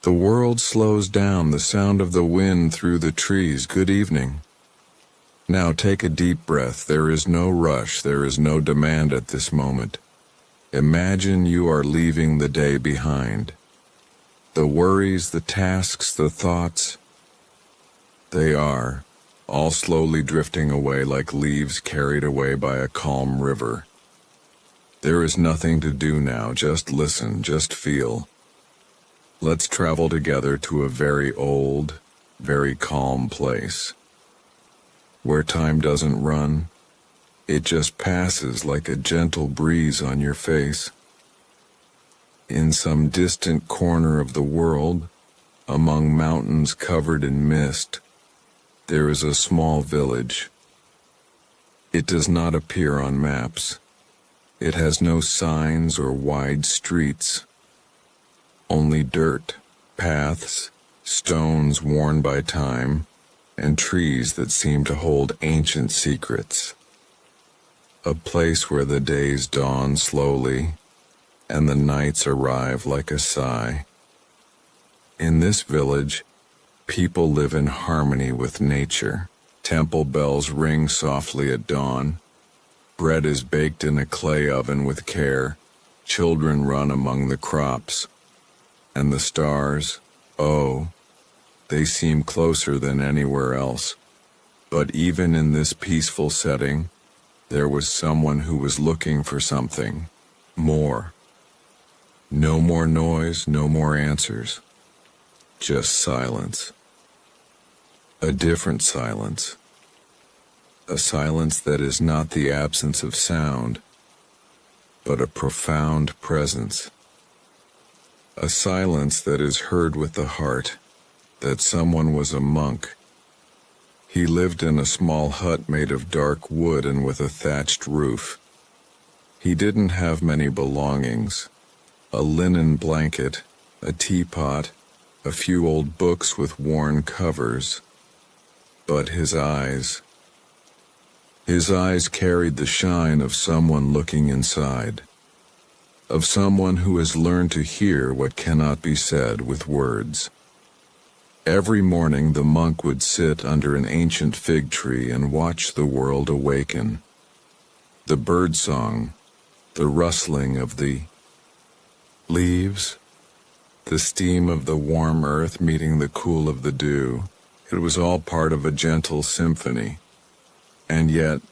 The world slows down, the sound of the wind through the trees. Good evening. Now take a deep breath. There is no rush, there is no demand at this moment. Imagine you are leaving the day behind. The worries, the tasks, the thoughts, they are all slowly drifting away like leaves carried away by a calm river. There is nothing to do now, just listen, just feel. Let's travel together to a very old, very calm place, where time doesn't run, it just passes like a gentle breeze on your face. In some distant corner of the world, among mountains covered in mist, there is a small village. It does not appear on maps. It has no signs or wide streets. Only dirt, paths, stones worn by time, and trees that seem to hold ancient secrets. A place where the days dawn slowly, and the nights arrive like a sigh. In this village, people live in harmony with nature. Temple bells ring softly at dawn. Bread is baked in a clay oven with care. Children run among the crops. And the stars, oh, they seem closer than anywhere else. But even in this peaceful setting, there was someone who was looking for something more. No more noise, no more answers. Just silence. A different silence. A silence that is not the absence of sound, but a profound presence. A silence that is heard with the heart, that someone was a monk. He lived in a small hut made of dark wood and with a thatched roof. He didn't have many belongings. A linen blanket, a teapot, a few old books with worn covers. But his eyes carried the shine of someone looking inside, of someone who has learned to hear what cannot be said with words. Every morning the monk would sit under an ancient fig tree and watch the world awaken. The birdsong, the rustling of the leaves, the steam of the warm earth meeting the cool of the dew, it was all part of a gentle symphony. And yet,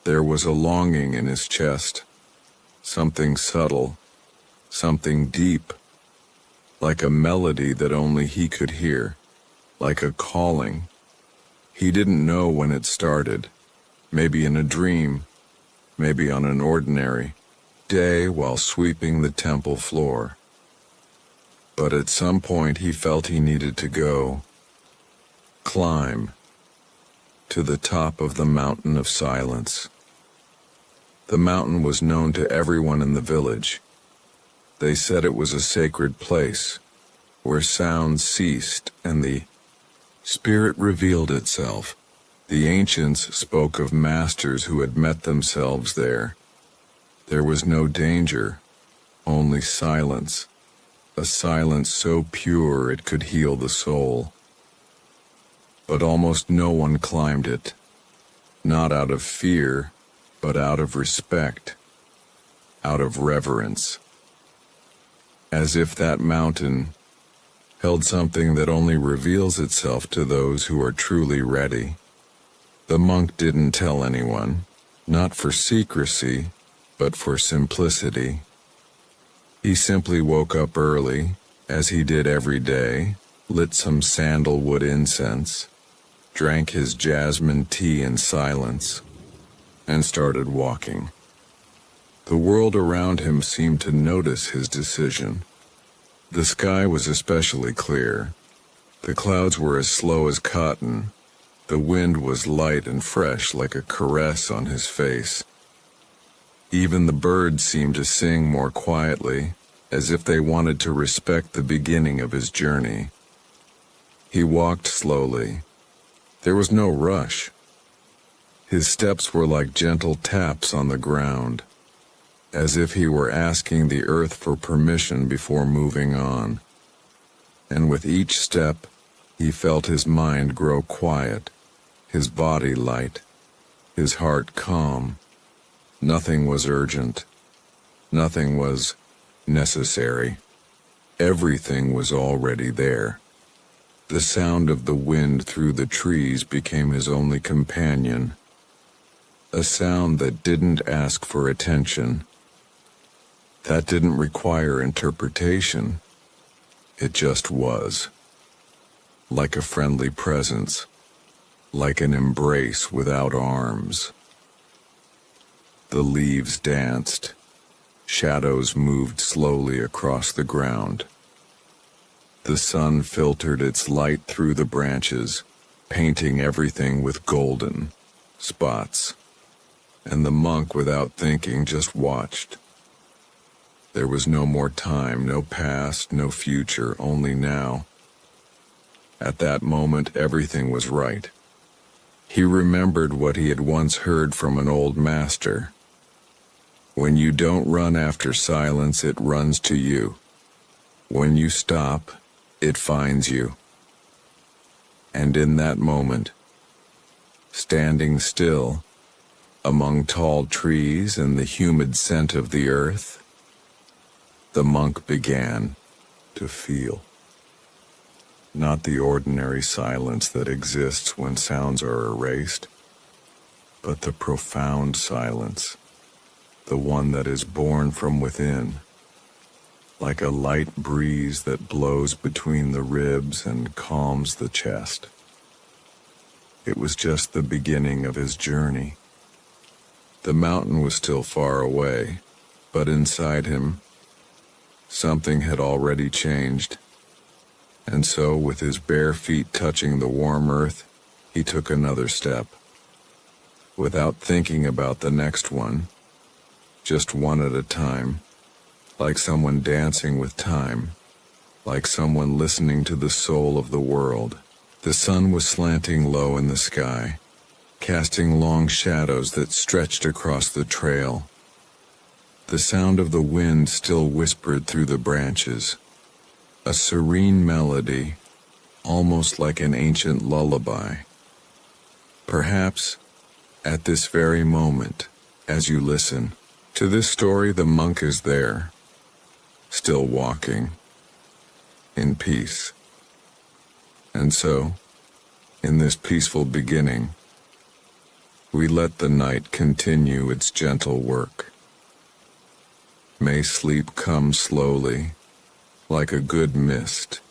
there was a longing in his chest, something subtle, something deep, like a melody that only he could hear, like a calling. He didn't know when it started, maybe in a dream, maybe on an ordinary day while sweeping the temple floor. But at some point he felt he needed to go, climb, to the top of the mountain of silence. The mountain was known to everyone in the village. They said it was a sacred place, where sound ceased and the spirit revealed itself. The ancients spoke of masters who had met themselves there. There was no danger, only silence, a silence so pure it could heal the soul. But almost no one climbed it, not out of fear, but out of respect, out of reverence. As if that mountain held something that only reveals itself to those who are truly ready. The monk didn't tell anyone, not for secrecy, but for simplicity. He simply woke up early, as he did every day, lit some sandalwood incense, drank his jasmine tea in silence, and started walking. The world around him seemed to notice his decision. The sky was especially clear. The clouds were as slow as cotton. The wind was light and fresh like a caress on his face. Even the birds seemed to sing more quietly, as if they wanted to respect the beginning of his journey. He walked slowly. There was no rush. His steps were like gentle taps on the ground, as if he were asking the earth for permission before moving on. and with each step, he felt his mind grow quiet, his body light, his heart calm. Nothing was urgent. Nothing was necessary. Everything was already there. The sound of the wind through the trees became his only companion, a sound that didn't ask for attention, that didn't require interpretation. It just was, like a friendly presence, like an embrace without arms. The leaves danced. Shadows moved slowly across the ground. The sun filtered its light through the branches, painting everything with golden spots. And the monk, without thinking, just watched. There was no more time, no past, no future, only now. At that moment, everything was right. He remembered what he had once heard from an old master. When you don't run after silence, it runs to you. When you stop, it finds you. And in that moment, standing still, among tall trees and the humid scent of the earth, the monk began to feel. Not the ordinary silence that exists when sounds are erased, but the profound silence, the one that is born from within, like a light breeze that blows between the ribs and calms the chest. It was just the beginning of his journey. The mountain was still far away, but inside him, something had already changed. And so, with his bare feet touching the warm earth, he took another step. Without thinking about the next one, just one at a time, like someone dancing with time, like someone listening to the soul of the world. The sun was slanting low in the sky, casting long shadows that stretched across the trail. The sound of the wind still whispered through the branches, a serene melody, almost like an ancient lullaby. Perhaps, at this very moment, as you listen to this story, the monk is there, still walking, in peace. And so, in this peaceful beginning, we let the night continue its gentle work. May sleep come slowly, like a good mist,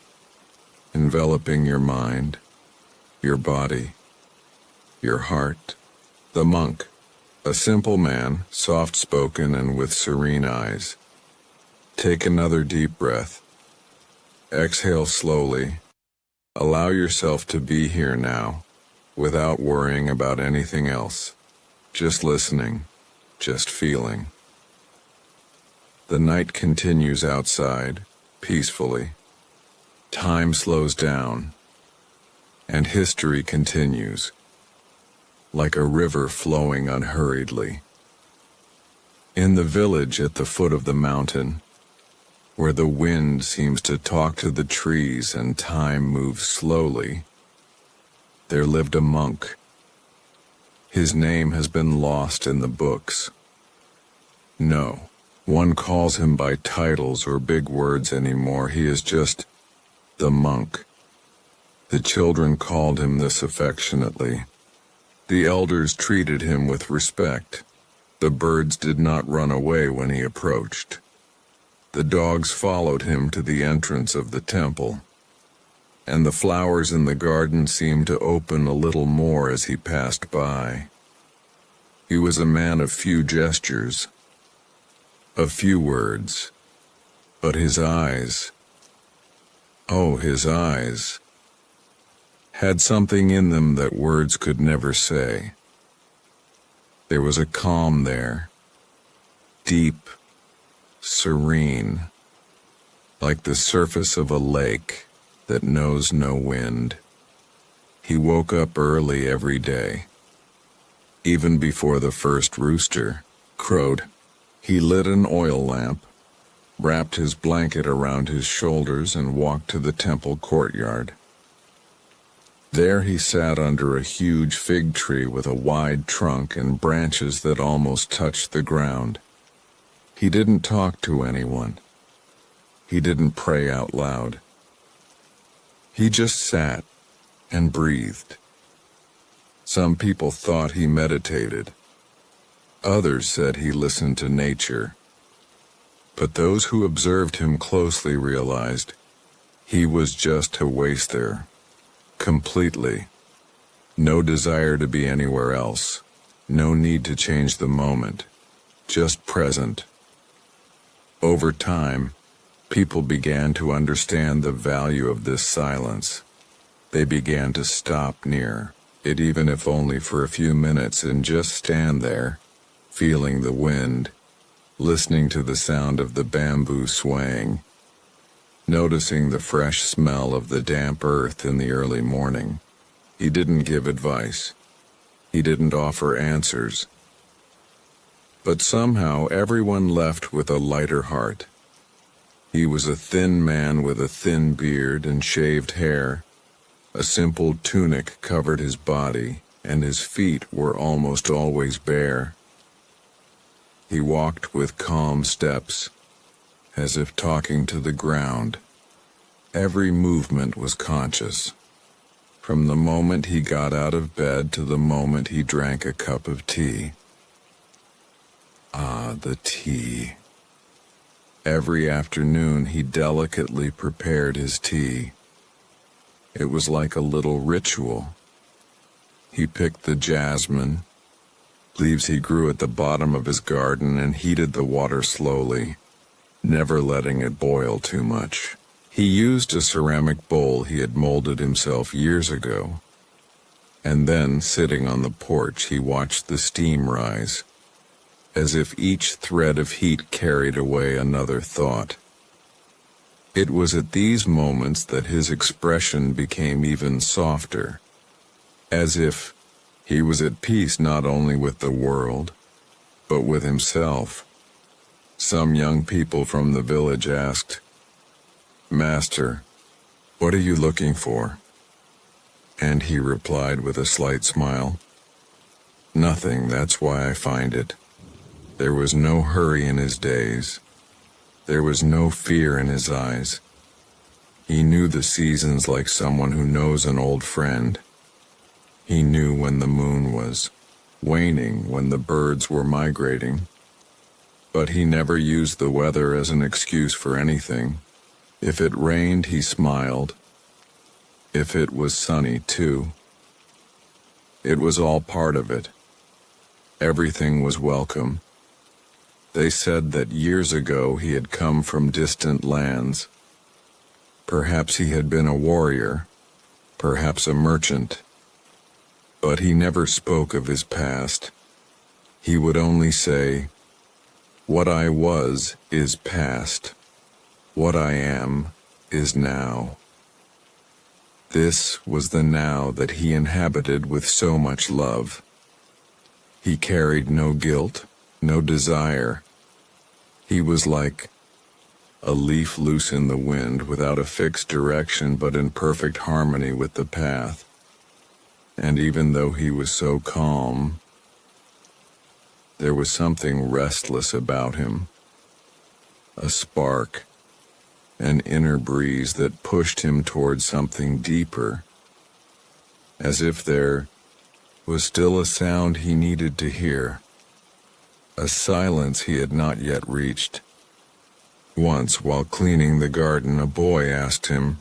enveloping your mind, your body, your heart. The monk, a simple man, soft-spoken and with serene eyes. Take another deep breath. Exhale slowly. Allow yourself to be here now, without worrying about anything else. Just listening, just feeling. The night continues outside, peacefully. Time slows down, and history continues, like a river flowing unhurriedly. In the village at the foot of the mountain, where the wind seems to talk to the trees and time moves slowly, there lived a monk. His name has been lost in the books. No, one calls him by titles or big words anymore. He is just the monk. The children called him this affectionately. The elders treated him with respect. The birds did not run away when he approached. The dogs followed him to the entrance of the temple, and the flowers in the garden seemed to open a little more as he passed by. He was a man of few gestures, of few words, but his eyes, oh, his eyes, had something in them that words could never say. There was a calm there, deep, serene, like the surface of a lake that knows no wind. He woke up early every day. Even before the first rooster crowed, he lit an oil lamp, wrapped his blanket around his shoulders, and walked to the temple courtyard. There he sat under a huge fig tree with a wide trunk and branches that almost touched the ground. He didn't talk to anyone. He didn't pray out loud. He just sat and breathed. Some people thought he meditated. Others said he listened to nature. But those who observed him closely realized he was just a waste there, completely. No desire to be anywhere else, no need to change the moment, just present. Over time, people began to understand the value of this silence. They began to stop near it, even if only for a few minutes, and just stand there, feeling the wind, listening to the sound of the bamboo swaying, noticing the fresh smell of the damp earth in the early morning. He didn't give advice. He didn't offer answers. But somehow everyone left with a lighter heart. He was a thin man with a thin beard and shaved hair. A simple tunic covered his body, and his feet were almost always bare. He walked with calm steps, as if talking to the ground. Every movement was conscious, from the moment he got out of bed to the moment he drank a cup of tea. Ah, the tea. Every afternoon he delicately prepared his tea. It was like a little ritual. He picked the jasmine, leaves he grew at the bottom of his garden, and heated the water slowly, never letting it boil too much. He used a ceramic bowl he had molded himself years ago, and then, sitting on the porch, he watched the steam rise, as if each thread of heat carried away another thought. It was at these moments that his expression became even softer, as if he was at peace not only with the world, but with himself. Some young people from the village asked, "Master, what are you looking for?" And he replied with a slight smile, "Nothing, that's why I find it." There was no hurry in his days. There was no fear in his eyes. He knew the seasons like someone who knows an old friend. He knew when the moon was waning, when the birds were migrating. But he never used the weather as an excuse for anything. If it rained, he smiled. If it was sunny, too. It was all part of it. Everything was welcome. They said that years ago he had come from distant lands. Perhaps he had been a warrior, perhaps a merchant. But he never spoke of his past. He would only say, "What I was is past. What I am is now." This was the now that he inhabited with so much love. He carried no guilt, no desire. He was like a leaf loose in the wind, without a fixed direction but in perfect harmony with the path. And even though he was so calm, there was something restless about him, a spark, an inner breeze that pushed him towards something deeper, as if there was still a sound he needed to hear, a silence he had not yet reached. Once, while cleaning the garden, a boy asked him,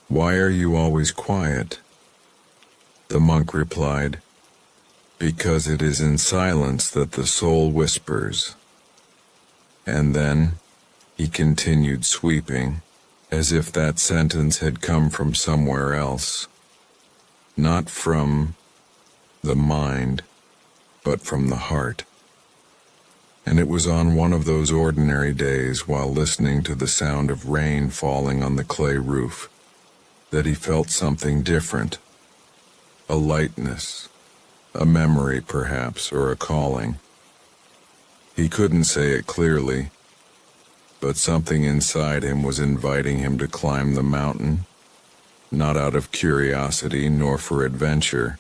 "Why are you always quiet?" The monk replied, "Because it is in silence that the soul whispers." And then he continued sweeping, as if that sentence had come from somewhere else, not from the mind, but from the heart. And it was on one of those ordinary days, while listening to the sound of rain falling on the clay roof, that he felt something different, a lightness, a memory perhaps, or a calling. He couldn't say it clearly, but something inside him was inviting him to climb the mountain, not out of curiosity nor for adventure,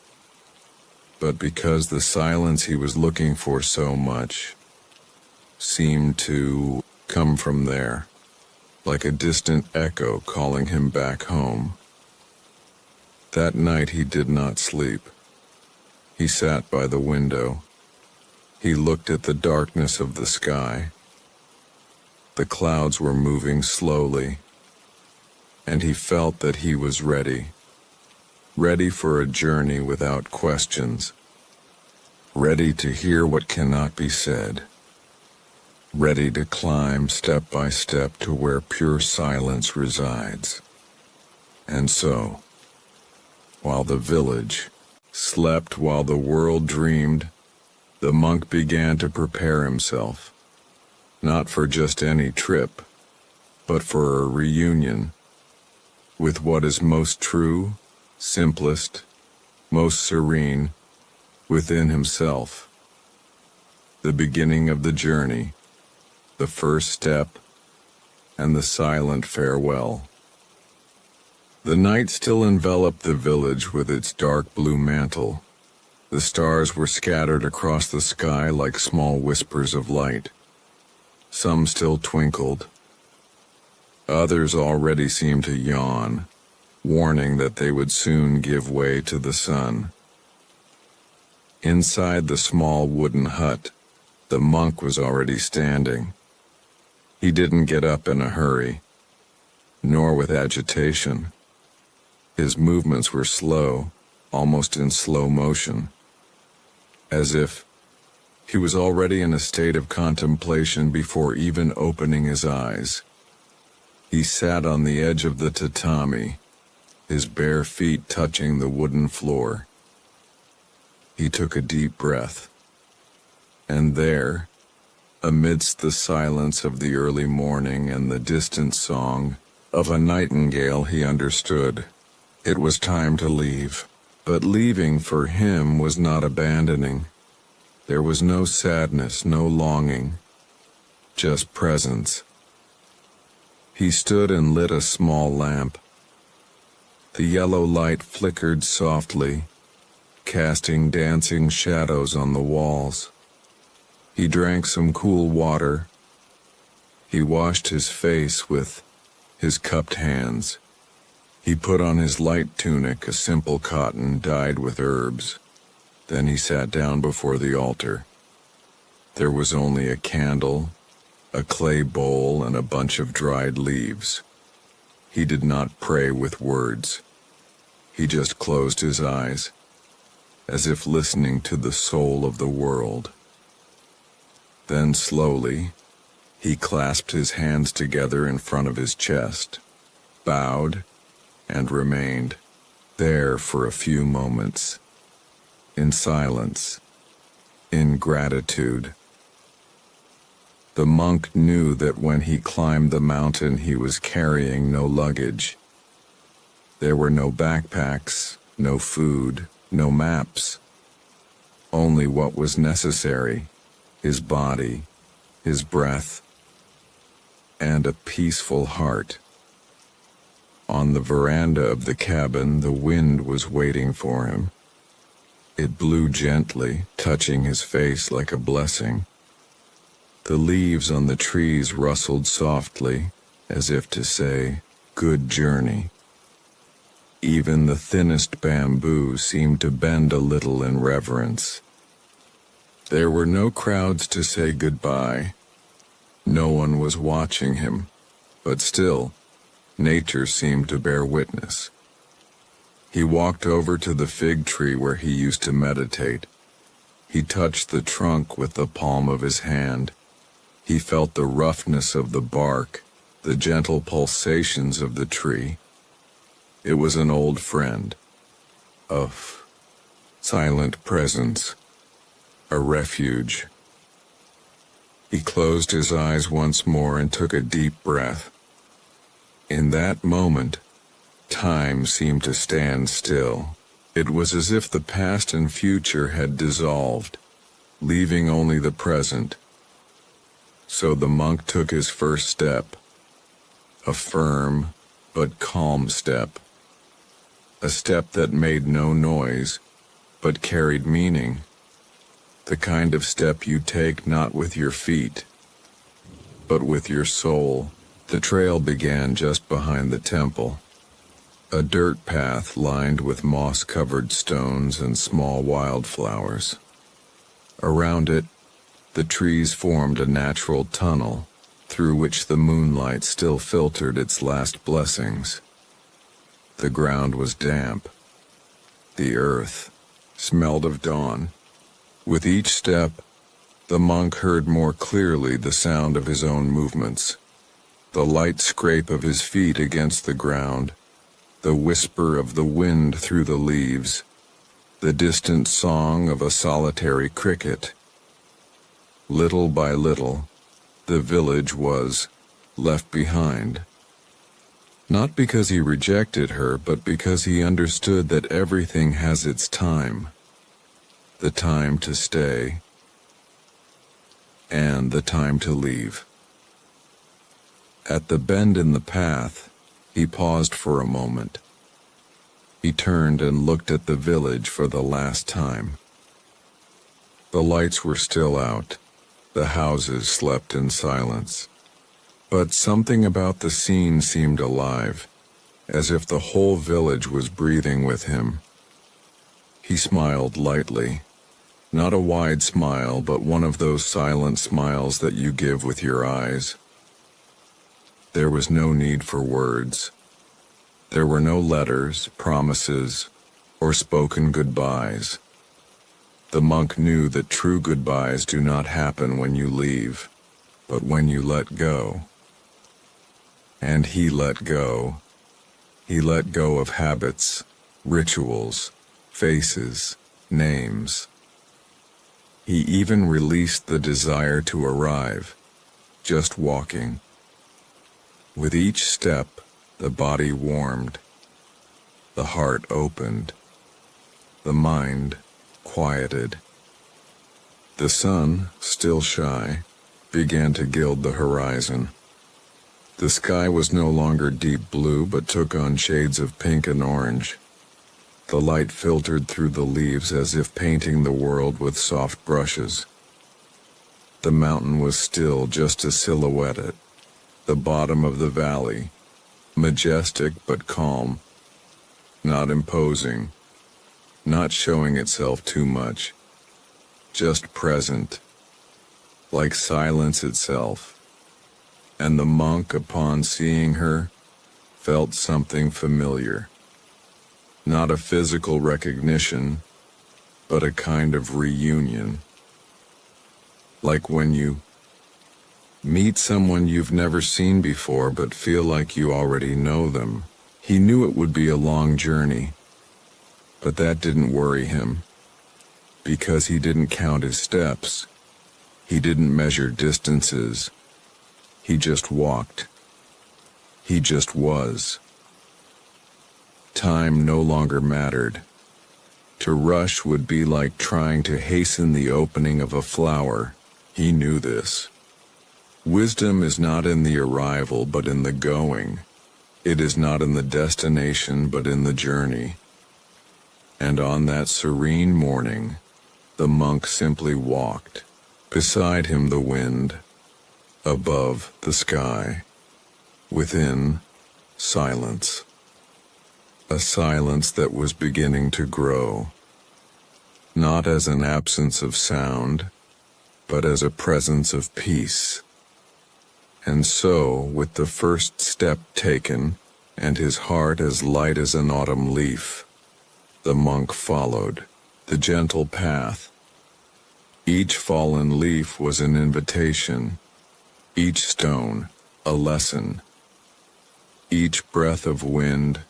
but because the silence he was looking for so much seemed to come from there, like a distant echo calling him back home. That night he did not sleep. He sat by the window. He looked at the darkness of the sky. The clouds were moving slowly, and he felt that he was ready for a journey without questions, ready to hear what cannot be said, ready to climb step by step to where pure silence resides. And so, while the village slept, while the world dreamed, the monk began to prepare himself, not for just any trip, but for a reunion with what is most true, simplest, most serene within himself. The beginning of the journey, the first step, and the silent farewell. The night still enveloped the village with its dark blue mantle. The stars were scattered across the sky like small whispers of light. Some still twinkled. Others already seemed to yawn, warning that they would soon give way to the sun. Inside the small wooden hut, the monk was already standing. He didn't get up in a hurry, nor with agitation. His movements were slow, almost in slow motion, as if he was already in a state of contemplation before even opening his eyes. He sat on the edge of the tatami, his bare feet touching the wooden floor. He took a deep breath, and there, amidst the silence of the early morning and the distant song of a nightingale, he understood. It was time to leave, but leaving for him was not abandoning. There was no sadness, no longing, just presence. He stood and lit a small lamp. The yellow light flickered softly, casting dancing shadows on the walls. He drank some cool water. He washed his face with his cupped hands. He put on his light tunic, a simple cotton dyed with herbs. Then he sat down before the altar. There was only a candle, a clay bowl, and a bunch of dried leaves. He did not pray with words. He just closed his eyes, as if listening to the soul of the world. Then slowly, he clasped his hands together in front of his chest, bowed, and remained there for a few moments, in silence, in gratitude. The monk knew that when he climbed the mountain he was carrying no luggage. There were no backpacks, no food, no maps. Only what was necessary, his body, his breath, and a peaceful heart. On the veranda of the cabin, the wind was waiting for him. It blew gently, touching his face like a blessing. The leaves on the trees rustled softly, as if to say, "Good journey." Even the thinnest bamboo seemed to bend a little in reverence. There were no crowds to say goodbye. No one was watching him, but still, nature seemed to bear witness. He walked over to the fig tree where he used to meditate. He touched the trunk with the palm of his hand. He felt the roughness of the bark, the gentle pulsations of the tree. It was an old friend, a silent presence, a refuge. He closed his eyes once more and took a deep breath. In that moment, time seemed to stand still. It was as if the past and future had dissolved, leaving only the present. So the monk took his first step, a firm but calm step, a step that made no noise but carried meaning, the kind of step you take not with your feet, but with your soul. The trail began just behind the temple, a dirt path lined with moss-covered stones and small wildflowers. Around it, the trees formed a natural tunnel through which the moonlight still filtered its last blessings. The ground was damp. The earth smelled of dawn. With each step, the monk heard more clearly the sound of his own movements, the light scrape of his feet against the ground, the whisper of the wind through the leaves, the distant song of a solitary cricket. Little by little, the village was left behind. Not because he rejected her, but because he understood that everything has its time. The time to stay, and the time to leave. At the bend in the path, he paused for a moment. He turned and looked at the village for the last time. The lights were still out. The houses slept in silence. But something about the scene seemed alive, as if the whole village was breathing with him. He smiled lightly. Not a wide smile, but one of those silent smiles that you give with your eyes. There was no need for words. There were no letters, promises, or spoken goodbyes. The monk knew that true goodbyes do not happen when you leave, but when you let go. And he let go. He let go of habits, rituals, faces, names. He even released the desire to arrive, just walking. With each step, the body warmed, the heart opened, the mind quieted. The sun, still shy, began to gild the horizon. The sky was no longer deep blue, but took on shades of pink and orange. The light filtered through the leaves as if painting the world with soft brushes. The mountain was still just a silhouette at the bottom of the valley, majestic but calm, not imposing, not showing itself too much, just present, like silence itself. And the monk, upon seeing her, felt something familiar. Not a physical recognition, but a kind of reunion. Like when you meet someone you've never seen before but feel like you already know them. He knew it would be a long journey, but that didn't worry him, because he didn't count his steps. He didn't measure distances. He just walked. He just was. Time no longer mattered. To rush would be like trying to hasten the opening of a flower. He knew this. Wisdom is not in the arrival, but in the going. It is not in the destination, but in the journey. And on that serene morning, the monk simply walked. Beside him the wind, above the sky, within silence. A silence that was beginning to grow, not as an absence of sound, but as a presence of peace. And so, with the first step taken, and his heart as light as an autumn leaf, the monk followed the gentle path. Each fallen leaf was an invitation, each stone a lesson, each breath of wind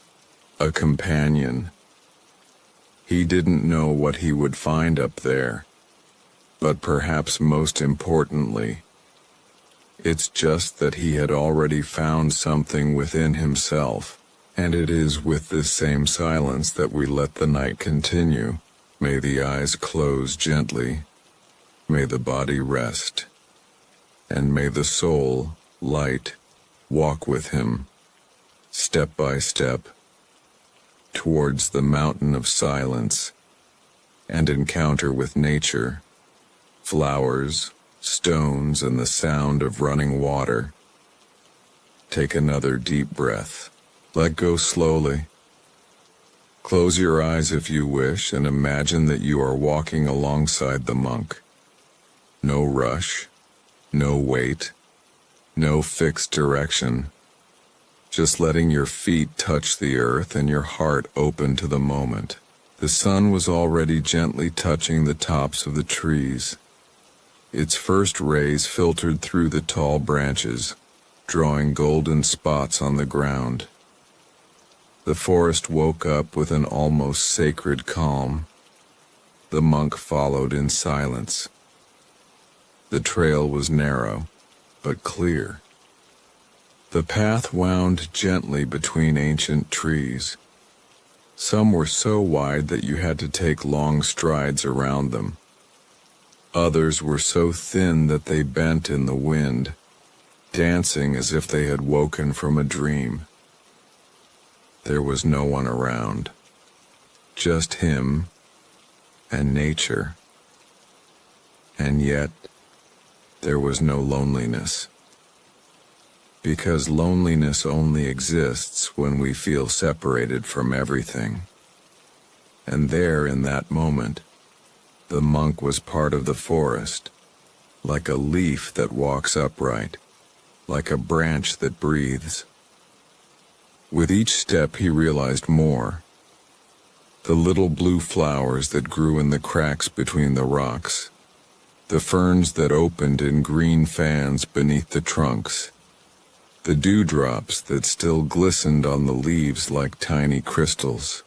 a companion. He didn't know what he would find up there, but perhaps most importantly, it's just that he had already found something within himself, and it is with this same silence that we let the night continue. May the eyes close gently, may the body rest, and may the soul, light, walk with him, step by step, towards the mountain of silence, and encounter with nature, flowers, stones, and the sound of running water. Take another deep breath. Let go slowly. Close your eyes if you wish and imagine that you are walking alongside the monk. No rush, no wait, no fixed direction. Just letting your feet touch the earth and your heart open to the moment. The sun was already gently touching the tops of the trees. Its first rays filtered through the tall branches, drawing golden spots on the ground. The forest woke up with an almost sacred calm. The monk followed in silence. The trail was narrow, but clear. The path wound gently between ancient trees. Some were so wide that you had to take long strides around them. Others were so thin that they bent in the wind, dancing as if they had woken from a dream. There was no one around, just him and nature. And yet, there was no loneliness. Because loneliness only exists when we feel separated from everything. And there, in that moment, the monk was part of the forest, like a leaf that walks upright, like a branch that breathes. With each step he realized more. The little blue flowers that grew in the cracks between the rocks, the ferns that opened in green fans beneath the trunks, the dewdrops that still glistened on the leaves like tiny crystals.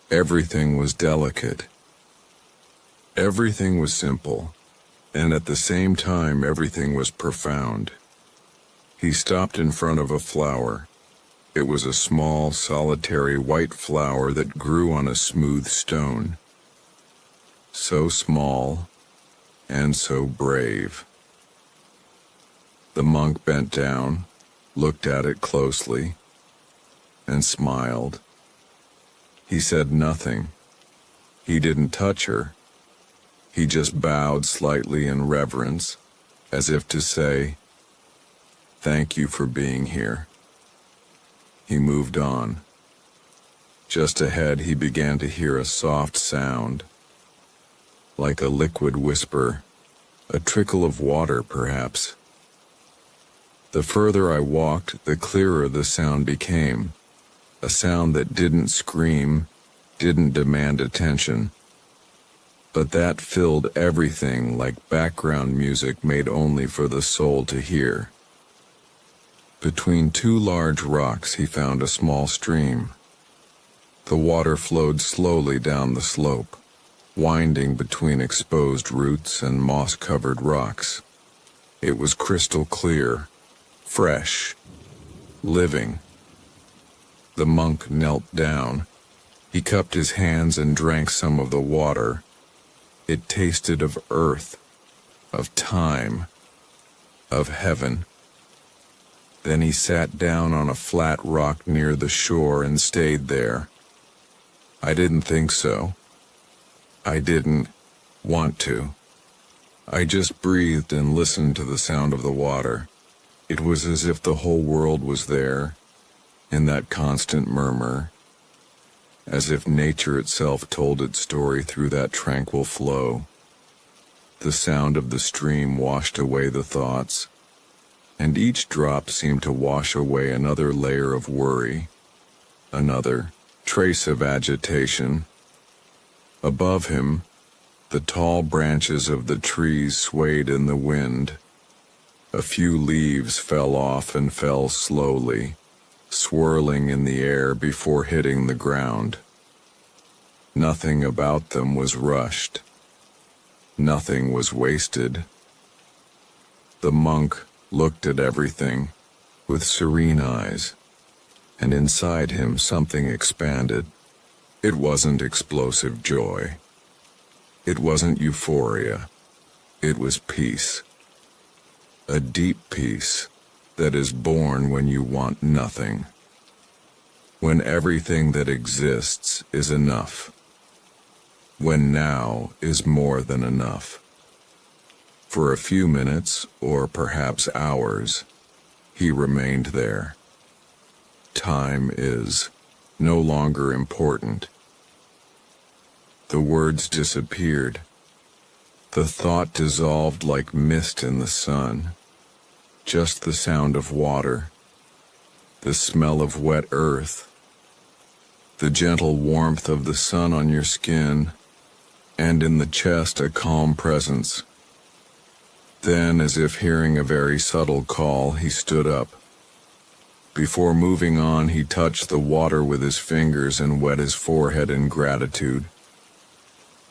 Everything was delicate. Everything was simple, and at the same time everything was profound. He stopped in front of a flower. It was a small, solitary white flower that grew on a smooth stone. So small and so brave. The monk bent down, looked at it closely, and smiled. He said nothing. He didn't touch her. He just bowed slightly in reverence, as if to say, "Thank you for being here." He moved on. Just ahead he began to hear a soft sound, like a liquid whisper, a trickle of water perhaps. The further I walked, the clearer the sound became, a sound that didn't scream, didn't demand attention, but that filled everything like background music made only for the soul to hear. Between two large rocks he found a small stream. The water flowed slowly down the slope, winding between exposed roots and moss-covered rocks. It was crystal clear, fresh, living. The monk knelt down. He cupped his hands and drank some of the water. It tasted of earth, of time, of heaven. Then he sat down on a flat rock near the shore and stayed there. I didn't think so. I didn't want to. I just breathed and listened to the sound of the water. It was as if the whole world was there, in that constant murmur, as if nature itself told its story through that tranquil flow. The sound of the stream washed away the thoughts, and each drop seemed to wash away another layer of worry, another trace of agitation. Above him, the tall branches of the trees swayed in the wind. A few leaves fell off and fell slowly, swirling in the air before hitting the ground. Nothing about them was rushed. Nothing was wasted. The monk looked at everything with serene eyes, and inside him something expanded. It wasn't explosive joy. It wasn't euphoria. It was peace. a deep peace that is born when you want nothing, when everything that exists is enough, when now is more than enough. For a few minutes, or perhaps hours, he remained there. Time is no longer important. The words disappeared. The thought dissolved like mist in the sun. Just the sound of water, the smell of wet earth, the gentle warmth of the sun on your skin, and in the chest a calm presence. Then, as if hearing a very subtle call, he stood up. Before moving on, he touched the water with his fingers and wet his forehead in gratitude.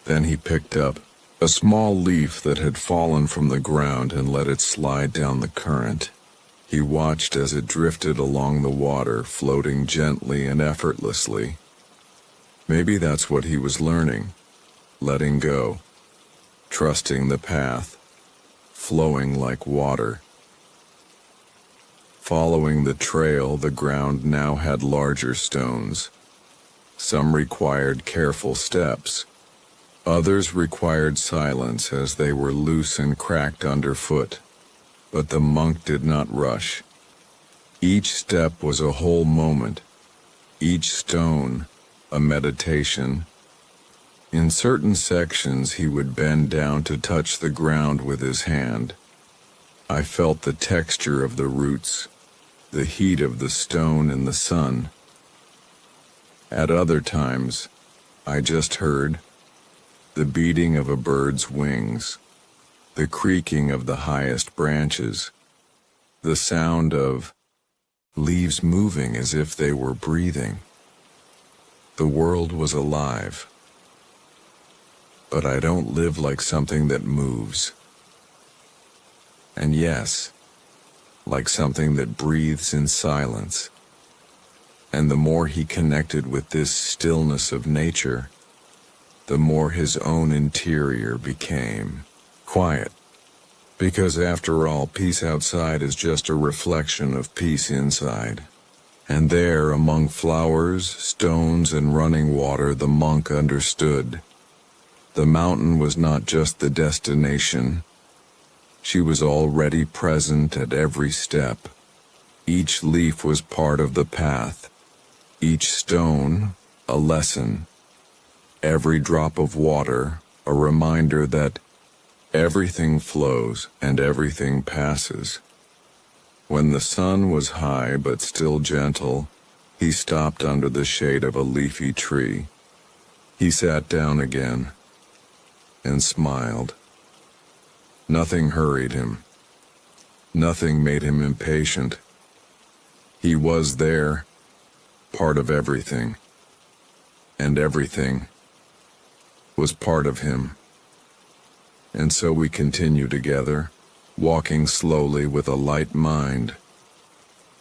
Then he picked up a small leaf that had fallen from the ground and let it slide down the current. He watched as it drifted along the water, floating gently and effortlessly. Maybe that's what he was learning, letting go, trusting the path, flowing like water. Following the trail, the ground now had larger stones. Some required careful steps. Others required silence as they were loose and cracked underfoot. But the monk did not rush. Each step was a whole moment, each stone a meditation. In certain sections he would bend down to touch the ground with his hand. I felt the texture of the roots, the heat of the stone in the sun. At other times, I just heard the beating of a bird's wings, the creaking of the highest branches, the sound of leaves moving as if they were breathing. The world was alive. But I don't live like something that moves. And yes, like something that breathes in silence. And the more he connected with this stillness of nature, the more his own interior became quiet. Because after all, peace outside is just a reflection of peace inside. And there, among flowers, stones, and running water, the monk understood. The mountain was not just the destination. She was already present at every step. Each leaf was part of the path. Each stone, a lesson. Every drop of water, a reminder that everything flows and everything passes. When the sun was high but still gentle, he stopped under the shade of a leafy tree. He sat down again and smiled. Nothing hurried him. Nothing made him impatient. He was there, part of everything, and everything was part of him. And so we continue together, walking slowly with a light mind,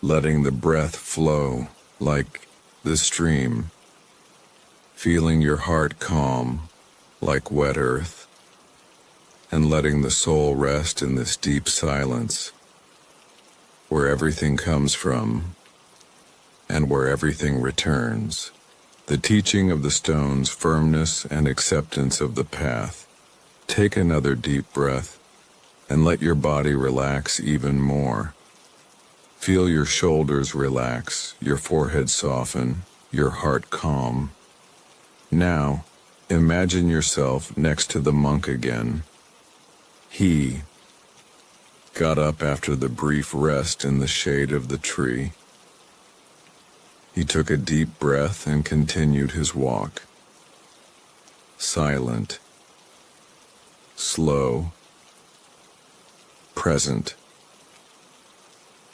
letting the breath flow like the stream, feeling your heart calm like wet earth, and letting the soul rest in this deep silence, where everything comes from and where everything returns. The teaching of the stones, firmness and acceptance of the path. Take another deep breath and let your body relax even more. Feel your shoulders relax, your forehead soften, your heart calm. Now, imagine yourself next to the monk again. He got up after the brief rest in the shade of the tree. He took a deep breath and continued his walk. Silent, slow, present.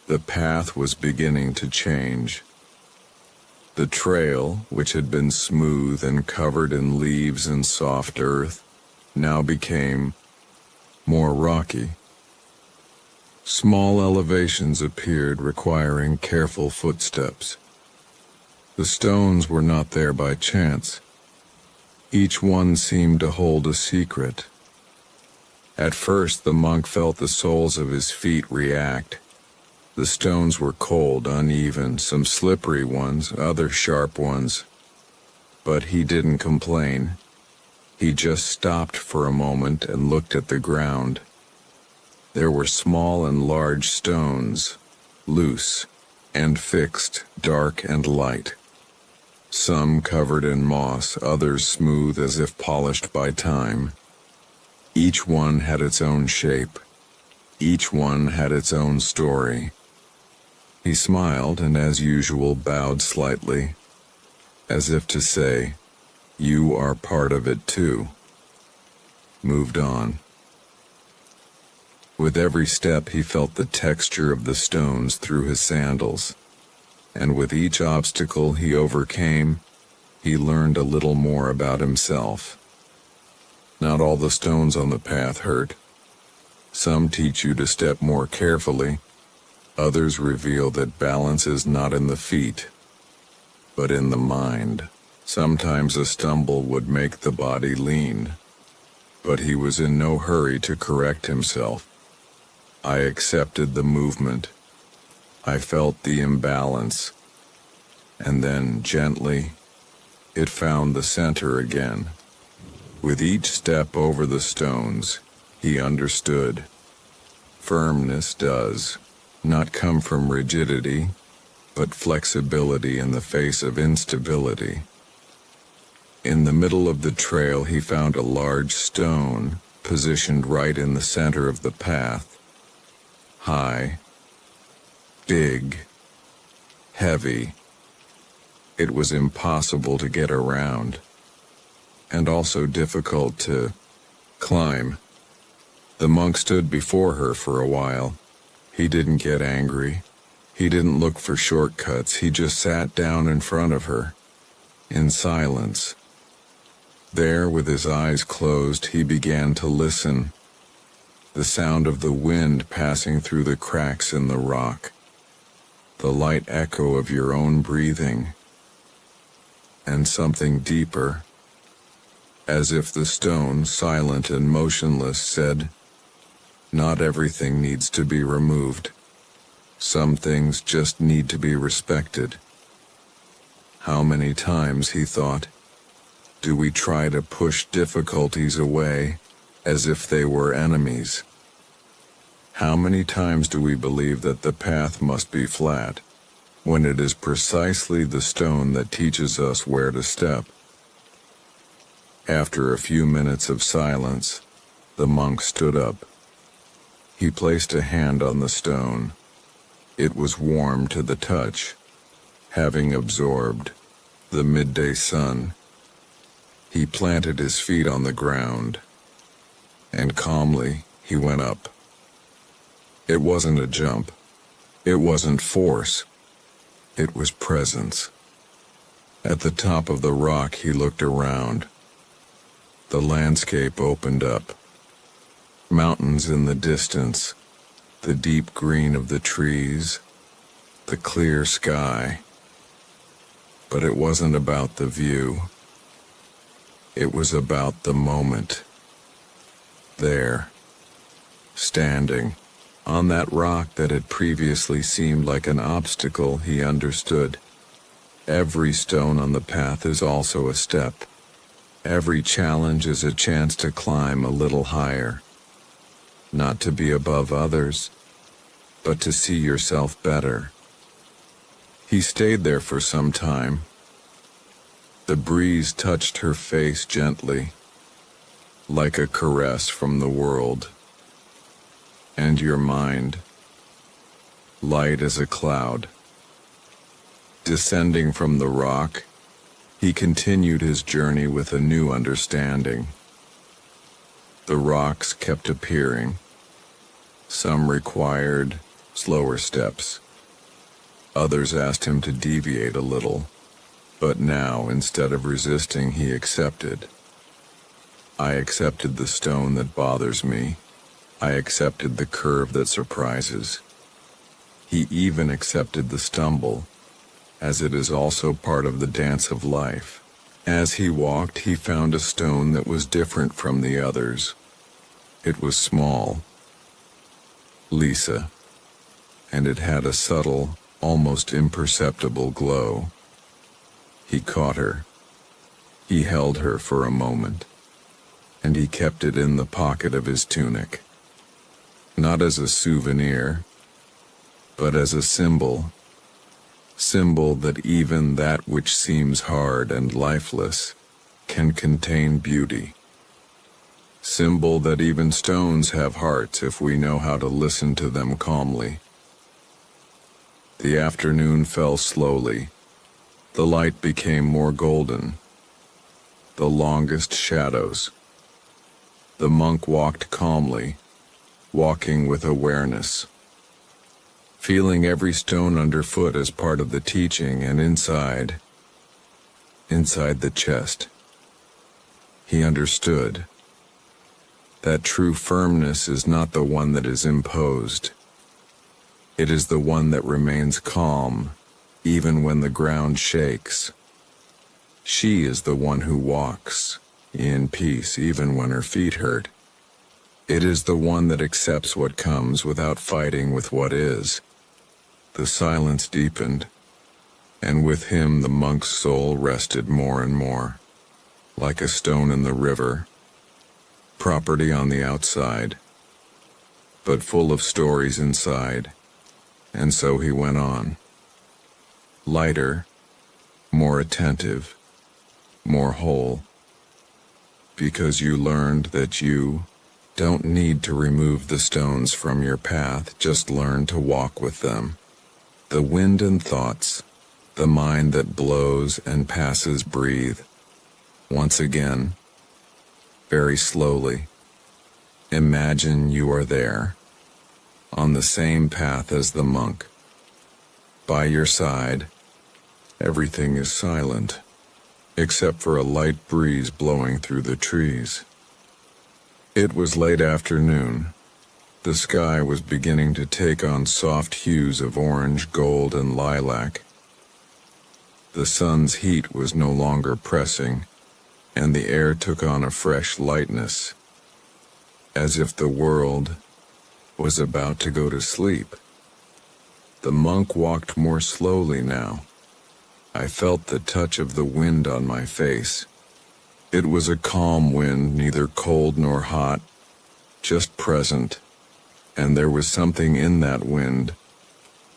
The path was beginning to change. The trail, which had been smooth and covered in leaves and soft earth, now became more rocky. Small elevations appeared, requiring careful footsteps. The stones were not there by chance. Each one seemed to hold a secret. At first the monk felt the soles of his feet react. The stones were cold, uneven, some slippery ones, others sharp ones. But he didn't complain. He just stopped for a moment and looked at the ground. There were small and large stones, loose and fixed, dark and light. Some covered in moss, others smooth as if polished by time. Each one had its own shape. Each one had its own story. He smiled and, as usual, bowed slightly, as if to say, "You are part of it too." Moved on. With every step he felt the texture of the stones through his sandals, and with each obstacle he overcame, he learned a little more about himself. Not all the stones on the path hurt. Some teach you to step more carefully. Others reveal that balance is not in the feet, but in the mind. Sometimes a stumble would make the body lean, but he was in no hurry to correct himself. I accepted the movement. I felt the imbalance, and then, gently, it found the center again. With each step over the stones, he understood. Firmness does not come from rigidity, but flexibility in the face of instability. In the middle of the trail he found a large stone, positioned right in the center of the path. High, big, heavy. It was impossible to get around, and also difficult to climb. The monk stood before her for a while. He didn't get angry. He didn't look for shortcuts. He just sat down in front of her, in silence. There, with his eyes closed, he began to listen. The sound of the wind passing through the cracks in the rock, the light echo of your own breathing, and something deeper, as if the stone, silent and motionless, said, "Not everything needs to be removed. Some things just need to be respected." How many times, he thought, do we try to push difficulties away as if they were enemies? How many times do we believe that the path must be flat, when it is precisely the stone that teaches us where to step? After a few minutes of silence, the monk stood up. He placed a hand on the stone. It was warm to the touch, having absorbed the midday sun. He planted his feet on the ground, and calmly he went up. It wasn't a jump. It wasn't force. It was presence. At the top of the rock he looked around. The landscape opened up. Mountains in the distance, the deep green of the trees, the clear sky. But it wasn't about the view. It was about the moment. There, standing, on that rock that had previously seemed like an obstacle, he understood. Every stone on the path is also a step. Every challenge is a chance to climb a little higher. Not to be above others, but to see yourself better. He stayed there for some time. The breeze touched her face gently, like a caress from the world. And your mind, light as a cloud. Descending from the rock, he continued his journey with a new understanding. The rocks kept appearing. Some required slower steps. Others asked him to deviate a little. But now, instead of resisting, he accepted. I accepted the stone that bothers me. I accepted the curve that surprises. He even accepted the stumble, as it is also part of the dance of life. As he walked, he found a stone that was different from the others. It was small, Lisa, and it had a subtle, almost imperceptible glow. He caught her. He held her for a moment, and he kept it in the pocket of his tunic. Not as a souvenir, but as a symbol that even that which seems hard and lifeless can contain beauty. Symbol that even stones have hearts if we know how to listen to them calmly. The afternoon fell slowly. The light became more golden. The longest shadows. The monk walked calmly, walking with awareness, feeling every stone underfoot as part of the teaching, and inside the chest, he understood that true firmness is not the one that is imposed. It is the one that remains calm, even when the ground shakes. She is the one who walks in peace, even when her feet hurt. It is the one that accepts what comes without fighting with what is. The silence deepened, and with him the monk's soul rested more and more, like a stone in the river, property on the outside, but full of stories inside. And so he went on, lighter, more attentive, more whole, because you learned that you don't need to remove the stones from your path, just learn to walk with them. The wind and thoughts, the mind that blows and passes, breathe. Once again, very slowly, imagine you are there, on the same path as the monk. By your side, everything is silent, except for a light breeze blowing through the trees. It was late afternoon. The sky was beginning to take on soft hues of orange, gold, and lilac. The sun's heat was no longer pressing, and the air took on a fresh lightness, as if the world was about to go to sleep. The monk walked more slowly now. I felt the touch of the wind on my face. It was a calm wind, neither cold nor hot, just present, and there was something in that wind,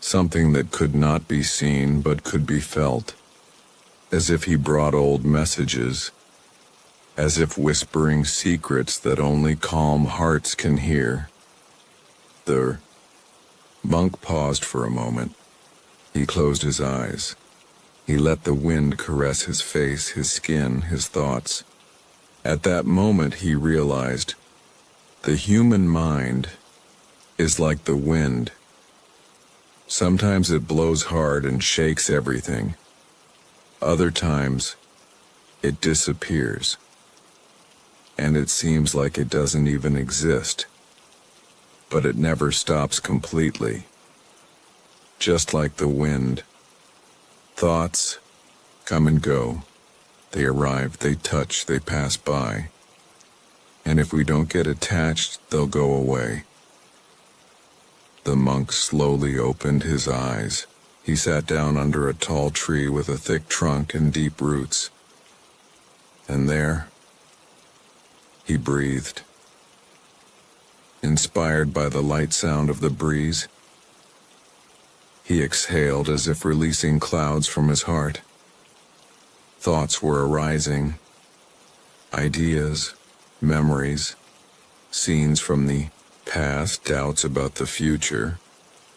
something that could not be seen but could be felt, as if he brought old messages, as if whispering secrets that only calm hearts can hear. The monk paused for a moment. He closed his eyes. He let the wind caress his face, his skin, his thoughts. At that moment he realized the human mind is like the wind. Sometimes it blows hard and shakes everything. Other times it disappears, and it seems like it doesn't even exist. But it never stops completely. Just like the wind, thoughts come and go. They arrive, they touch, they pass by. And if we don't get attached, they'll go away. The monk slowly opened his eyes. He sat down under a tall tree with a thick trunk and deep roots. And there, he breathed. Inspired by the light sound of the breeze, he exhaled as if releasing clouds from his heart. Thoughts were arising, ideas, memories, scenes from the past, doubts about the future.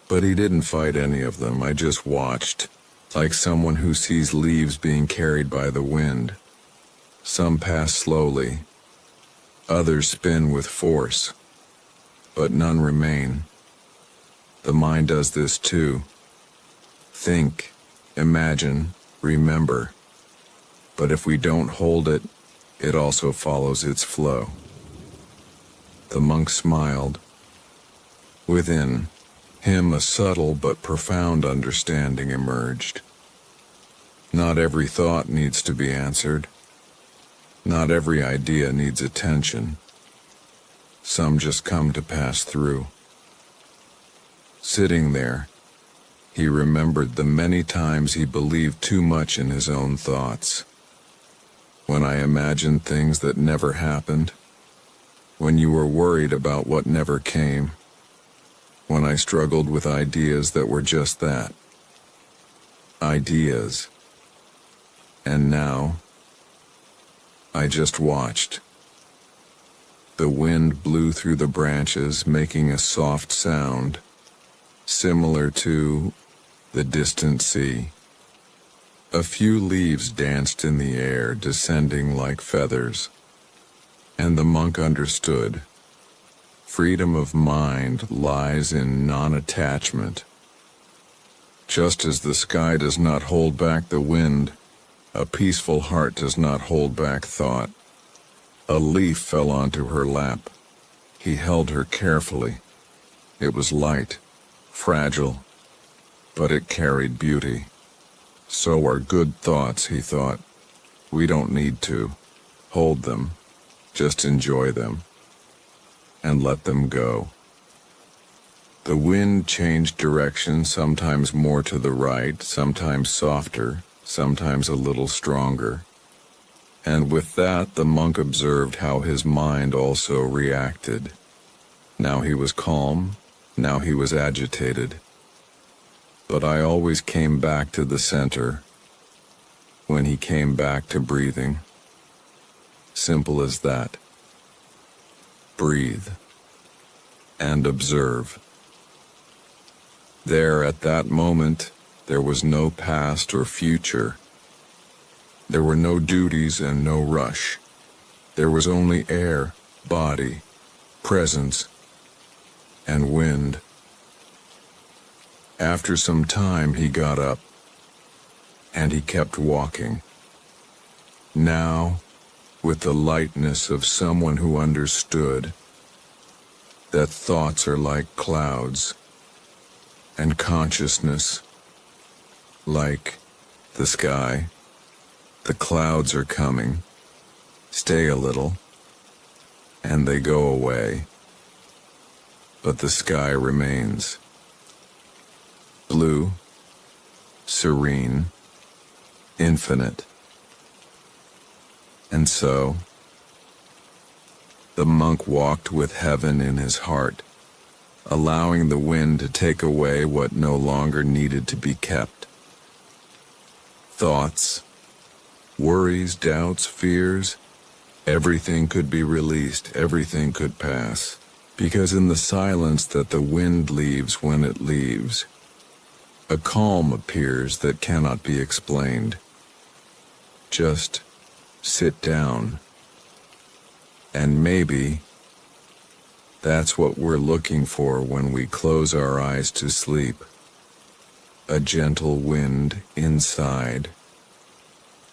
But he didn't fight any of them. I just watched, like someone who sees leaves being carried by the wind. Some pass slowly, others spin with force, but none remain. The mind does this too. Think, imagine, remember. But if we don't hold it, it also follows its flow. The monk smiled. Within him a subtle but profound understanding emerged. Not every thought needs to be answered. Not every idea needs attention. some just come to pass through. Sitting there, he remembered the many times he believed too much in his own thoughts. When I imagined things that never happened, when you were worried about what never came, when I struggled with ideas that were just that, ideas. And now, I just watched. The wind blew through the branches, making a soft sound, similar to the distant sea. A few leaves danced in the air, descending like feathers. And the monk understood. Freedom of mind lies in non-attachment. Just as the sky does not hold back the wind, a peaceful heart does not hold back thought. A leaf fell onto her lap. He held her carefully. It was light, fragile, but it carried beauty. So are good thoughts, he thought. We don't need to hold them, just enjoy them, and let them go. The wind changed direction, sometimes more to the right, sometimes softer, sometimes a little stronger. And with that, the monk observed how his mind also reacted. Now he was calm, now he was agitated. But I always came back to the center when he came back to breathing. Simple as that. Breathe and observe. There, at that moment, there was no past or future. There were no duties and no rush. There was only air, body, presence, and wind. After some time, he got up, and he kept walking. Now, with the lightness of someone who understood that thoughts are like clouds, and consciousness like the sky. The clouds are coming, stay a little, and they go away. But the sky remains. Blue, serene, infinite. And so, the monk walked with heaven in his heart, allowing the wind to take away what no longer needed to be kept. Thoughts, worries, doubts, fears, everything could be released, everything could pass. Because in the silence that the wind leaves when it leaves, a calm appears that cannot be explained. Just sit down. And maybe that's what we're looking for when we close our eyes to sleep. A gentle wind inside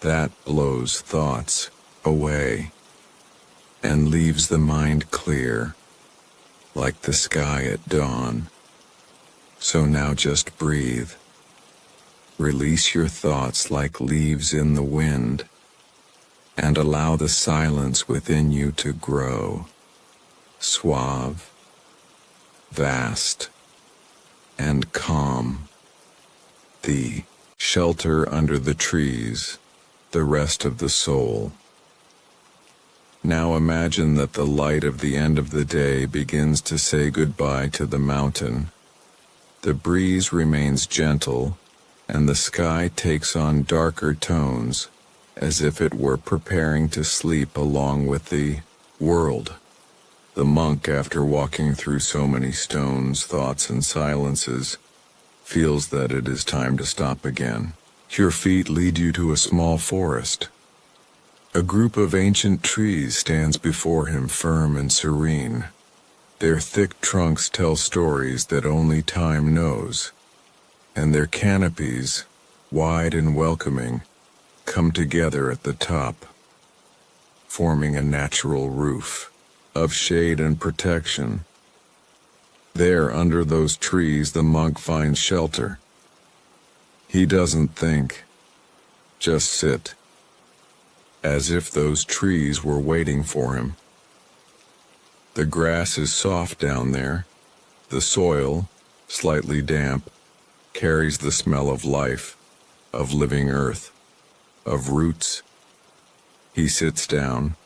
that blows thoughts away and leaves the mind clear, like the sky at dawn. So now just breathe. Release your thoughts like leaves in the wind, and allow the silence within you to grow, suave, vast, and calm. The shelter under the trees, the rest of the soul. Now imagine that the light of the end of the day begins to say goodbye to the mountain. The breeze remains gentle, and the sky takes on darker tones, as if it were preparing to sleep along with the world. The monk, after walking through so many stones, thoughts, and silences, feels that it is time to stop again. Your feet lead you to a small forest. A group of ancient trees stands before him, firm and serene. Their thick trunks tell stories that only time knows, and their canopies, wide and welcoming, come together at the top, forming a natural roof of shade and protection. There, under those trees, the monk finds shelter. He doesn't think, just sit, as if those trees were waiting for him. The grass is soft down there. The soil, slightly damp, carries the smell of life, of living earth, of roots. He sits down,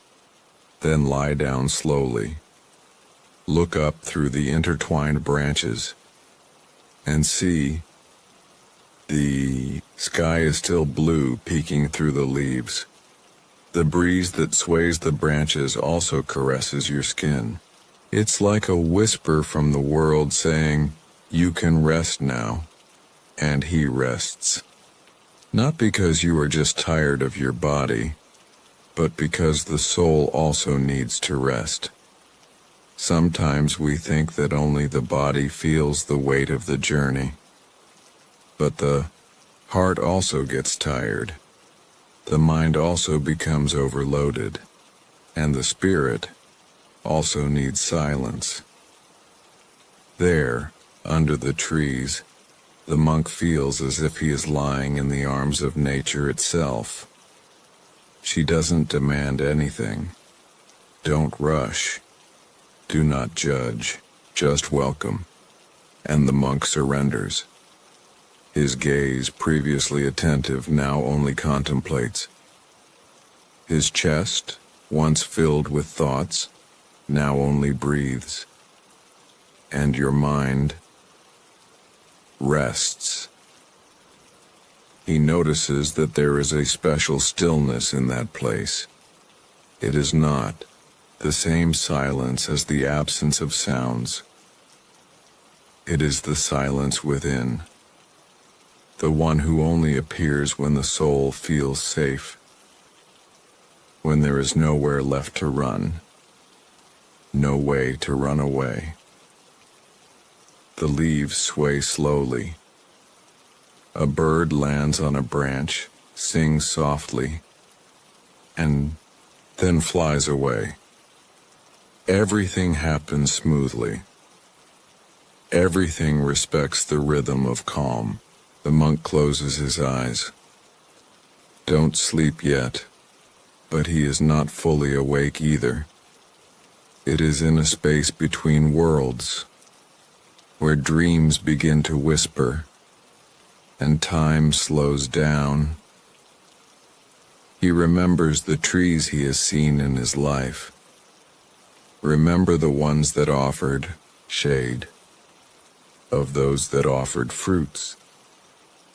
then lie down slowly. Look up through the intertwined branches and see the sky is still blue peeking through the leaves. The breeze that sways the branches also caresses your skin. It's like a whisper from the world saying, "You can rest now," and he rests. Not because you are just tired of your body, but because the soul also needs to rest. Sometimes we think that only the body feels the weight of the journey, but the heart also gets tired. The mind also becomes overloaded, and the spirit also needs silence. There, under the trees, the monk feels as if he is lying in the arms of nature itself. She doesn't demand anything. Don't rush. Do not judge. Just welcome. And the monk surrenders. His gaze, previously attentive, now only contemplates. His chest, once filled with thoughts, now only breathes. And your mind rests. He notices that there is a special stillness in that place. It is not the same silence as the absence of sounds. It is the silence within, the one who only appears when the soul feels safe, when there is nowhere left to run, no way to run away. The leaves sway slowly. A bird lands on a branch, sings softly, and then flies away. Everything happens smoothly. Everything respects the rhythm of calm. The monk closes his eyes. Don't sleep yet, but he is not fully awake either. It is in a space between worlds, where dreams begin to whisper, and time slows down. He remembers the trees he has seen in his life. Remember the ones that offered shade, of those that offered fruits,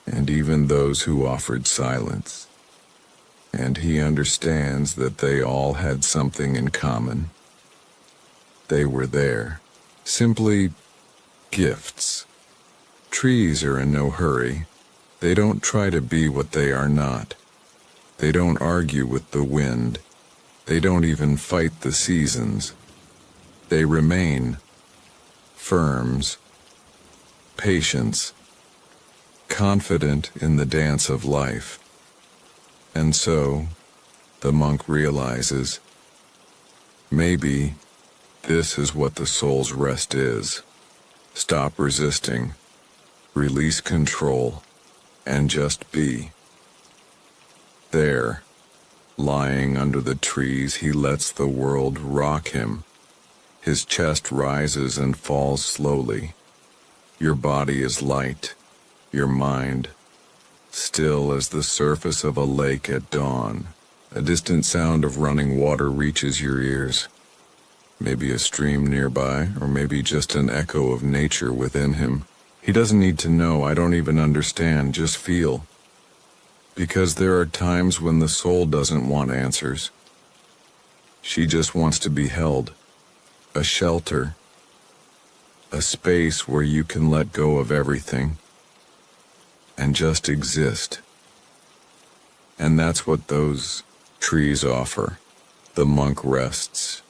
and even those who offered silence. And he understands that they all had something in common. They were there, simply gifts. Trees are in no hurry. They don't try to be what they are not. They don't argue with the wind. They don't even fight the seasons. They remain firms, patience, confident in the dance of life. And so, the monk realizes, maybe this is what the soul's rest is. Stop resisting, release control, and just be. There, lying under the trees, he lets the world rock him. His chest rises and falls slowly. Your body is light, your mind still as the surface of a lake at dawn. A distant sound of running water reaches your ears. Maybe a stream nearby, or maybe just an echo of nature within him. He doesn't need to know, I don't even understand, just feel. Because there are times when the soul doesn't want answers. She just wants to be held. A shelter. A space where you can let go of everything and just exist. And that's what those trees offer. The monk rests.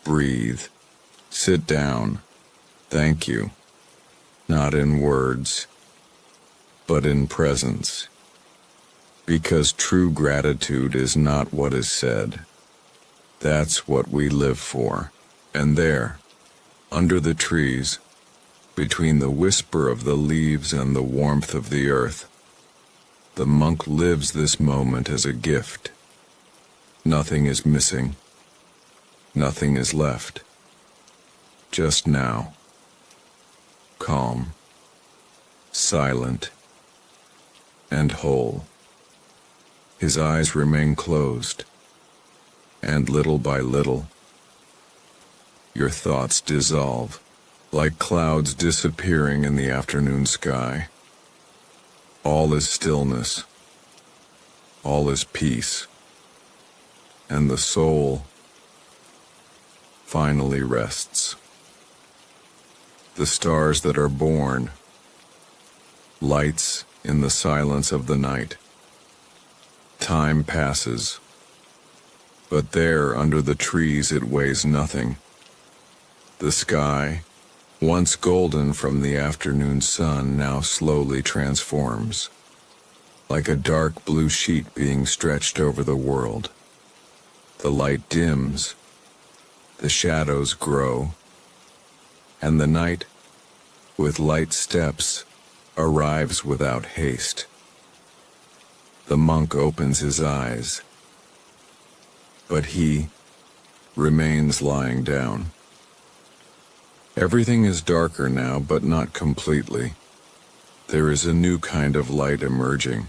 Breathe. Sit down. Thank you. Not in words, but in presence. Because true gratitude is not what is said. That's what we live for. And there, under the trees, between the whisper of the leaves and the warmth of the earth, the monk lives this moment as a gift. Nothing is missing. Nothing is left. just now. Calm, silent, and whole. His eyes remain closed, and little by little, your thoughts dissolve, like clouds disappearing in the afternoon sky. All is stillness, all is peace, and the soul finally rests. The stars that are born, lights in the silence of the night. Time passes, but there under the trees it weighs nothing. The sky, once golden from the afternoon sun, now slowly transforms, like a dark blue sheet being stretched over the world. The light dims, the shadows grow, and the night, with light steps, arrives without haste. The monk opens his eyes, but he remains lying down. Everything is darker now, but not completely. There is a new kind of light emerging,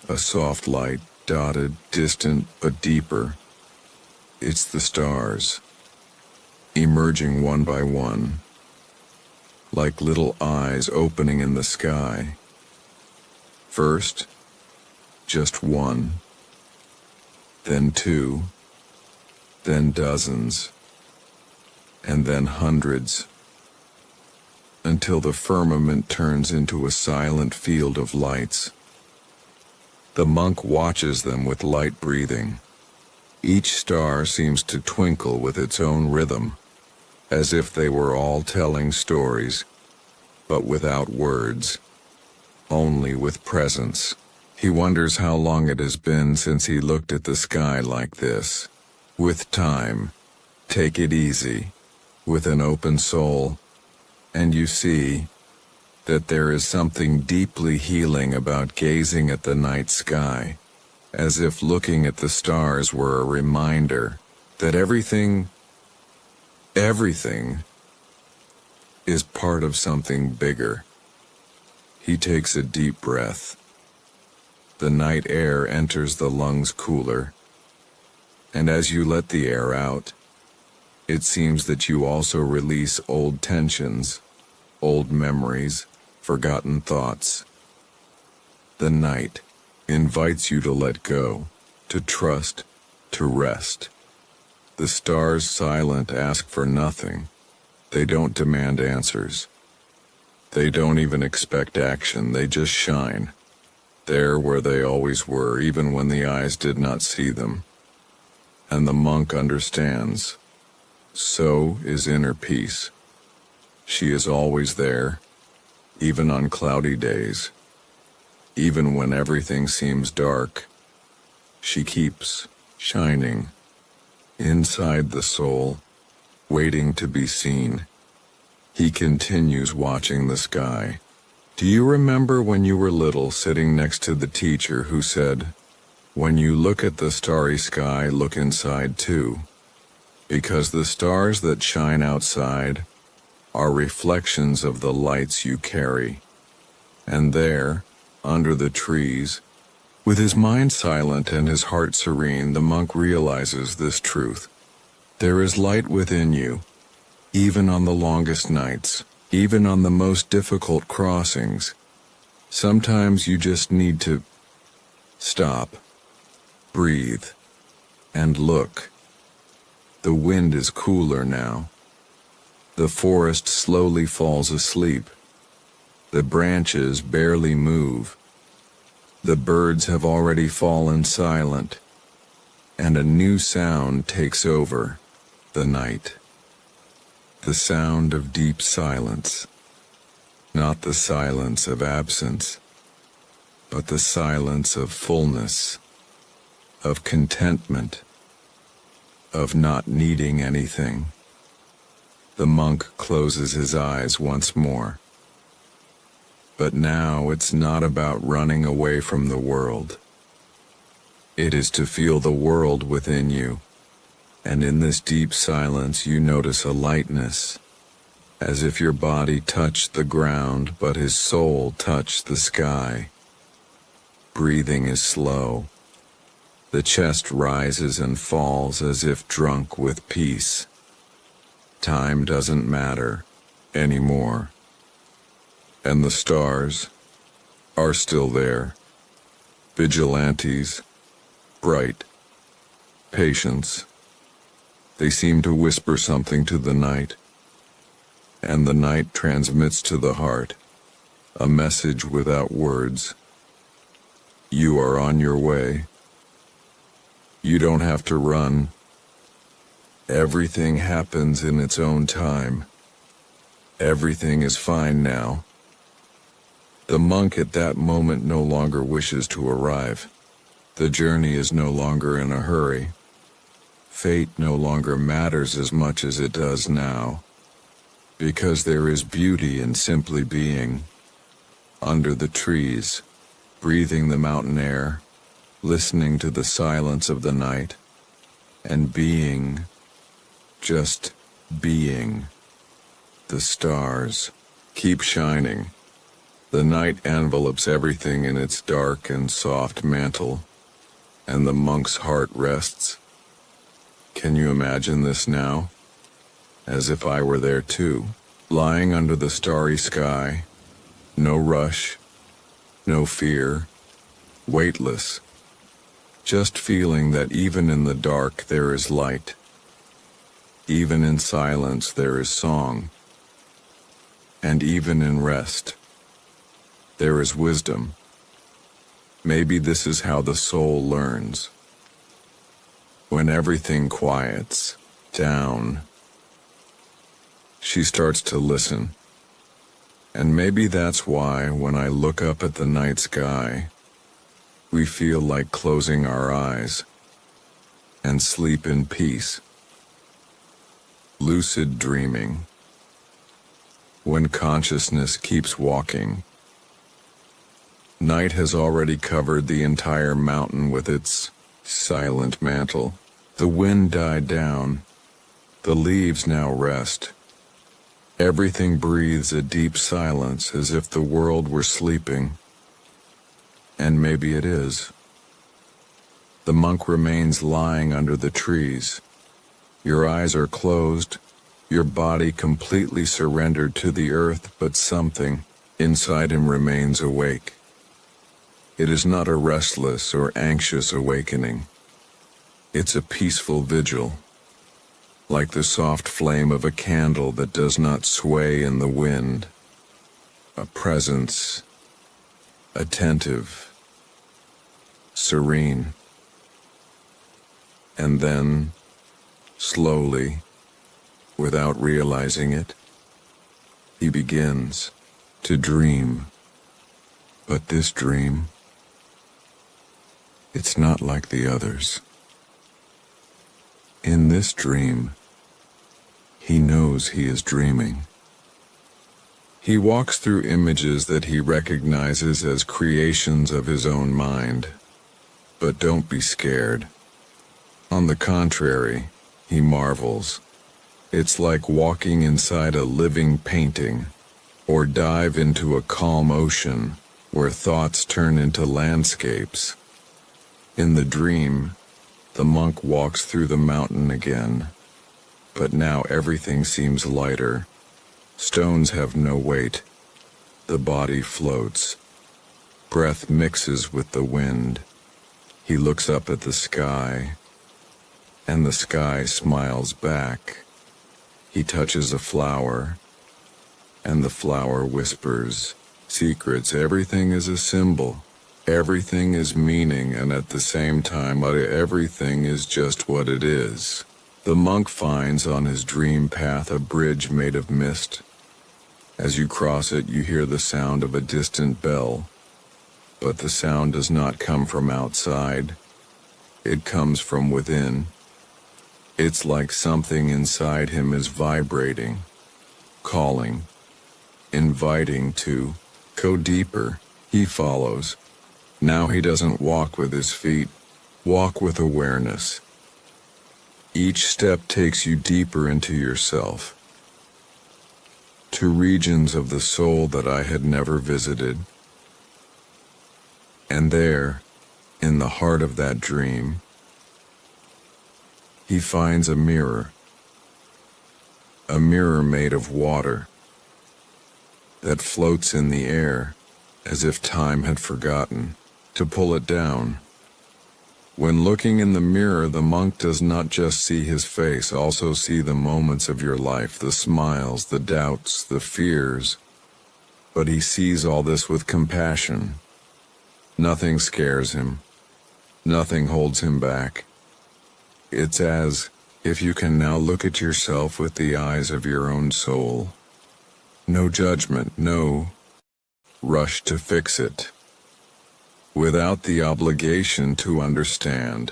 a soft light, dotted, distant, but deeper. It's the stars, emerging one by one, like little eyes opening in the sky. First, just one, then two, then dozens, and then hundreds, until the firmament turns into a silent field of lights. The monk watches them with light breathing. Each star seems to twinkle with its own rhythm, as if they were all telling stories, but without words, only with presence. He wonders how long it has been since he looked at the sky like this. With time, take it easy, with an open soul, and you see that there is something deeply healing about gazing at the night sky, as if looking at the stars were a reminder that everything is part of something bigger. He takes a deep breath. The night air enters the lungs cooler, and as you let the air out, it seems that you also release old tensions, old memories, forgotten thoughts. The night invites you to let go, to trust, to rest. The stars, silent, ask for nothing. They don't demand answers. They don't even expect action, they just shine, there where they always were, even when the eyes did not see them. And the monk understands. So is inner peace. She is always there, even on cloudy days. Even when everything seems dark, she keeps shining inside the soul, waiting to be seen. He continues watching the sky. Do you remember when you were little, sitting next to the teacher who said, "When you look at the starry sky, look inside too, because the stars that shine outside are reflections of the lights you carry." And there, under the trees, with his mind silent and his heart serene, the monk realizes this truth. There is light within you, even on the longest nights, even on the most difficult crossings. Sometimes you just need to stop, breathe, and look. The wind is cooler now. The forest slowly falls asleep. The branches barely move. The birds have already fallen silent, and a new sound takes over the night. The sound of deep silence, not the silence of absence, but the silence of fullness, of contentment, of not needing anything. The monk closes his eyes once more. But now it's not about running away from the world. It is to feel the world within you, And in this deep silence you notice a lightness, as if your body touched the ground but his soul touched the sky. Breathing is slow. The chest rises and falls as if drunk with peace. Time doesn't matter anymore. And the stars are still there. Vigilantes, bright, patience. They seem to whisper something to the night, and the night transmits to the heart a message without words. You are on your way. You don't have to run. Everything happens in its own time. Everything is fine now. The monk at that moment no longer wishes to arrive. The journey is no longer in a hurry. Fate no longer matters as much as it does now, because there is beauty in simply being, under the trees, breathing the mountain air, listening to the silence of the night, and being, just being. The stars keep shining. The night envelopes everything in its dark and soft mantle, and the monk's heart rests. Can you imagine this now? As if I were there too, lying under the starry sky, no rush, no fear, weightless, just feeling that even in the dark there is light. Even in silence there is song. And even in rest, there is wisdom. Maybe this is how the soul learns. When everything quiets down, she starts to listen. And maybe that's why when I look up at the night sky, we feel like closing our eyes and sleep in peace. Lucid dreaming. When consciousness keeps walking. Night has already covered the entire mountain with its silent mantle. The wind died down. The leaves now rest. Everything breathes a deep silence as if the world were sleeping. And maybe it is. The monk remains lying under the trees. Your eyes are closed, your body completely surrendered to the earth, but something inside him remains awake. It is not a restless or anxious awakening. It's a peaceful vigil, like the soft flame of a candle that does not sway in the wind. A presence, attentive, serene. And then, slowly, without realizing it, he begins to dream. But this dream, it's not like the others. In this dream, he knows he is dreaming. He walks through images that he recognizes as creations of his own mind. But don't be scared. On the contrary, he marvels. It's like walking inside a living painting, or dive into a calm ocean where thoughts turn into landscapes. In the dream, the monk walks through the mountain again, but now everything seems lighter. Stones have no weight. The body floats. Breath mixes with the wind. He looks up at the sky, and the sky smiles back. He touches a flower, and the flower whispers secrets. Everything is a symbol. Everything is meaning, and at the same time, everything is just what it is. The monk finds on his dream path a bridge made of mist. As you cross it, you hear the sound of a distant bell. But the sound does not come from outside. It comes from within. It's like something inside him is vibrating, calling, inviting to go deeper. He follows. Now he doesn't walk with his feet, walk with awareness. Each step takes you deeper into yourself, to regions of the soul that I had never visited. And there, in the heart of that dream, he finds a mirror made of water that floats in the air as if time had forgotten to pull it down. When looking in the mirror, the monk does not just see his face, also see the moments of your life, the smiles, the doubts, the fears. But he sees all this with compassion. Nothing scares him. Nothing holds him back. It's as if you can now look at yourself with the eyes of your own soul. No judgment, no rush to fix it. Without the obligation to understand.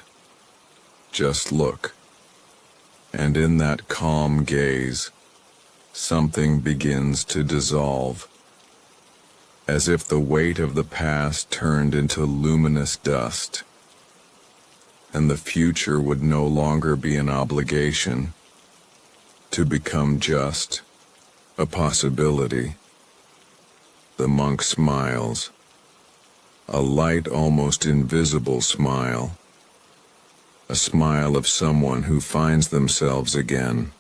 Just look. And in that calm gaze, something begins to dissolve. As if the weight of the past turned into luminous dust. And the future would no longer be an obligation to become just a possibility. The monk smiles. A light, almost invisible smile. A smile of someone who finds themselves again.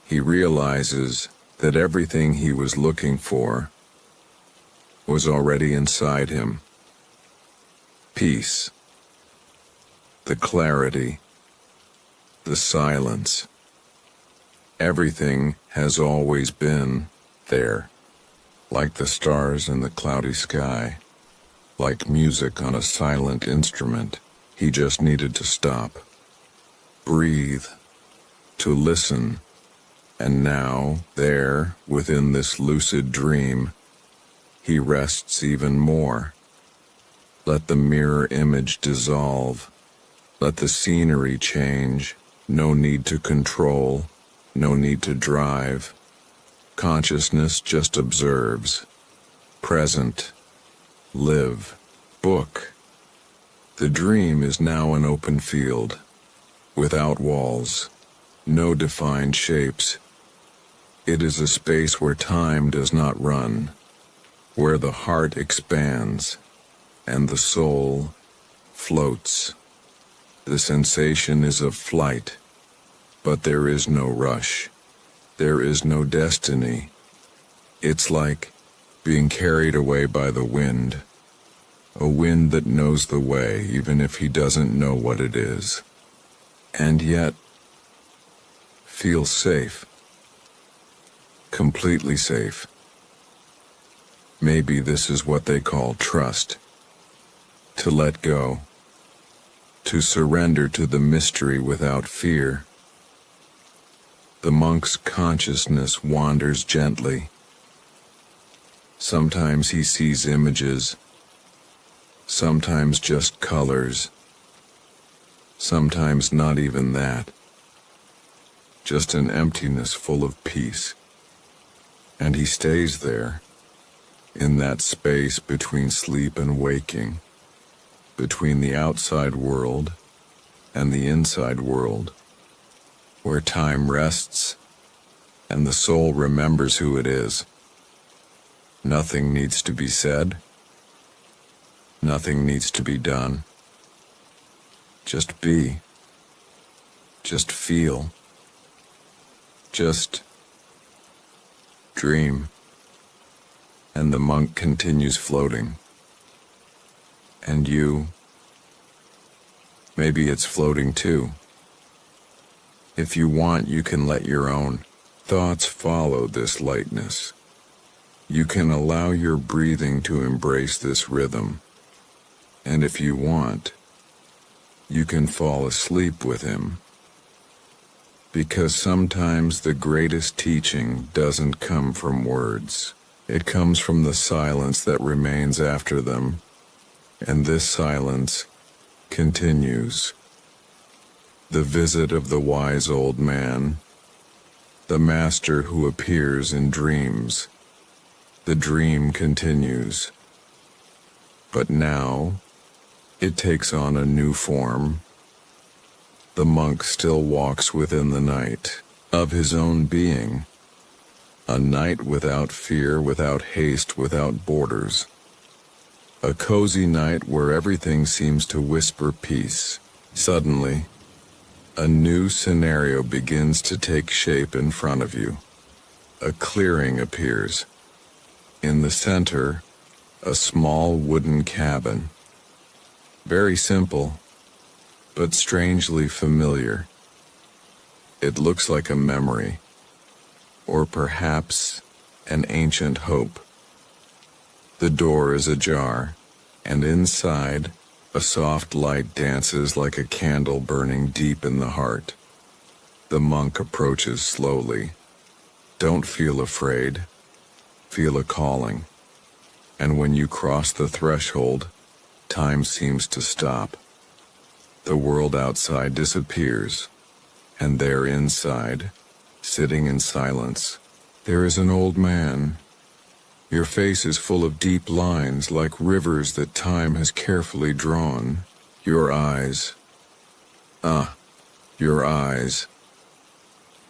He realizes that everything he was looking for was already inside him. Peace. The clarity. The silence. Everything has always been there, like the stars in the cloudy sky. Like music on a silent instrument, he just needed to stop, breathe, to listen, and now, there, within this lucid dream, he rests even more. Let the mirror image dissolve, let the scenery change, no need to control, no need to drive. Consciousness just observes, present. Live. Book. The dream is now an open field, without walls, no defined shapes. It is a space where time does not run, where the heart expands, and the soul floats. The sensation is of flight, but there is no rush. There is no destiny. It's like being carried away by the wind, a wind that knows the way even if he doesn't know what it is, and yet feels safe, completely safe. Maybe this is what they call trust, to let go, to surrender to the mystery without fear. The monk's consciousness wanders gently. Sometimes he sees images, sometimes just colors, sometimes not even that, just an emptiness full of peace. And he stays there, in that space between sleep and waking, between the outside world and the inside world, where time rests and the soul remembers who it is. Nothing needs to be said. Nothing needs to be done. Just be. Just feel. Just dream. And the monk continues floating. And you, maybe it's floating too. If you want, you can let your own thoughts follow this lightness. You can allow your breathing to embrace this rhythm. And if you want, you can fall asleep with him. Because sometimes the greatest teaching doesn't come from words. It comes from the silence that remains after them. And this silence continues. The visit of the wise old man, the master who appears in dreams. The dream continues. But now, it takes on a new form. The monk still walks within the night of his own being, a night without fear, without haste, without borders. A cozy night where everything seems to whisper peace. Suddenly, a new scenario begins to take shape in front of you. A clearing appears. In the center, a small wooden cabin. Very simple, but strangely familiar. It looks like a memory, or perhaps an ancient hope. The door is ajar, and inside, a soft light dances like a candle burning deep in the heart. The monk approaches slowly. Don't feel afraid. Feel a calling. And when you cross the threshold, time seems to stop. The world outside disappears, and there inside, sitting in silence, there is an old man. Your face is full of deep lines like rivers that time has carefully drawn. Your eyes, your eyes,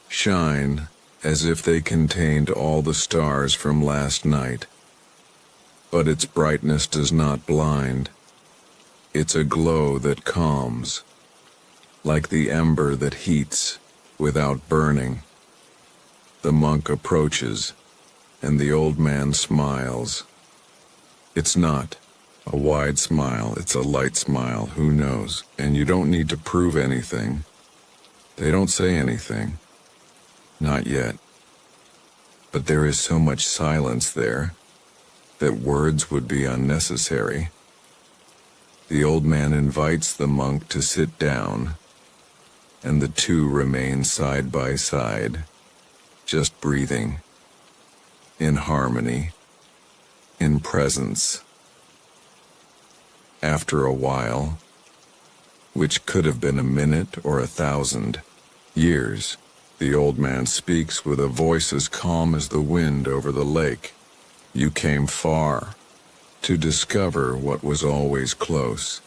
shine as if they contained all the stars from last night. But its brightness does not blind. It's a glow that calms, like the ember that heats without burning. The monk approaches, and the old man smiles. It's not a wide smile, it's a light smile, who knows? And you don't need to prove anything. They don't say anything. Not yet. But there is so much silence there that words would be unnecessary. The old man invites the monk to sit down, and the two remain side by side, just breathing, in harmony, in presence. After a while, which could have been a minute or 1,000 years, the old man speaks with a voice as calm as the wind over the lake. You came far to discover what was always close.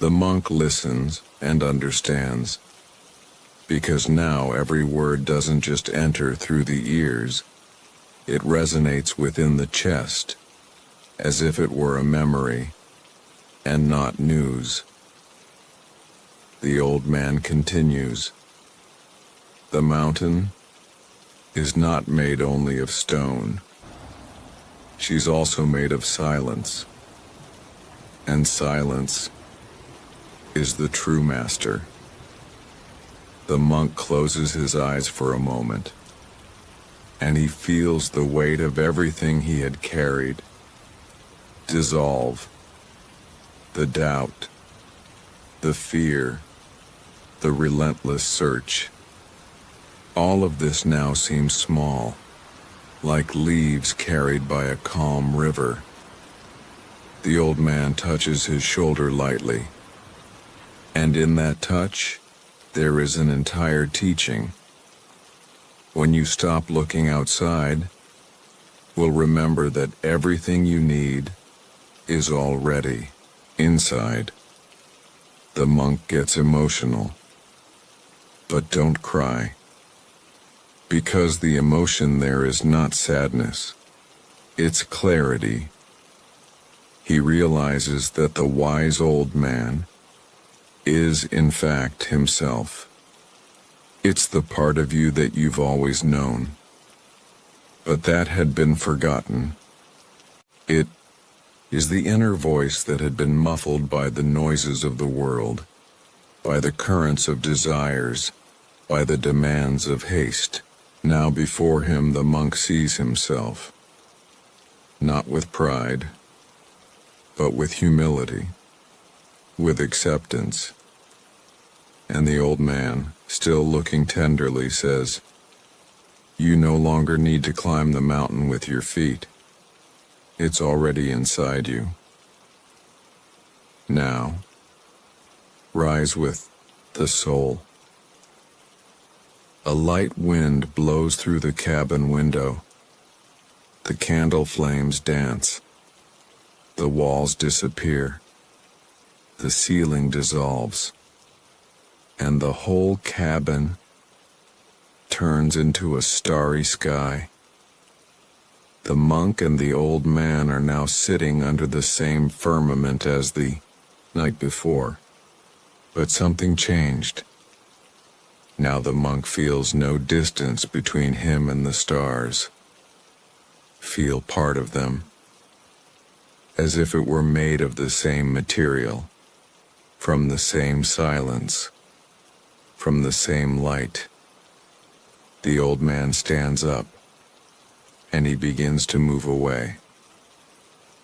The monk listens and understands, because now every word doesn't just enter through the ears, it resonates within the chest, as if it were a memory and not news. The old man continues. The mountain is not made only of stone. She's also made of silence. And silence is the true master. The monk closes his eyes for a moment, and he feels the weight of everything he had carried dissolve. The doubt, the fear, the relentless search. All of this now seems small, like leaves carried by a calm river. The old man touches his shoulder lightly, and in that touch, there is an entire teaching. When you stop looking outside, will remember that everything you need is already inside. The monk gets emotional, but don't cry, because the emotion there is not sadness, it's clarity. He realizes that the wise old man is in fact himself. It's the part of you that you've always known, but that had been forgotten. It is the inner voice that had been muffled by the noises of the world, by the currents of desires, by the demands of haste. Now before him the monk sees himself, not with pride, but with humility, with acceptance. And the old man, still looking tenderly, says, "You no longer need to climb the mountain with your feet. It's already inside you. Now, rise with the soul." A light wind blows through the cabin window. The candle flames dance. The walls disappear. The ceiling dissolves. and the whole cabin turns into a starry sky. The monk and the old man are now sitting under the same firmament as the night before, but something changed. Now the monk feels no distance between him and the stars. Feel part of them, as if it were made of the same material, from the same silence, from the same light. The old man stands up, and he begins to move away,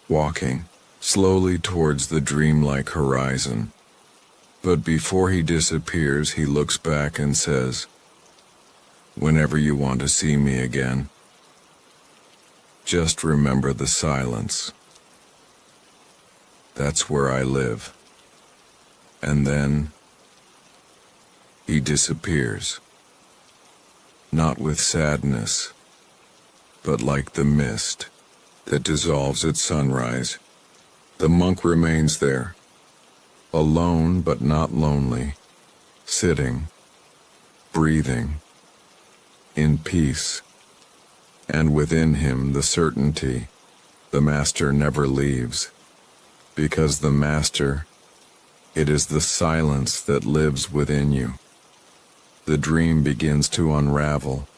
walking slowly towards the dreamlike horizon. But before he disappears, he looks back and says, "Whenever you want to see me again, just remember the silence. That's where I live." And then he disappears, not with sadness, but like the mist that dissolves at sunrise. The monk remains there, alone but not lonely, sitting, breathing, in peace, and within him the certainty the master never leaves, because the master, it is the silence that lives within you. The dream begins to unravel,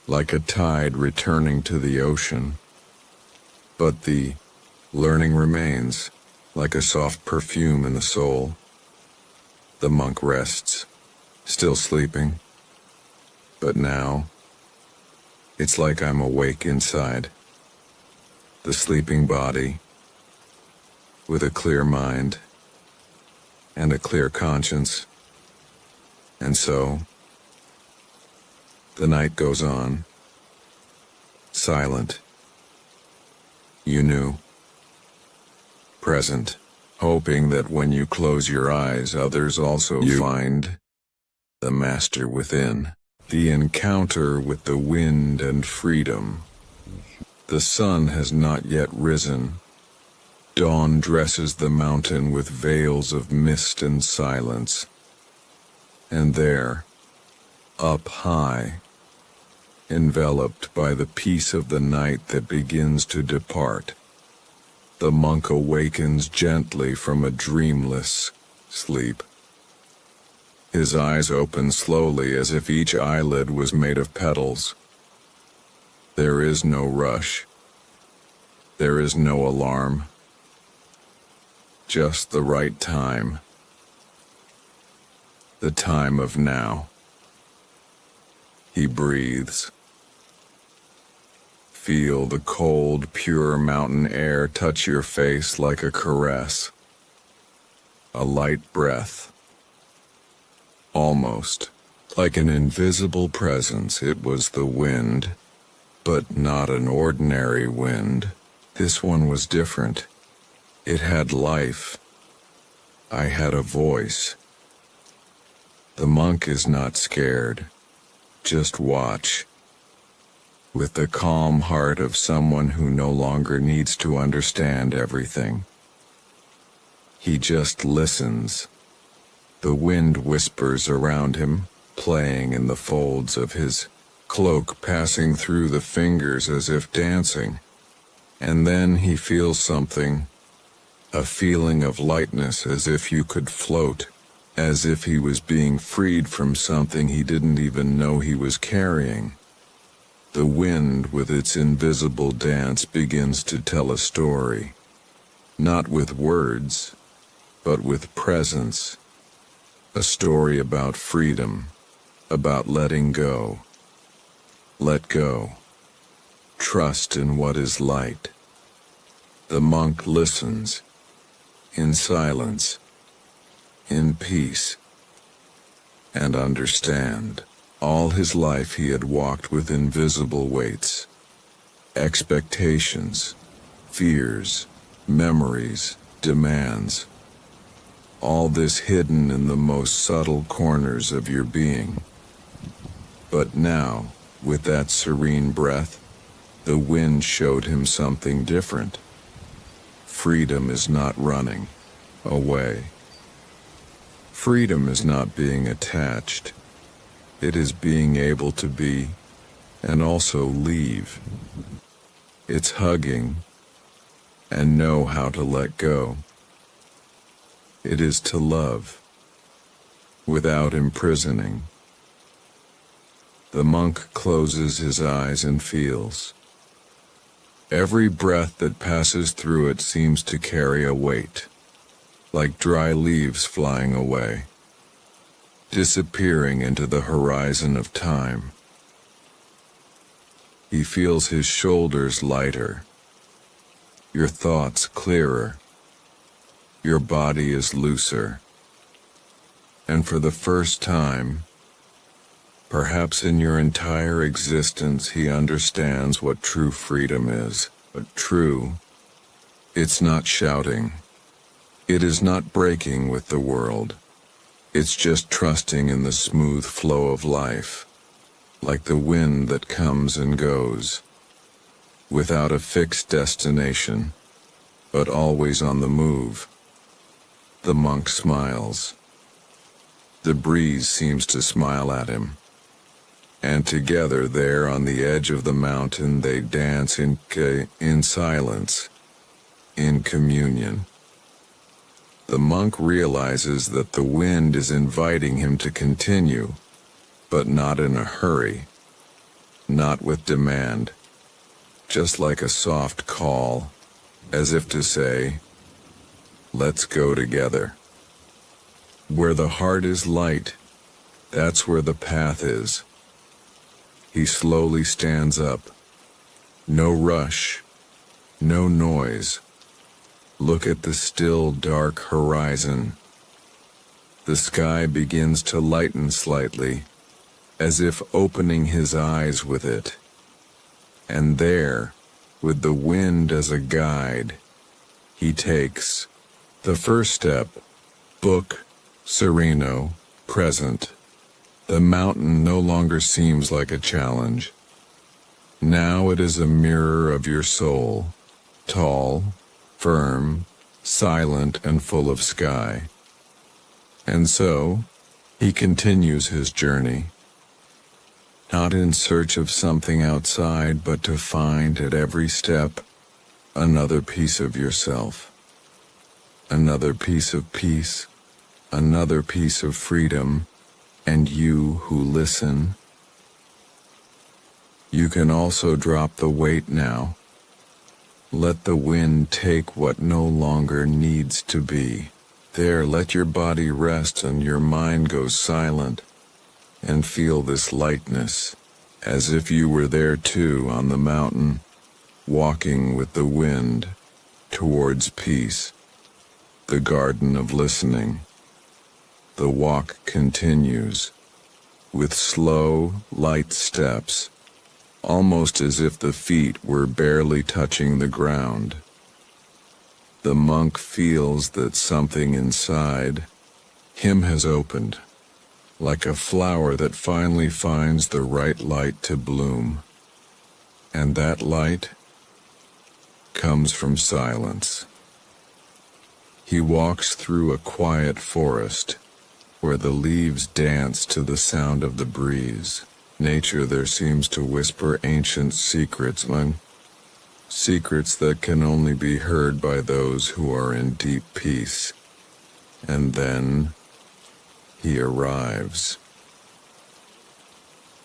like a tide returning to the ocean, but the learning remains, like a soft perfume in the soul. The monk rests, still sleeping, but now it's like I'm awake inside. The sleeping body, with a clear mind and a clear conscience. And so, the night goes on, silent. You knew. Present, hoping that when you close your eyes, others also find the master within. The encounter with the wind and freedom. The sun has not yet risen. Dawn dresses the mountain with veils of mist and silence. And there, up high, enveloped by the peace of the night that begins to depart, the monk awakens gently from a dreamless sleep. His eyes open slowly as if each eyelid was made of petals. There is no rush. There is no alarm. Just the right time. The time of now. He breathes. Feel the cold, pure mountain air touch your face like a caress. A light breath. Almost like an invisible presence. It was the wind, but not an ordinary wind. This one was different. It had life. I had a voice. The monk is not scared. Just watch. With the calm heart of someone who no longer needs to understand everything. He just listens. The wind whispers around him, playing in the folds of his cloak, passing through the fingers as if dancing. And then he feels something, a feeling of lightness, as if you could float, as if he was being freed from something he didn't even know he was carrying. The wind, with its invisible dance, begins to tell a story, not with words, but with presence. A story about freedom, about letting go. Let go. Trust in what is light. The monk listens, in silence, in peace, and understand. All his life he had walked with invisible weights, expectations, fears, memories, demands. All this hidden in the most subtle corners of your being. But now, with that serene breath, the wind showed him something different. Freedom is not running away. Freedom is not being attached. It is being able to be and also leave. It's hugging and know how to let go. It is to love without imprisoning. The monk closes his eyes and feels. Every breath that passes through it seems to carry a weight, like dry leaves flying away, disappearing into the horizon of time. He feels his shoulders lighter, your thoughts clearer, your body is looser, and for the first time, perhaps in your entire existence, he understands what true freedom is. But true, it's not shouting. It is not breaking with the world. It's just trusting in the smooth flow of life, like the wind that comes and goes, without a fixed destination, but always on the move. The monk smiles. The breeze seems to smile at him. And together there on the edge of the mountain they dance in silence, in communion. The monk realizes that the wind is inviting him to continue, but not in a hurry, not with demand, just like a soft call, as if to say, let's go together. Where the heart is light, that's where the path is. He slowly stands up. No rush, no noise. Look at the still, dark horizon. The sky begins to lighten slightly, as if opening his eyes with it. And there, with the wind as a guide, he takes the first step, book, sereno, present. The mountain no longer seems like a challenge. Now it is a mirror of your soul, tall, firm, silent, and full of sky. And so, he continues his journey, not in search of something outside, but to find at every step another piece of yourself, another piece of peace, another piece of freedom. And you who listen, you can also drop the weight now. Let the wind take what no longer needs to be. There, let your body rest and your mind go silent, and feel this lightness, as if you were there too on the mountain, walking with the wind towards peace, the garden of listening. The walk continues, with slow, light steps, almost as if the feet were barely touching the ground. The monk feels that something inside him has opened, like a flower that finally finds the right light to bloom. And that light comes from silence. He walks through a quiet forest, where the leaves dance to the sound of the breeze. Nature there seems to whisper ancient secrets, secrets that can only be heard by those who are in deep peace. And then he arrives.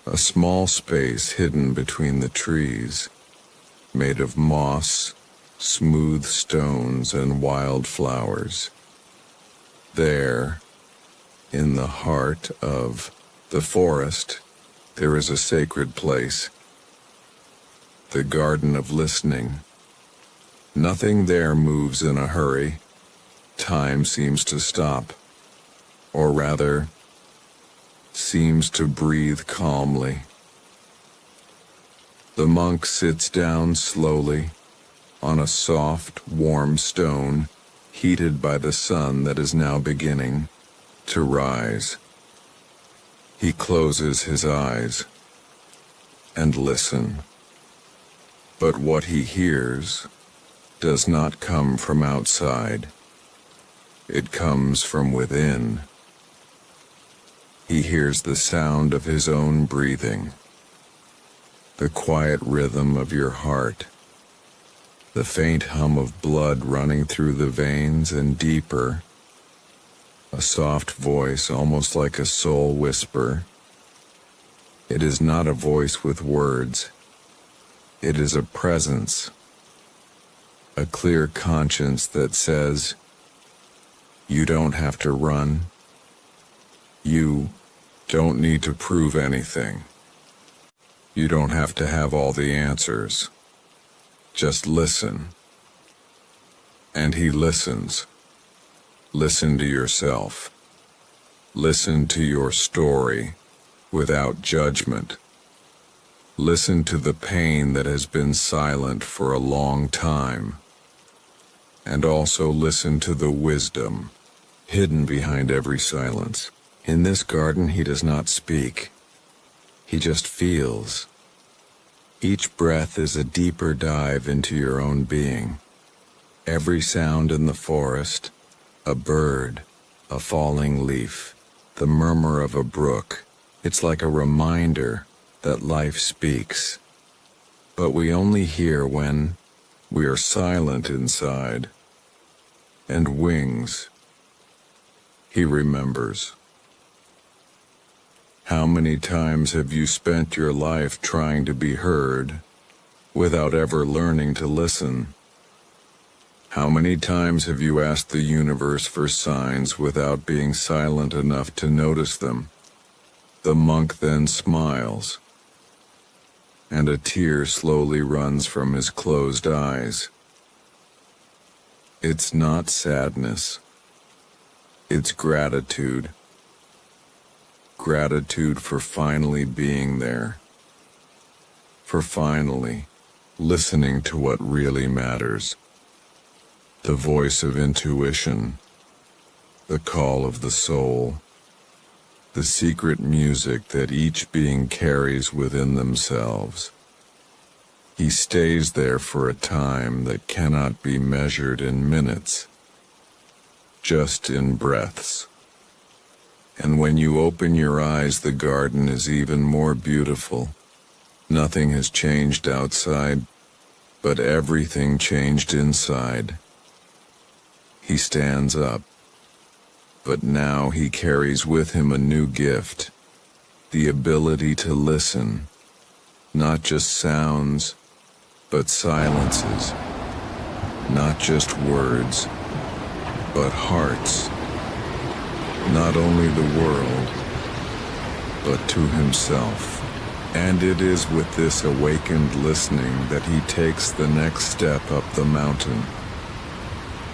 A small space hidden between the trees, made of moss, smooth stones, and wild flowers. There, in the heart of the forest, there is a sacred place, the garden of listening. Nothing there moves in a hurry. Time seems to stop, or rather, seems to breathe calmly. The monk sits down slowly on a soft, warm stone, heated by the sun that is now beginning to rise. He closes his eyes and listen. But what he hears does not come from outside. It comes from within, He hears the sound of his own breathing, the quiet rhythm of your heart, the faint hum of blood running through the veins, and deeper, a soft voice almost like a soul whisper. It is not a voice with words. It is a presence, a clear conscience that says, you don't have to run. You don't need to prove anything. You don't have to have all the answers. Just listen. And he listens. Listen to yourself. Listen to your story without judgment. Listen to the pain that has been silent for a long time. And also listen to the wisdom hidden behind every silence. In this garden, he does not speak. He just feels. Each breath is a deeper dive into your own being. Every sound in the forest, a bird, a falling leaf, the murmur of a brook, it's like a reminder that life speaks. But we only hear when we are silent inside. And wings. He remembers. How many times have you spent your life trying to be heard without ever learning to listen? How many times have you asked the universe for signs without being silent enough to notice them? The monk then smiles, and a tear slowly runs from his closed eyes. It's not sadness. It's gratitude. Gratitude for finally being there. For finally listening to what really matters. The voice of intuition. The call of the soul. The secret music that each being carries within themselves. He stays there for a time that cannot be measured in minutes, just in breaths. And when you open your eyes, the garden is even more beautiful. Nothing has changed outside, but everything changed inside. He stands up, but now he carries with him a new gift, the ability to listen, not just sounds, but silences, not just words, but hearts, not only the world, but to himself. And it is with this awakened listening that he takes the next step up the mountain.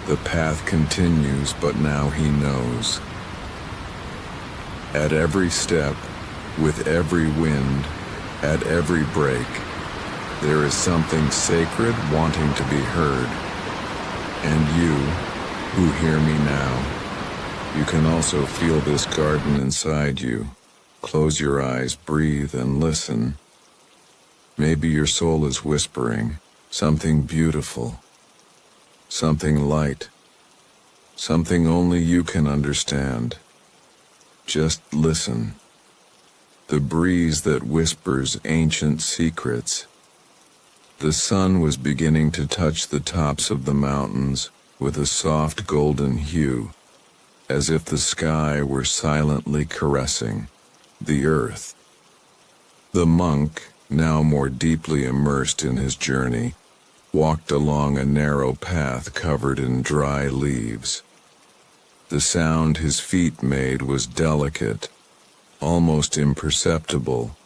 The path continues, but now he knows. At every step, with every wind, at every break, there is something sacred wanting to be heard. And you, who hear me now, you can also feel this garden inside you. Close your eyes, breathe, and listen. Maybe your soul is whispering something beautiful, something light, something only you can understand. Just listen. The breeze that whispers ancient secrets. The sun was beginning to touch the tops of the mountains with a soft golden hue, as if the sky were silently caressing the earth. The monk, now more deeply immersed in his journey, walked along a narrow path covered in dry leaves. The sound his feet made was delicate, almost imperceptible,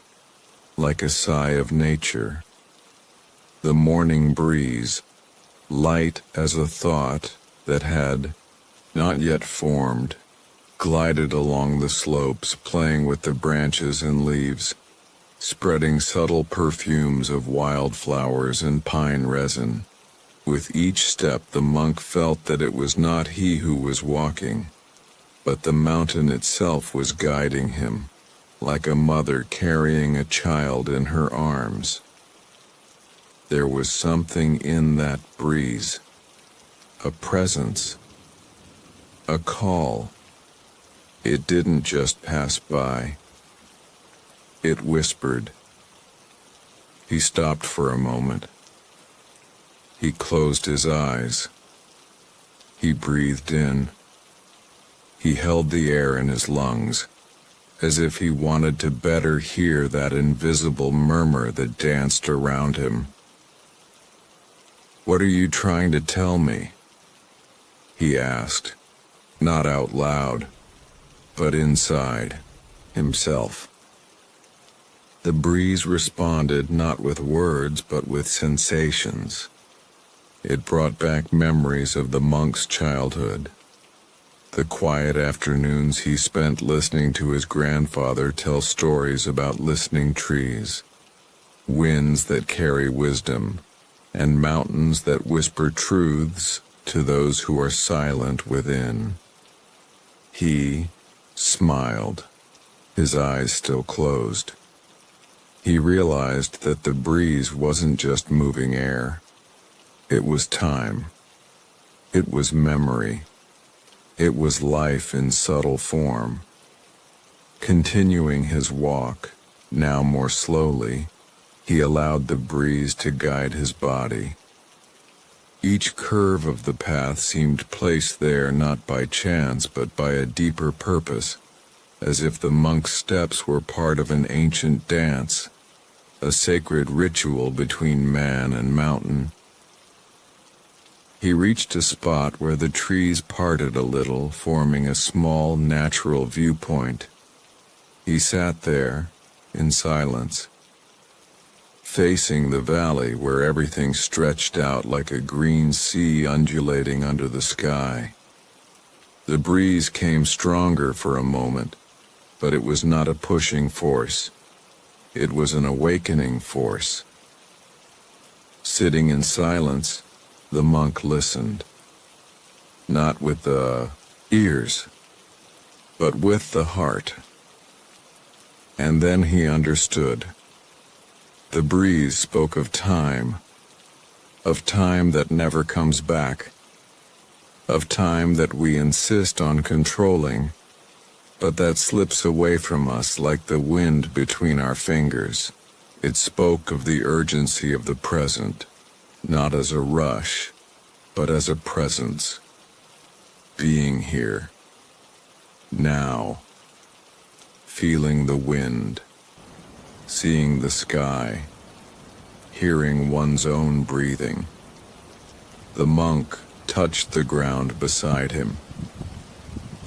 like a sigh of nature. The morning breeze, light as a thought that had not yet formed, glided along the slopes, playing with the branches and leaves, spreading subtle perfumes of wildflowers and pine resin. With each step, the monk felt that it was not he who was walking, but the mountain itself was guiding him, like a mother carrying a child in her arms. There was something in that breeze, a presence, a call. It didn't just pass by. It whispered. He stopped for a moment. He closed his eyes. He breathed in. He held the air in his lungs, as if he wanted to better hear that invisible murmur that danced around him. "What are you trying to tell me?" he asked, not out loud, but inside himself. The breeze responded not with words but with sensations. It brought back memories of the monk's childhood, the quiet afternoons he spent listening to his grandfather tell stories about listening trees, winds that carry wisdom, and mountains that whisper truths to those who are silent within. He smiled, his eyes still closed. He realized that the breeze wasn't just moving air. It was time. It was memory. It was life in subtle form. Continuing his walk, now more slowly, he allowed the breeze to guide his body. Each curve of the path seemed placed there not by chance but by a deeper purpose, as if the monk's steps were part of an ancient dance, a sacred ritual between man and mountain. He reached a spot where the trees parted a little, forming a small, natural viewpoint. He sat there, in silence, facing the valley where everything stretched out like a green sea undulating under the sky. The breeze came stronger for a moment, but it was not a pushing force. It was an awakening force. Sitting in silence, the monk listened, not with the ears, but with the heart. And then he understood. The breeze spoke of time that never comes back, of time that we insist on controlling, but that slips away from us like the wind between our fingers. It spoke of the urgency of the present, not as a rush, but as a presence. Being here, now, feeling the wind, seeing the sky, hearing one's own breathing. The monk touched the ground beside him.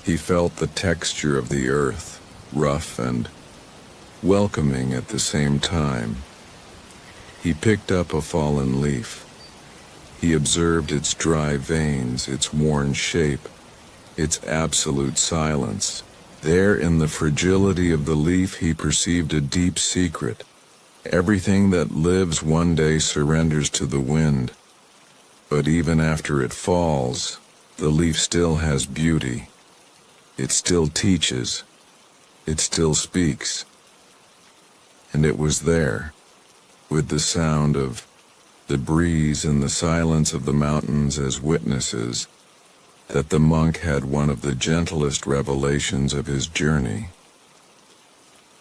He felt the texture of the earth, rough and welcoming at the same time. He picked up a fallen leaf. He observed its dry veins, its worn shape, its absolute silence. There in the fragility of the leaf he perceived a deep secret. Everything that lives one day surrenders to the wind. But even after it falls, the leaf still has beauty. It still teaches. It still speaks. And it was there, with the sound of the breeze and the silence of the mountains as witnesses, that the monk had one of the gentlest revelations of his journey.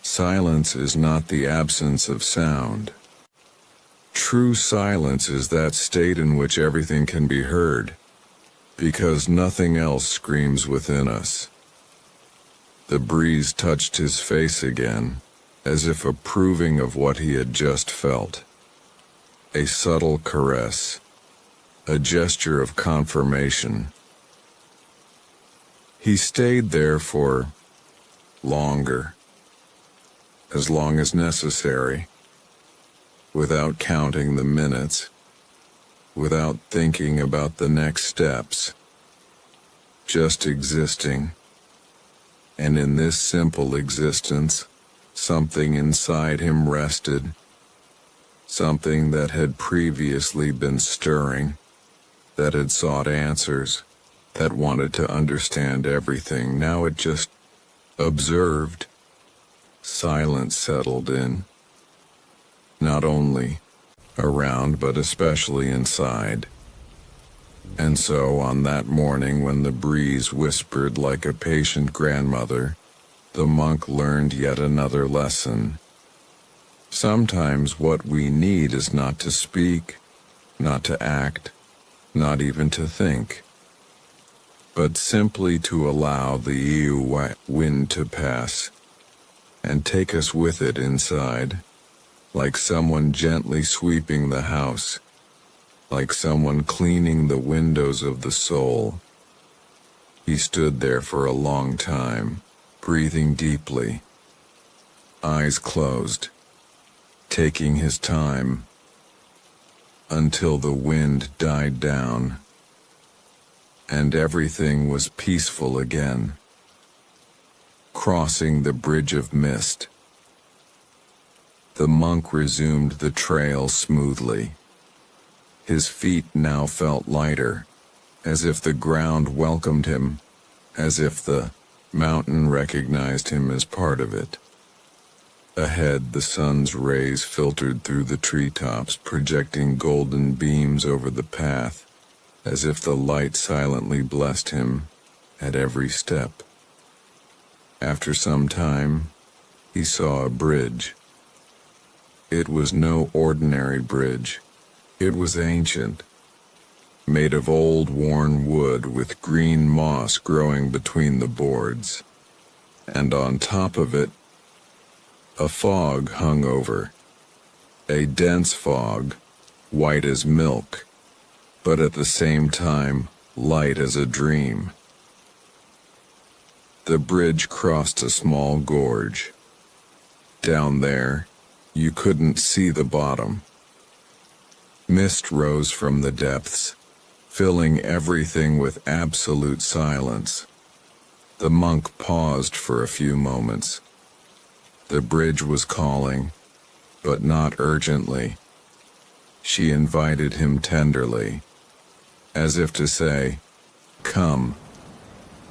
Silence is not the absence of sound. True silence is that state in which everything can be heard, because nothing else screams within us. The breeze touched his face again, as if approving of what he had just felt. A subtle caress, a gesture of confirmation. He stayed there for longer, as long as necessary, without counting the minutes, without thinking about the next steps, just existing. And in this simple existence, something inside him rested, something that had previously been stirring, that had sought answers, that wanted to understand everything. Now it just observed. Silence settled in, not only around but especially inside. And so on that morning when the breeze whispered like a patient grandmother, the monk learned yet another lesson. Sometimes what we need is not to speak, not to act, not even to think, but simply to allow the wind to pass and take us with it inside, like someone gently sweeping the house, like someone cleaning the windows of the soul. He stood there for a long time, breathing deeply, eyes closed, taking his time, until the wind died down, and everything was peaceful again. Crossing the bridge of mist, the monk resumed the trail smoothly. His feet now felt lighter, as if the ground welcomed him, as if the mountain recognized him as part of it. Ahead, the sun's rays filtered through the treetops, projecting golden beams over the path, as if the light silently blessed him at every step. After some time, he saw a bridge. It was no ordinary bridge. It was ancient, made of old worn wood with green moss growing between the boards, and on top of it, a fog hung over, a dense fog, white as milk, but at the same time light as a dream. The bridge crossed a small gorge. Down there, you couldn't see the bottom. Mist rose from the depths, filling everything with absolute silence. The monk paused for a few moments. The bridge was calling, but not urgently. She invited him tenderly, as if to say, "Come,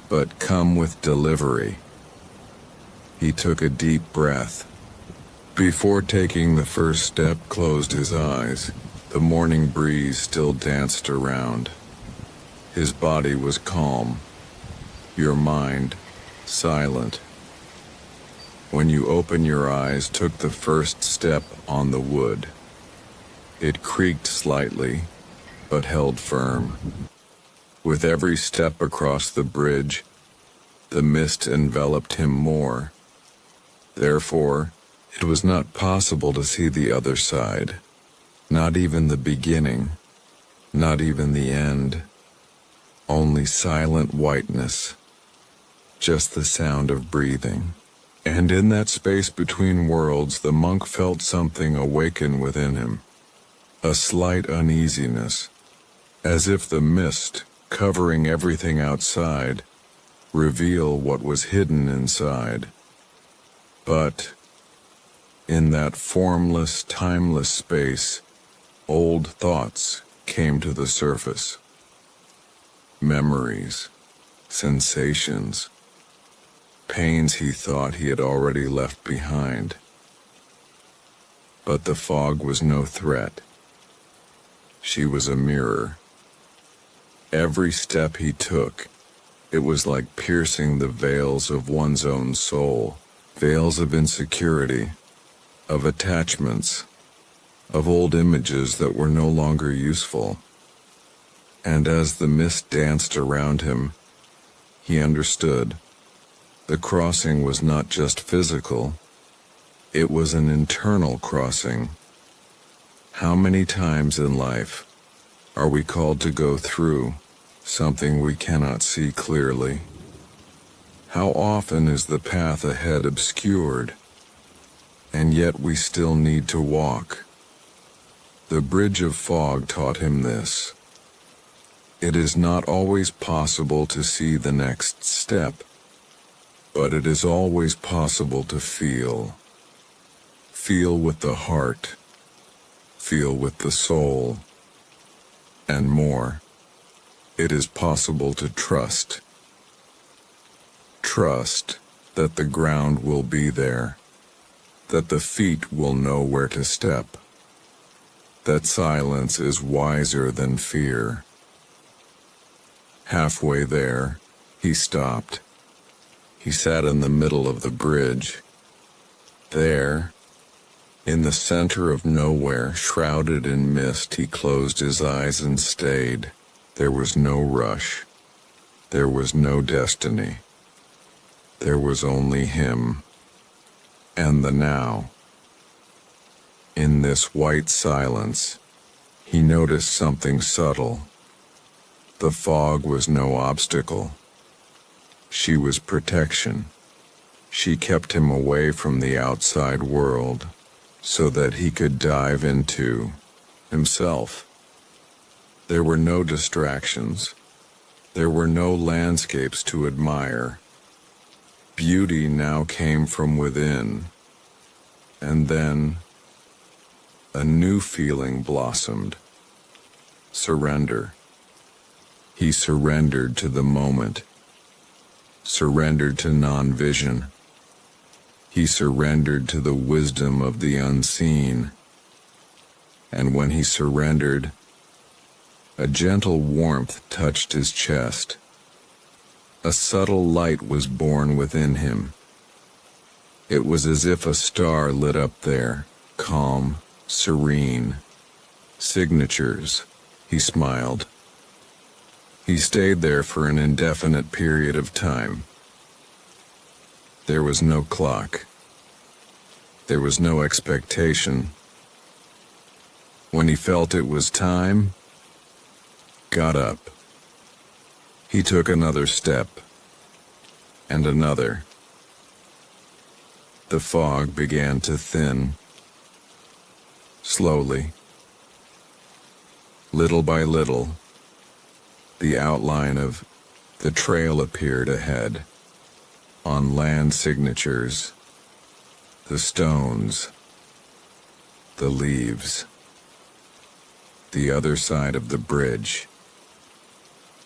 but come with delivery." He took a deep breath. Before taking the first step, closed his eyes. The morning breeze still danced around. His body was calm, your mind silent. When you open your eyes, took the first step on the wood. It creaked slightly, but held firm. With every step across the bridge, the mist enveloped him more. Therefore, it was not possible to see the other side. Not even the beginning, not even the end. Only silent whiteness, just the sound of breathing. And in that space between worlds, the monk felt something awaken within him, a slight uneasiness, as if the mist, covering everything outside, reveal what was hidden inside. But in that formless, timeless space, old thoughts came to the surface. Memories, sensations, pains he thought he had already left behind. But the fog was no threat. She was a mirror. Every step he took, it was like piercing the veils of one's own soul, veils of insecurity, of attachments, of old images that were no longer useful. And as the mist danced around him, he understood. The crossing was not just physical, it was an internal crossing. How many times in life are we called to go through something we cannot see clearly? How often is the path ahead obscured, and yet we still need to walk? The bridge of fog taught him this. It is not always possible to see the next step, but it is always possible to feel. Feel with the heart, feel with the soul, and more. It is possible to trust. Trust that the ground will be there, that the feet will know where to step, that silence is wiser than fear, Halfway there, he stopped. He sat in the middle of the bridge. There, in the center of nowhere, shrouded in mist, he closed his eyes and stayed. There was no rush. There was no destiny. There was only him and the now. In this white silence, he noticed something subtle. The fog was no obstacle. She was protection. She kept him away from the outside world so that he could dive into himself. There were no distractions. There were no landscapes to admire. Beauty now came from within. And then a new feeling blossomed. Surrender. He surrendered to the moment. Surrendered to non-vision. He surrendered to the wisdom of the unseen. And when he surrendered, a gentle warmth touched his chest. A subtle light was born within him. It was as if a star lit up there, calm, serene. Signatures, he smiled. He stayed there for an indefinite period of time. There was no clock. There was no expectation. When he felt it was time, got up. He took another step, and another. The fog began to thin. Slowly, little by little, the outline of the trail appeared ahead. On land signatures, the stones, the leaves, the other side of the bridge.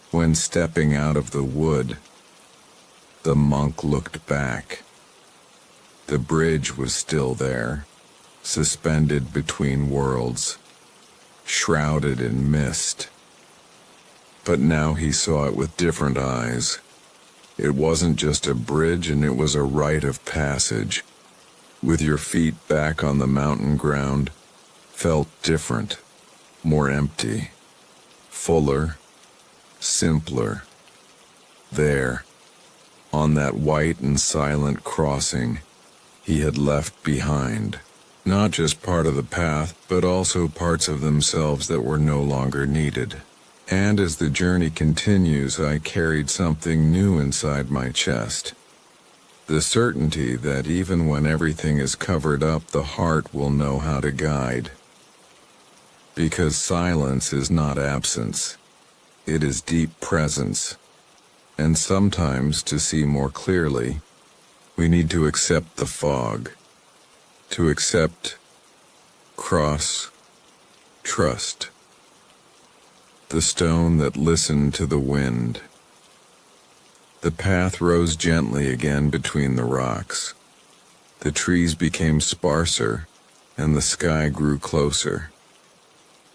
When stepping out of the wood, the monk looked back. The bridge was still there, suspended between worlds, shrouded in mist. But now he saw it with different eyes. It wasn't just a bridge, and it was a rite of passage. With your feet back on the mountain ground, felt different, more empty, fuller, simpler. There, on that white and silent crossing, he had left behind, not just part of the path, but also parts of themselves that were no longer needed. And as the journey continues, I carried something new inside my chest. The certainty that even when everything is covered up, the heart will know how to guide. Because silence is not absence. It is deep presence. And sometimes, to see more clearly, we need to accept the fog. To accept, trust. The stone that listened to the wind. The path rose gently again between the rocks. The trees became sparser, and the sky grew closer.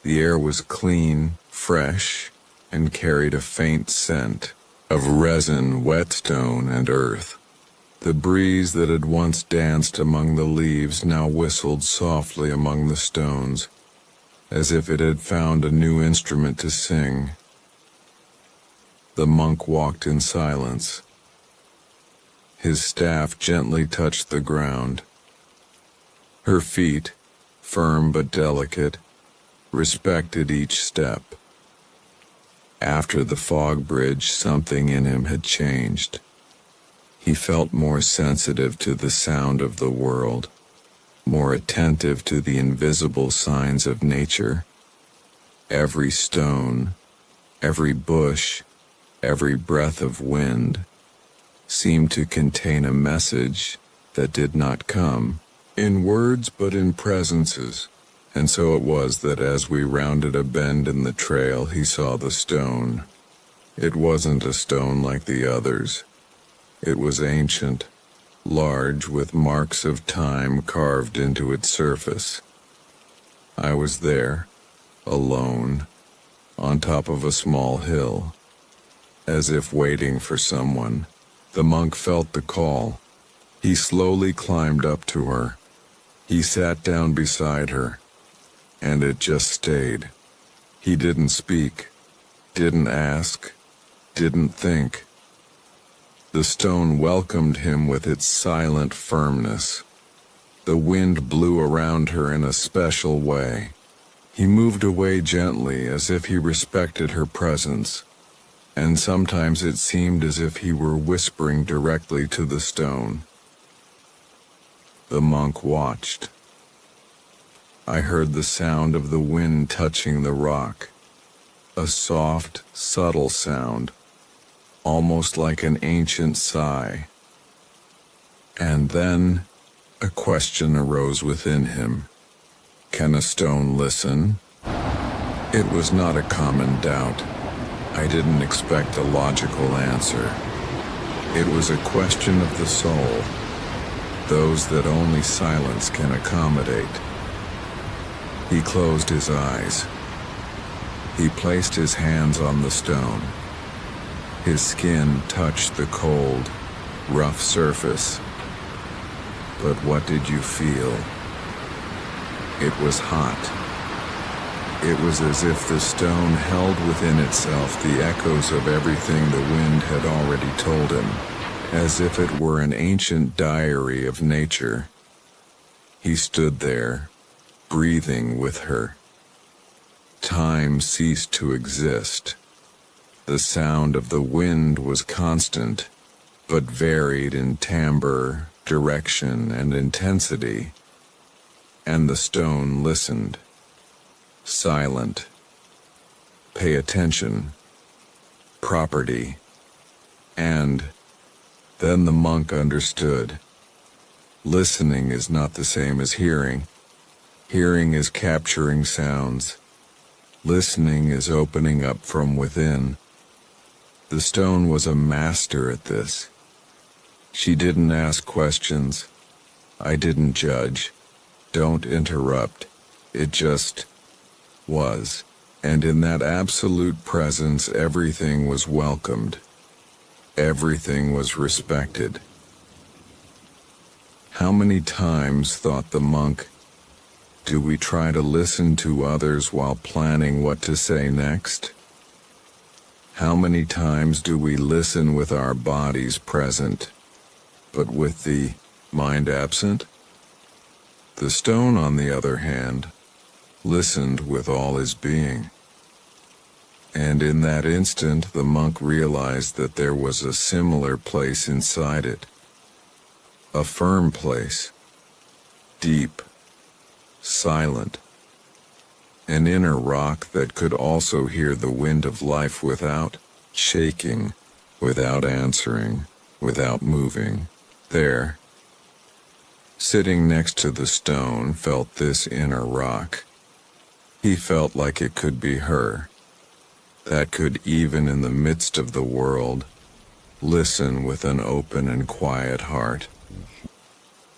The air was clean, fresh, and carried a faint scent of resin, whetstone, and earth. The breeze that had once danced among the leaves now whistled softly among the stones, as if it had found a new instrument to sing. The monk walked in silence. His staff gently touched the ground. Her feet, firm but delicate, respected each step. After the fog bridge, something in him had changed. He felt more sensitive to the sound of the world, more attentive to the invisible signs of nature. Every stone, every bush, every breath of wind seemed to contain a message that did not come in words but in presences. And so it was that as we rounded a bend in the trail, he saw the stone. It wasn't a stone like the others. It was ancient, large, with marks of time carved into its surface. I was there, alone, on top of a small hill. as if waiting for someone. The monk felt the call. He slowly climbed up to her. He sat down beside her, and it just stayed. He didn't speak, didn't ask, didn't think. The stone welcomed him with its silent firmness. The wind blew around her in a special way. He moved away gently as if he respected her presence, and sometimes it seemed as if he were whispering directly to the stone. The monk watched. I heard the sound of the wind touching the rock, a soft, subtle sound, almost like an ancient sigh. And then a question arose within him. Can a stone listen? It was not a common doubt. I didn't expect a logical answer. It was a question of the soul, those that only silence can accommodate. He closed his eyes. He placed his hands on the stone. His skin touched the cold, rough surface. But what did you feel? It was hot. It was as if the stone held within itself the echoes of everything the wind had already told him, as if it were an ancient diary of nature. He stood there, breathing with her. Time ceased to exist. The sound of the wind was constant, but varied in timbre, direction, and intensity. And the stone listened, silent. Pay attention. Property. And then the monk understood. Listening is not the same as hearing. Hearing is capturing sounds. Listening is opening up from within. The stone was a master at this. She didn't ask questions. I didn't judge. Don't interrupt. It just was. And in that absolute presence, everything was welcomed. Everything was respected. How many times, thought the monk, do we try to listen to others while planning what to say next? How many times do we listen with our bodies present, but with the mind absent? The stone, on the other hand, listened with all his being. And in that instant, the monk realized that there was a similar place inside it. A firm place, deep, silent, an inner rock that could also hear the wind of life without shaking, without answering, without moving. There, sitting next to the stone, felt this inner rock. He felt like it could be her, that could, even in the midst of the world, listen with an open and quiet heart.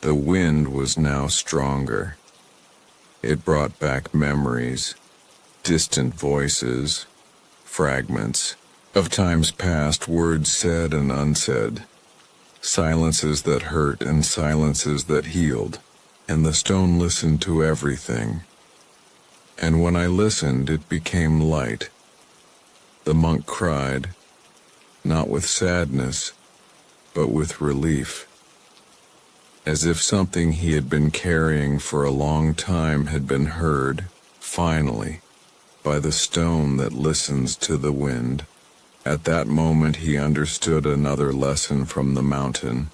The wind was now stronger. It brought back memories, distant voices, fragments of times past, words said and unsaid, silences that hurt and silences that healed, and the stone listened to everything. And when I listened, it became light. The monk cried, not with sadness, but with relief, as if something he had been carrying for a long time had been heard, finally, by the stone that listens to the wind. At that moment he understood another lesson from the mountain.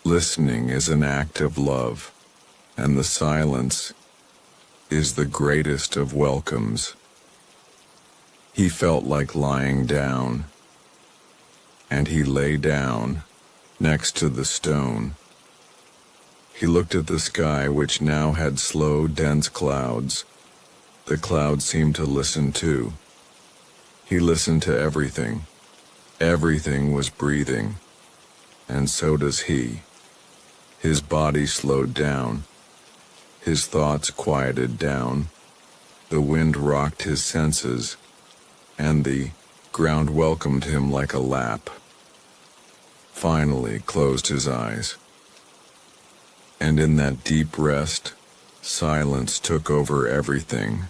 Listening is an act of love, and the silence is the greatest of welcomes. He felt like lying down, and he lay down next to the stone. He looked at the sky, which now had slow, dense clouds. The clouds seemed to listen too. He listened to everything. Everything was breathing, and so does he. His body slowed down. His thoughts quieted down. The wind rocked his senses, and the Ground welcomed him like a lap. Finally closed his eyes. And in that deep rest, silence took over everything,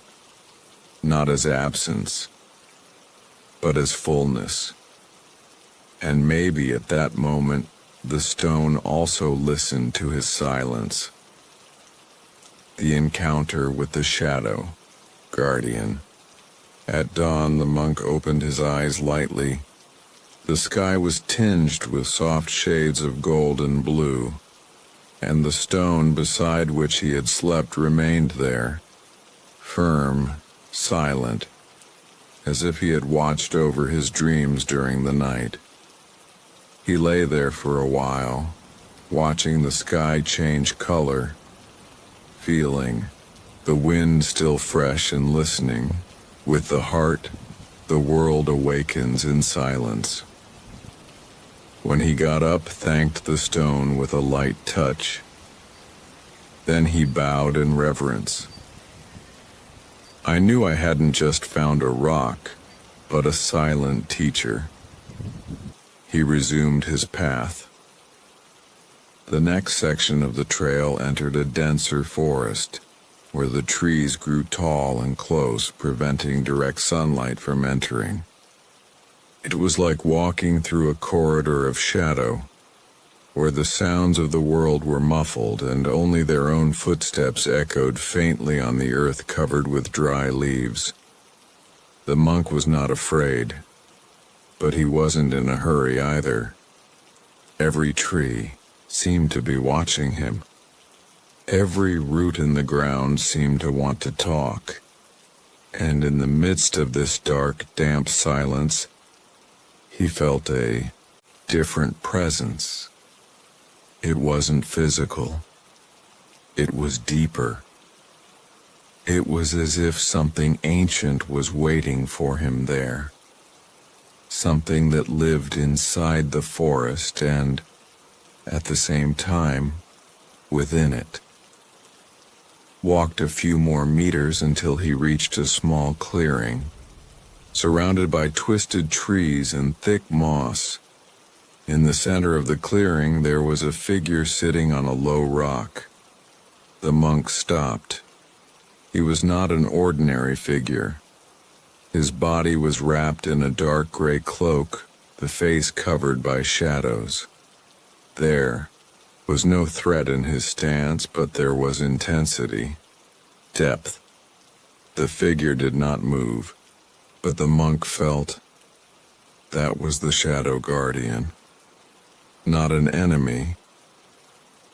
not as absence, but as fullness. And maybe at that moment, the stone also listened to his silence. The encounter with the shadow, guardian. At dawn, the monk opened his eyes lightly. The sky was tinged with soft shades of gold and blue, and the stone beside which he had slept remained there, firm, silent, as if he had watched over his dreams during the night. He lay there for a while, watching the sky change color, feeling the wind still fresh and listening. With the heart, the world awakens in silence. When he got up, thanked the stone with a light touch. Then he bowed in reverence. I knew I hadn't just found a rock, but a silent teacher. He resumed his path. The next section of the trail entered a denser forest, where the trees grew tall and close, preventing direct sunlight from entering. It was like walking through a corridor of shadow, where the sounds of the world were muffled and only their own footsteps echoed faintly on the earth covered with dry leaves. The monk was not afraid, but he wasn't in a hurry either. Every tree seemed to be watching him. Every root in the ground seemed to want to talk, and in the midst of this dark, damp silence, he felt a different presence. It wasn't physical. It was deeper. It was as if something ancient was waiting for him there. Something that lived inside the forest and, at the same time, within it. Walked a few more meters until he reached a small clearing, surrounded by twisted trees and thick moss. In the center of the clearing there was a figure sitting on a low rock. The monk stopped. He was not an ordinary figure. His body was wrapped in a dark gray cloak, the face covered by shadows. There was no threat in his stance, but there was intensity, depth. The figure did not move, but the monk felt that was the shadow guardian. Not an enemy,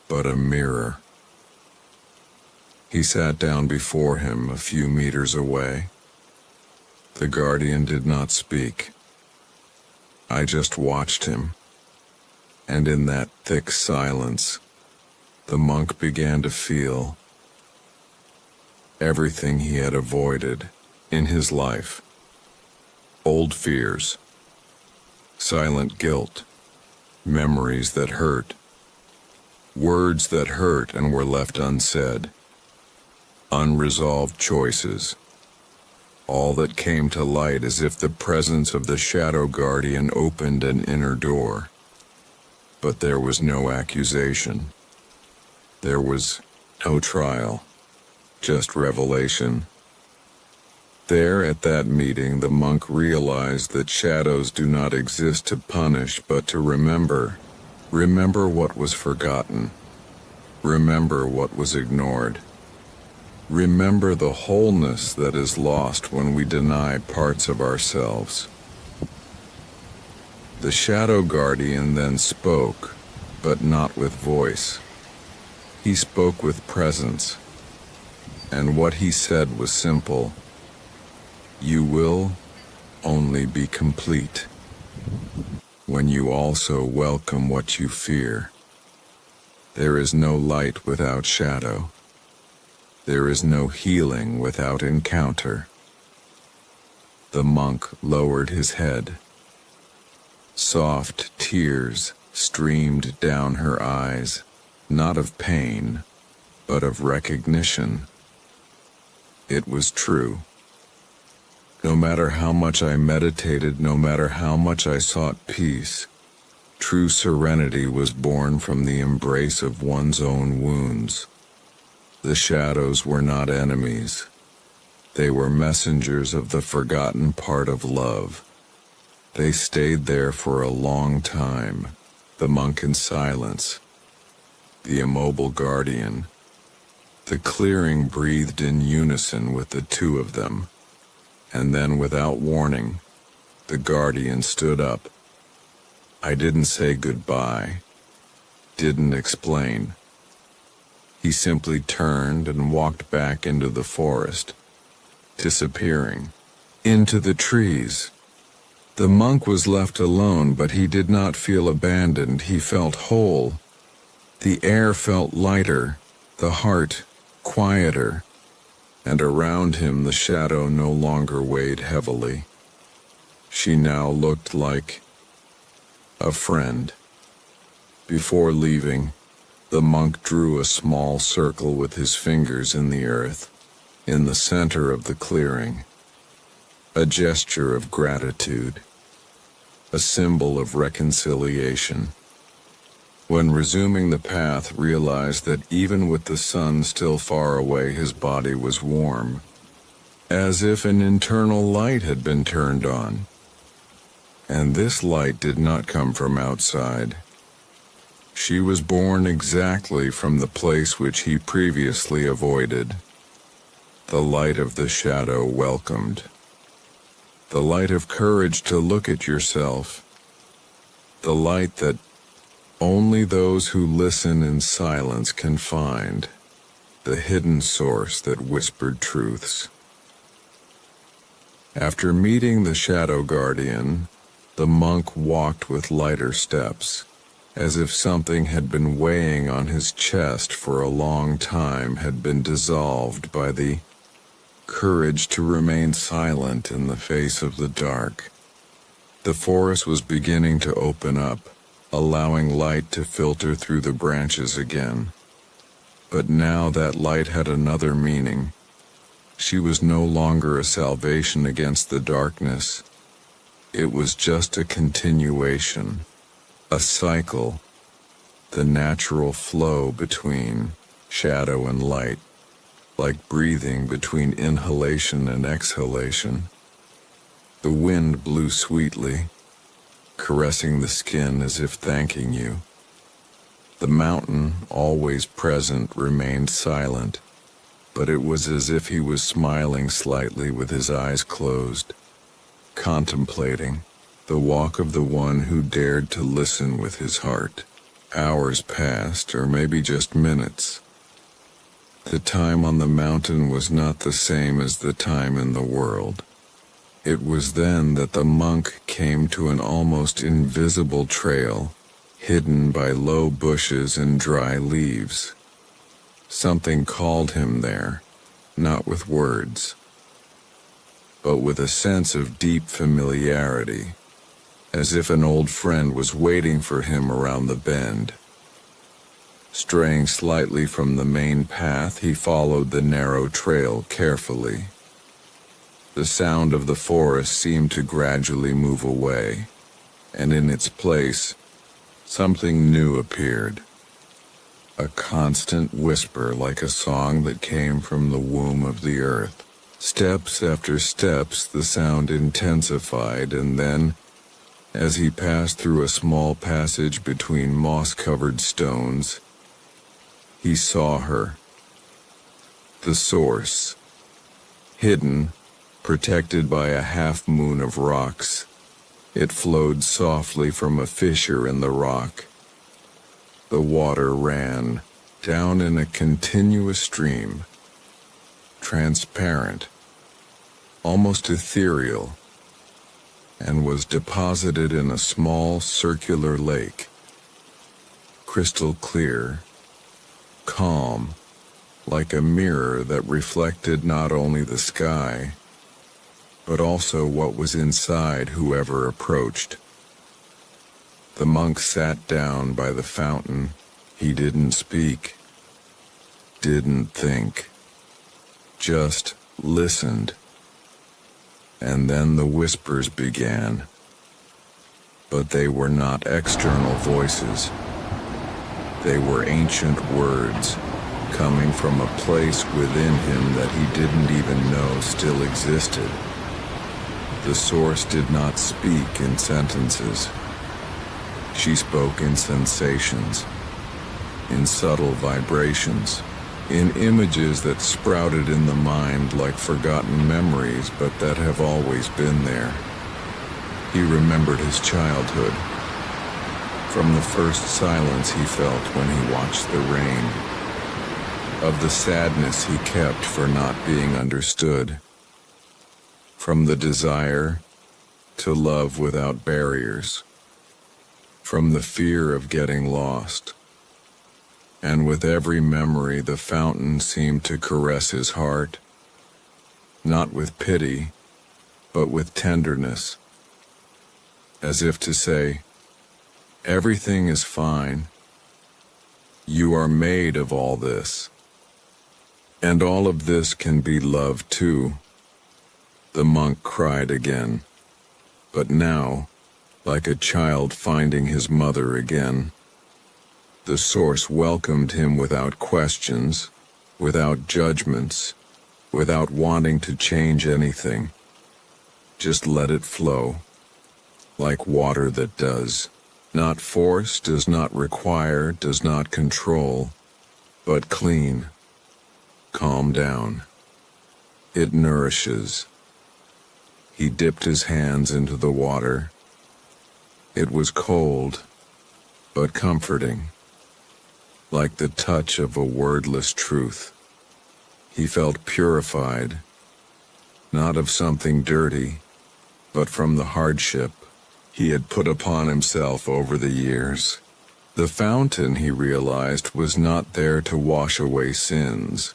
but a mirror. He sat down before him a few meters away. The guardian did not speak. I just watched him. And in that thick silence, the monk began to feel everything he had avoided in his life. Old fears, silent guilt, memories that hurt, words that hurt and were left unsaid, unresolved choices. All that came to light as if the presence of the shadow guardian opened an inner door. But there was no accusation. There was no trial, just revelation. There at that meeting, the monk realized that shadows do not exist to punish, but to remember. Remember what was forgotten. Remember what was ignored. Remember the wholeness that is lost when we deny parts of ourselves. The shadow guardian then spoke, but not with voice. He spoke with presence, and what he said was simple. You will only be complete when you also welcome what you fear. There is no light without shadow. There is no healing without encounter. The monk lowered his head. Soft tears streamed down her eyes, not of pain, but of recognition. It was true. No matter how much I meditated, no matter how much I sought peace, true serenity was born from the embrace of one's own wounds. The shadows were not enemies. They were messengers of the forgotten part of love. They stayed there for a long time, the monk in silence, the immobile guardian. The clearing breathed in unison with the two of them, and then without warning, the guardian stood up. I didn't say goodbye, didn't explain. He simply turned and walked back into the forest, disappearing into the trees. The monk was left alone, but he did not feel abandoned. He felt whole. The air felt lighter, the heart quieter, and around him the shadow no longer weighed heavily. She now looked like a friend. Before leaving, the monk drew a small circle with his fingers in the earth, in the center of the clearing. A gesture of gratitude, a symbol of reconciliation. When resuming the path, realized that even with the sun still far away, his body was warm, as if an internal light had been turned on. And this light did not come from outside. She was born exactly from the place which he previously avoided. The light of the shadow welcomed. The light of courage to look at yourself. The light that only those who listen in silence can find, the hidden source that whispered truths. After meeting the shadow guardian, the monk walked with lighter steps, as if something had been weighing on his chest for a long time had been dissolved by the courage to remain silent in the face of the dark. The forest was beginning to open up, allowing light to filter through the branches again. But now that light had another meaning. She was no longer a salvation against the darkness. It was just a continuation, a cycle, the natural flow between shadow and light, like breathing between inhalation and exhalation. The wind blew sweetly, caressing the skin as if thanking you. The mountain, always present, remained silent, but it was as if he was smiling slightly with his eyes closed, contemplating the walk of the one who dared to listen with his heart. Hours passed, or maybe just minutes. The time on the mountain was not the same as the time in the world. It was then that the monk came to an almost invisible trail, hidden by low bushes and dry leaves. Something called him there, not with words, but with a sense of deep familiarity, as if an old friend was waiting for him around the bend. Straying slightly from the main path, he followed the narrow trail carefully. The sound of the forest seemed to gradually move away, and in its place, something new appeared. A constant whisper, like a song that came from the womb of the earth. Steps after steps, the sound intensified, and then, as he passed through a small passage between moss-covered stones, he saw her. The source, hidden, protected by a half-moon of rocks. It flowed softly from a fissure in the rock. The water ran down in a continuous stream, transparent, almost ethereal, and was deposited in a small circular lake, crystal clear, calm, like a mirror that reflected not only the sky, but also what was inside whoever approached. The monk sat down by the fountain. He didn't speak, didn't think, just listened. And then the whispers began. But they were not external voices. They were ancient words, coming from a place within him that he didn't even know still existed. The source did not speak in sentences. She spoke in sensations, in subtle vibrations, in images that sprouted in the mind like forgotten memories but that have always been there. He remembered his childhood, from the first silence he felt when he watched the rain, of the sadness he kept for not being understood, from the desire to love without barriers, from the fear of getting lost. And with every memory the fountain seemed to caress his heart, not with pity, but with tenderness, as if to say, "Everything is fine. You are made of all this. And all of this can be love too." The monk cried again, but now, like a child finding his mother again. The source welcomed him without questions, without judgments, without wanting to change anything. Just let it flow, like water that does. Not force, does not require, does not control, but clean. Calm down. It nourishes. He dipped his hands into the water. It was cold, but comforting, like the touch of a wordless truth. He felt purified, not of something dirty, but from the hardship he had put upon himself over the years. The fountain, he realized, was not there to wash away sins.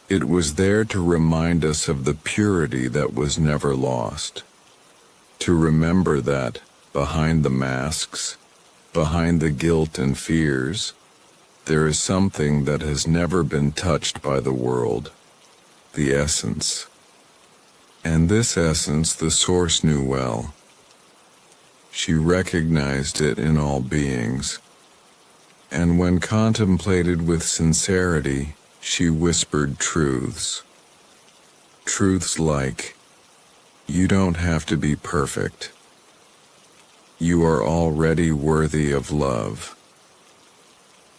It was there to remind us of the purity that was never lost. To remember that, behind the masks, behind the guilt and fears, there is something that has never been touched by the world, the essence. And this essence the source knew well. She recognized it in all beings, and when contemplated with sincerity, she whispered truths. Truths like, "You don't have to be perfect. You are already worthy of love.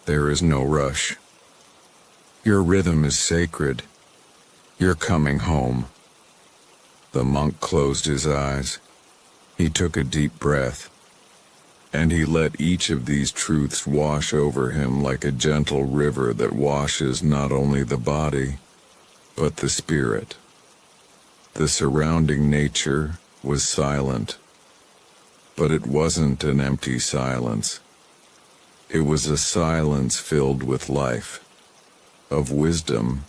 There is no rush. Your rhythm is sacred. You're coming home." The monk closed his eyes. He took a deep breath, and he let each of these truths wash over him like a gentle river that washes not only the body, but the spirit. The surrounding nature was silent, but it wasn't an empty silence. It was a silence filled with life, of wisdom,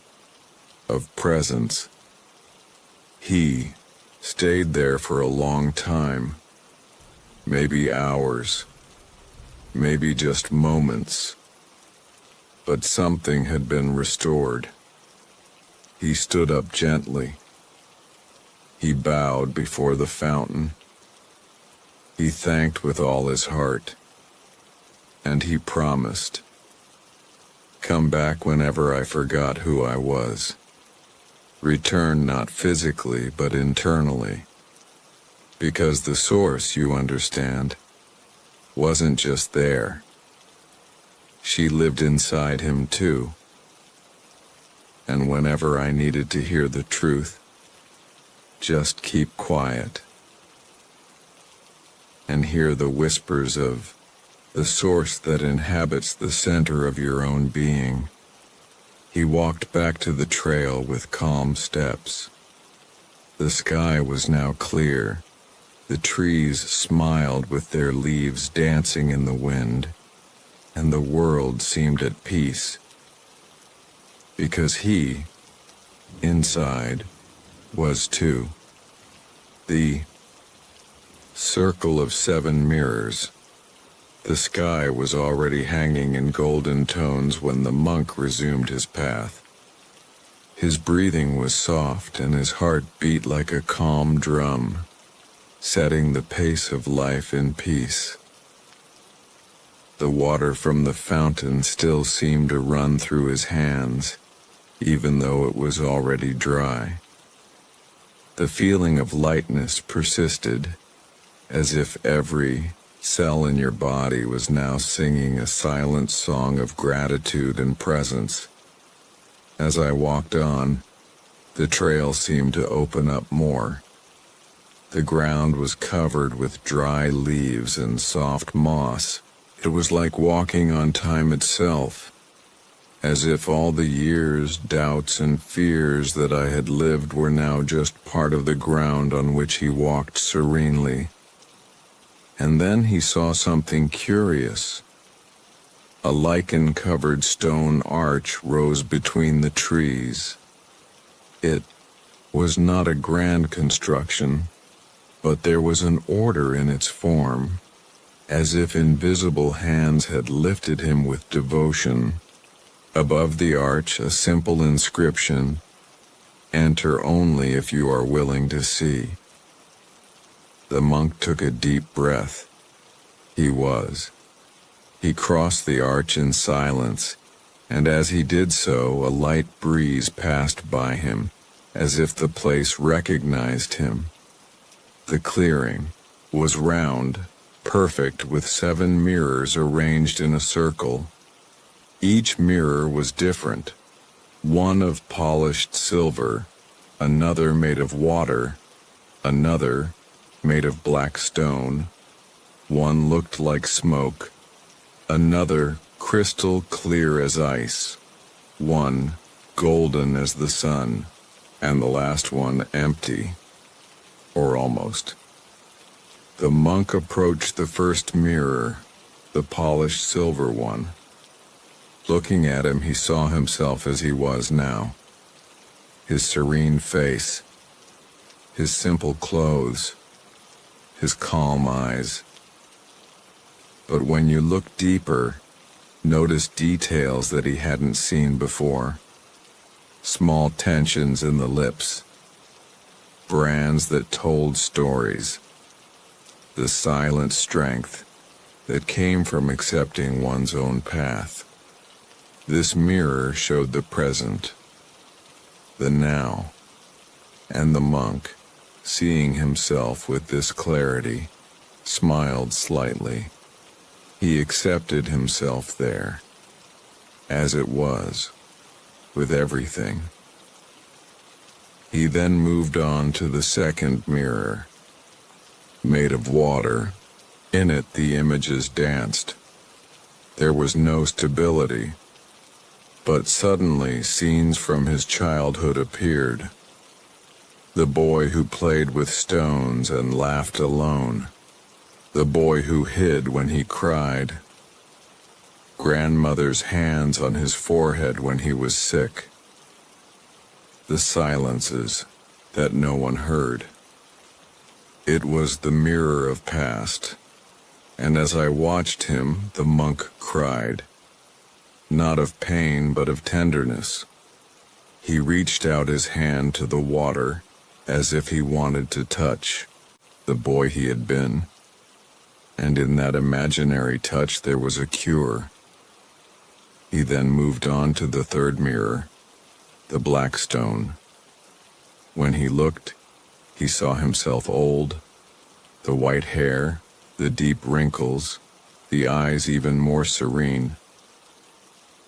of presence. He stayed there for a long time, maybe hours, maybe just moments, but something had been restored. He stood up gently. He bowed before the fountain. He thanked with all his heart, and he promised, "Come back whenever I forgot who I was. Return not physically, but internally. Because the source, you understand, wasn't just there. She lived inside him too. And whenever I needed to hear the truth, just keep quiet and hear the whispers of the source that inhabits the center of your own being." He walked back to the trail with calm steps. The sky was now clear. The trees smiled with their leaves dancing in the wind, and the world seemed at peace. Because he, inside, was too. The circle of 7 mirrors. The sky was already hanging in golden tones when the monk resumed his path. His breathing was soft and his heart beat like a calm drum, setting the pace of life in peace. The water from the fountain still seemed to run through his hands, even though it was already dry. The feeling of lightness persisted, as if every cell in your body was now singing a silent song of gratitude and presence. As I walked on, the trail seemed to open up more. The ground was covered with dry leaves and soft moss. It was like walking on time itself, as if all the years, doubts, and fears that I had lived were now just part of the ground on which he walked serenely. And then he saw something curious. A lichen-covered stone arch rose between the trees. It was not a grand construction, but there was an order in its form, as if invisible hands had lifted him with devotion. Above the arch, a simple inscription, "Enter only if you are willing to see." The monk took a deep breath. He crossed the arch in silence, and as he did so, a light breeze passed by him, as if the place recognized him. The clearing was round, perfect, with 7 mirrors arranged in a circle. Each mirror was different, one of polished silver, another made of water, another made of black stone. One looked like smoke, another crystal clear as ice, one golden as the sun, and the last one empty, or almost. The monk approached the first mirror, the polished silver one. Looking at him, he saw himself as he was now. His serene face, his simple clothes, his calm eyes. But when you looked deeper, noticed details that he hadn't seen before. Small tensions in the lips, brands that told stories, the silent strength that came from accepting one's own path. This mirror showed the present, the now, and the monk, seeing himself with this clarity, smiled slightly. He accepted himself there, as it was, with everything. He then moved on to the second mirror, made of water. In it the images danced. There was no stability, but suddenly scenes from his childhood appeared. The boy who played with stones and laughed alone. The boy who hid when he cried. Grandmother's hands on his forehead when he was sick. The silences that no one heard. It was the mirror of past, and as I watched him, the monk cried, not of pain but of tenderness. He reached out his hand to the water as if he wanted to touch the boy he had been, and in that imaginary touch there was a cure. He then moved on to the third mirror, the black stone. When he looked, he saw himself old, the white hair, the deep wrinkles, the eyes even more serene.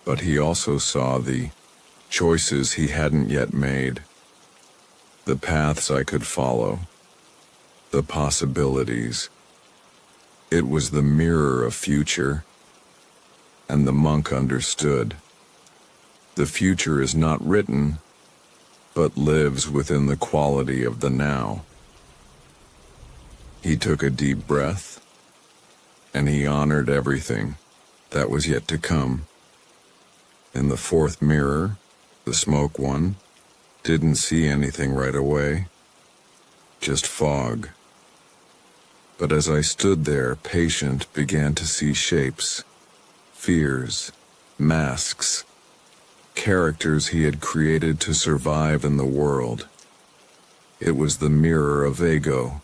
But he also saw the choices he hadn't yet made, the paths I could follow, the possibilities. It was the mirror of future, and the monk understood. The future is not written, but lives within the quality of the now. He took a deep breath, and he honored everything that was yet to come. In the fourth mirror, the smoke one, didn't see anything right away, just fog. But as I stood there, patient, began to see shapes, fears, masks, characters he had created to survive in the world. It was the mirror of ego.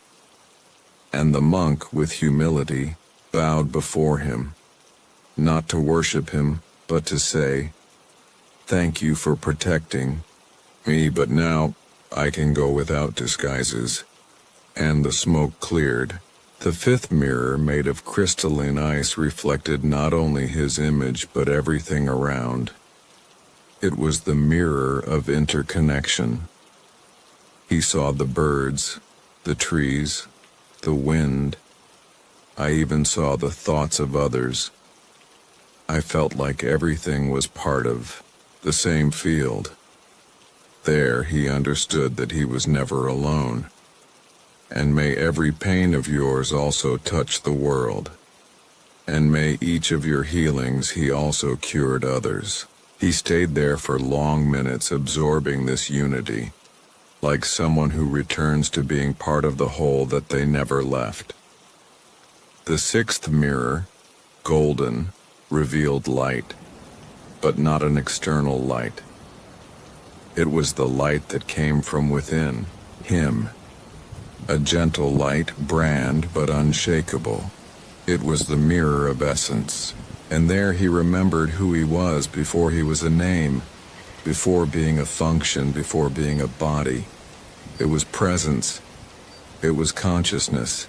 And the monk, with humility, bowed before him, not to worship him, but to say, "Thank you for protecting me, but now I can go without disguises." And the smoke cleared. The fifth mirror, made of crystalline ice, reflected not only his image but everything around. It was the mirror of interconnection. He saw the birds, the trees, the wind. I even saw the thoughts of others. I felt like everything was part of the same field. There he understood that he was never alone. And may every pain of yours also touch the world. And may each of your healings he also cured others. He stayed there for long minutes, absorbing this unity, like someone who returns to being part of the whole that they never left. The sixth mirror, golden, revealed light, but not an external light. It was the light that came from within him. A gentle light, brand but unshakable. It was the mirror of essence, and there he remembered who he was before he was a name, before being a function, before being a body. It was presence. It was consciousness.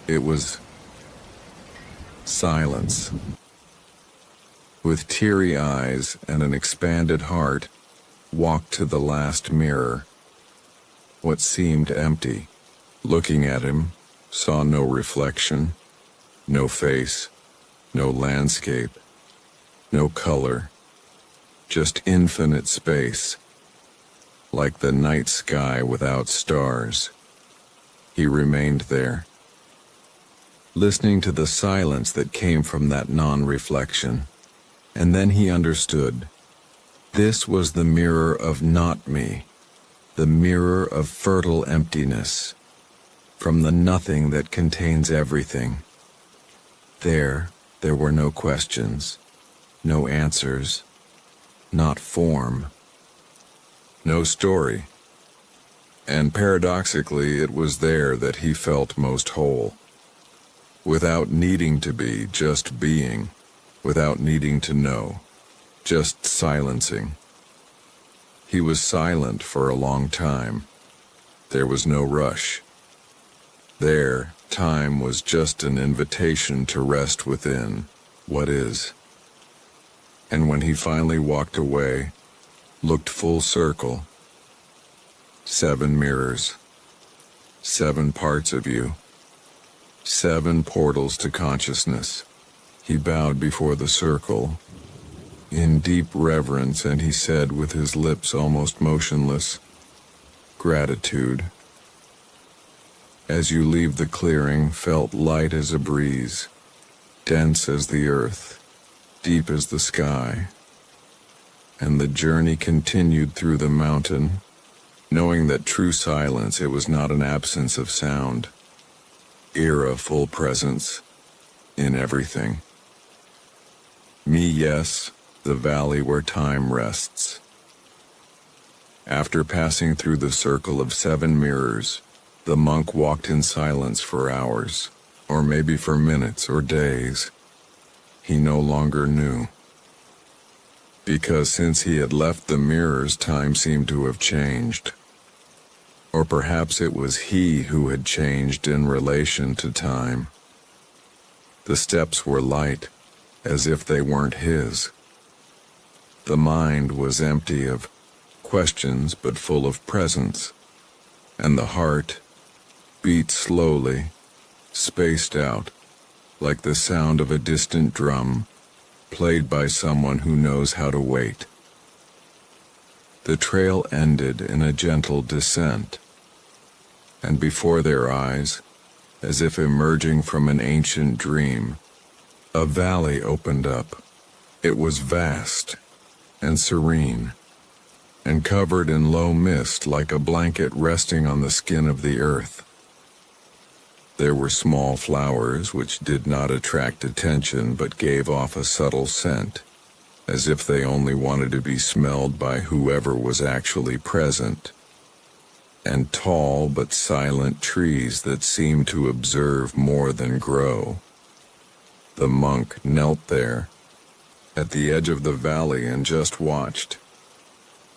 It was silence. With teary eyes and an expanded heart, walked to the last mirror. What seemed empty, looking at him, saw no reflection, no face, no landscape, no color, just infinite space, like the night sky without stars. He remained there, listening to the silence that came from that non-reflection, and then he understood. This was the mirror of not me, the mirror of fertile emptiness, from the nothing that contains everything. There were no questions, no answers, not form, no story. And paradoxically, it was there that he felt most whole, without needing to be, just being, without needing to know, just silencing. He was silent for a long time. There was no rush. There, time was just an invitation to rest within what is. And when he finally walked away, looked full circle, 7 mirrors, 7 parts of you, 7 portals to consciousness. He bowed before the circle in deep reverence, and he said with his lips almost motionless, "Gratitude." As you leave the clearing, felt light as a breeze, dense as the earth, deep as the sky. And the journey continued through the mountain, knowing that true silence, it was not an absence of sound, a full presence in everything. Me, yes, the valley where time rests. After passing through the circle of 7 mirrors, the monk walked in silence for hours, or maybe for minutes or days. He no longer knew. Because since he had left the mirrors, time seemed to have changed. Or perhaps it was he who had changed in relation to time. The steps were light, as if they weren't his. The mind was empty of questions but full of presence, and the heart beat slowly, spaced out, like the sound of a distant drum, played by someone who knows how to wait. The trail ended in a gentle descent, and before their eyes, as if emerging from an ancient dream, a valley opened up. It was vast and serene, and covered in low mist like a blanket resting on the skin of the earth. There were small flowers which did not attract attention but gave off a subtle scent, as if they only wanted to be smelled by whoever was actually present, and tall but silent trees that seemed to observe more than grow. The monk knelt there, at the edge of the valley, and just watched.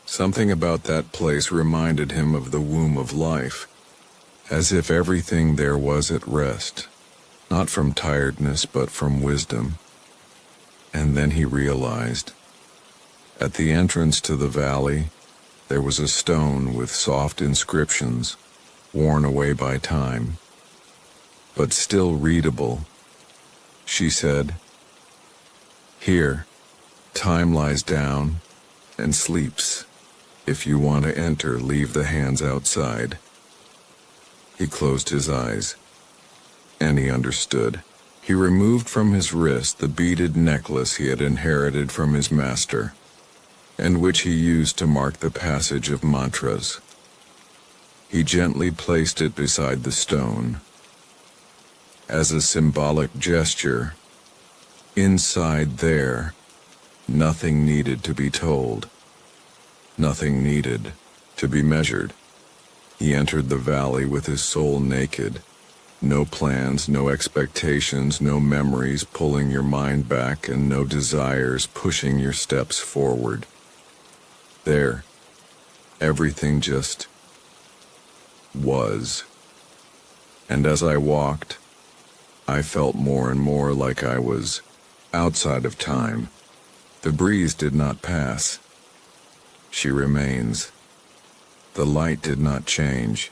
Something about that place reminded him of the womb of life, as if everything there was at rest, not from tiredness but from wisdom. And then he realized, at the entrance to the valley, there was a stone with soft inscriptions, worn away by time, but still readable. She said, "Here, time lies down and sleeps. If you want to enter, leave the hands outside." He closed his eyes, and he understood. He removed from his wrist the beaded necklace he had inherited from his master, and which he used to mark the passage of mantras. He gently placed it beside the stone, as a symbolic gesture. Inside there, nothing needed to be told, nothing needed to be measured. He entered the valley with his soul naked. No plans, no expectations, no memories pulling your mind back, and no desires pushing your steps forward. There, everything just was. And as I walked, I felt more and more like I was outside of time. The breeze did not pass. She remains. The light did not change.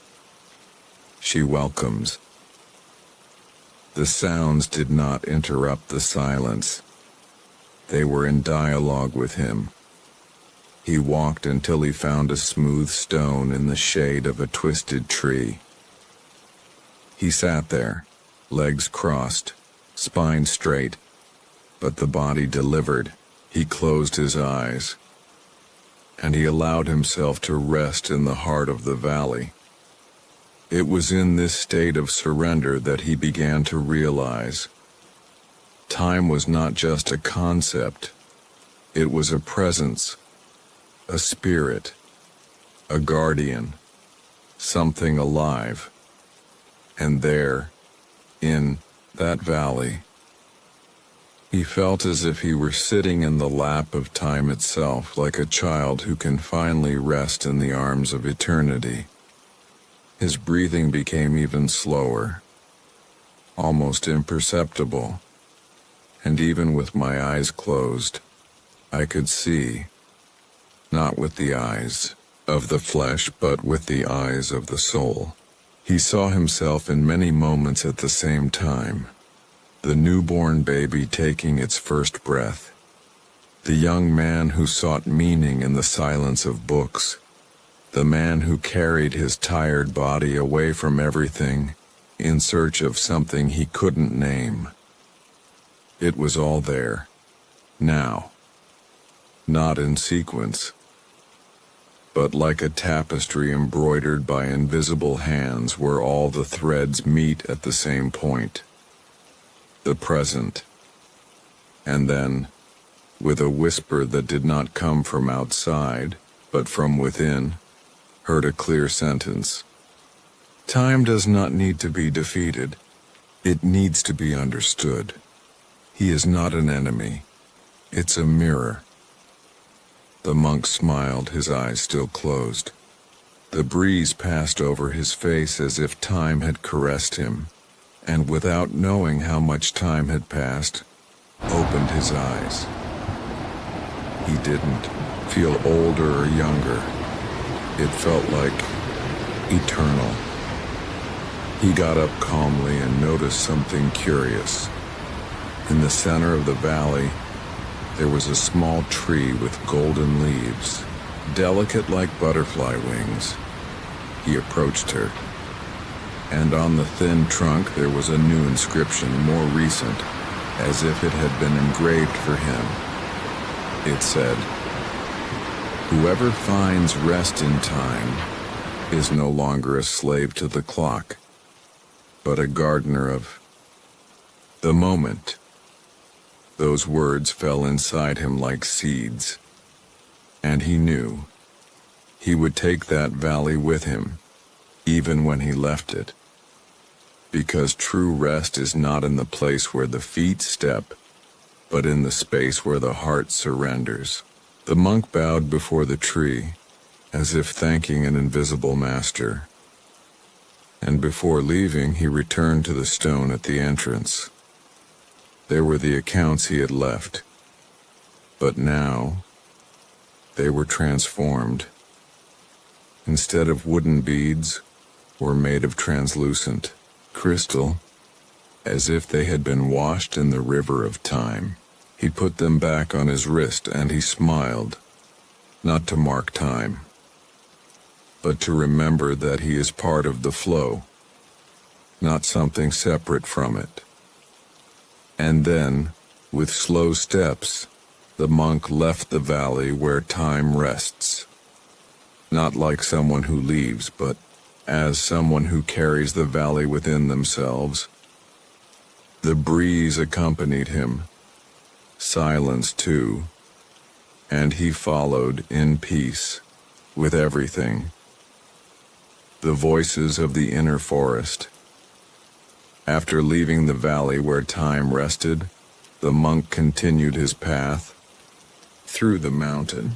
She welcomes. The sounds did not interrupt the silence. They were in dialogue with him. He walked until he found a smooth stone in the shade of a twisted tree. He sat there, legs crossed, spine straight, but the body delivered. He closed his eyes, and he allowed himself to rest in the heart of the valley. It was in this state of surrender that he began to realize time was not just a concept, it was a presence, a spirit, a guardian, something alive. And there, in that valley, he felt as if he were sitting in the lap of time itself, like a child who can finally rest in the arms of eternity. His breathing became even slower, almost imperceptible, and even with my eyes closed, I could see, not with the eyes of the flesh, but with the eyes of the soul. He saw himself in many moments at the same time. The newborn baby taking its first breath, the young man who sought meaning in the silence of books, the man who carried his tired body away from everything in search of something he couldn't name. It was all there, now, not in sequence, but like a tapestry embroidered by invisible hands where all the threads meet at the same point. The present. And then, with a whisper that did not come from outside, but from within, heard a clear sentence. Time does not need to be defeated. It needs to be understood. He is not an enemy. It's a mirror. The monk smiled, his eyes still closed. The breeze passed over his face as if time had caressed him, and without knowing how much time had passed, opened his eyes. He didn't feel older or younger. It felt like eternal. He got up calmly and noticed something curious. In the center of the valley, there was a small tree with golden leaves, delicate like butterfly wings. He approached her, and on the thin trunk there was a new inscription, more recent, as if it had been engraved for him. It said, "Whoever finds rest in time is no longer a slave to the clock, but a gardener of the moment." Those words fell inside him like seeds. And he knew he would take that valley with him, even when he left it. Because true rest is not in the place where the feet step, but in the space where the heart surrenders. The monk bowed before the tree, as if thanking an invisible master. And before leaving, he returned to the stone at the entrance. There were the accounts he had left, but now they were transformed. Instead of wooden beads, were made of translucent crystal, as if they had been washed in the river of time. He put them back on his wrist and he smiled, not to mark time, but to remember that he is part of the flow, not something separate from it. And then, with slow steps, the monk left the valley where time rests, not like someone who leaves, but as someone who carries the valley within themselves. The breeze accompanied him, silence too, and he followed in peace with everything. The voices of the inner forest. After leaving the valley where time rested, the monk continued his path through the mountain.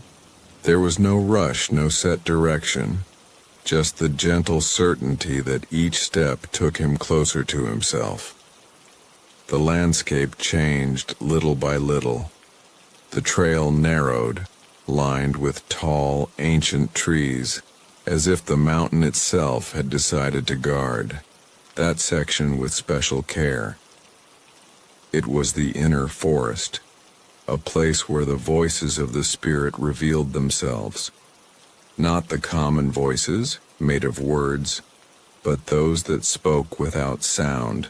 There was no rush, no set direction, just the gentle certainty that each step took him closer to himself. The landscape changed little by little. The trail narrowed, lined with tall, ancient trees, as if the mountain itself had decided to guard that section with special care. It was the inner forest, a place where the voices of the spirit revealed themselves. Not the common voices, made of words, but those that spoke without sound,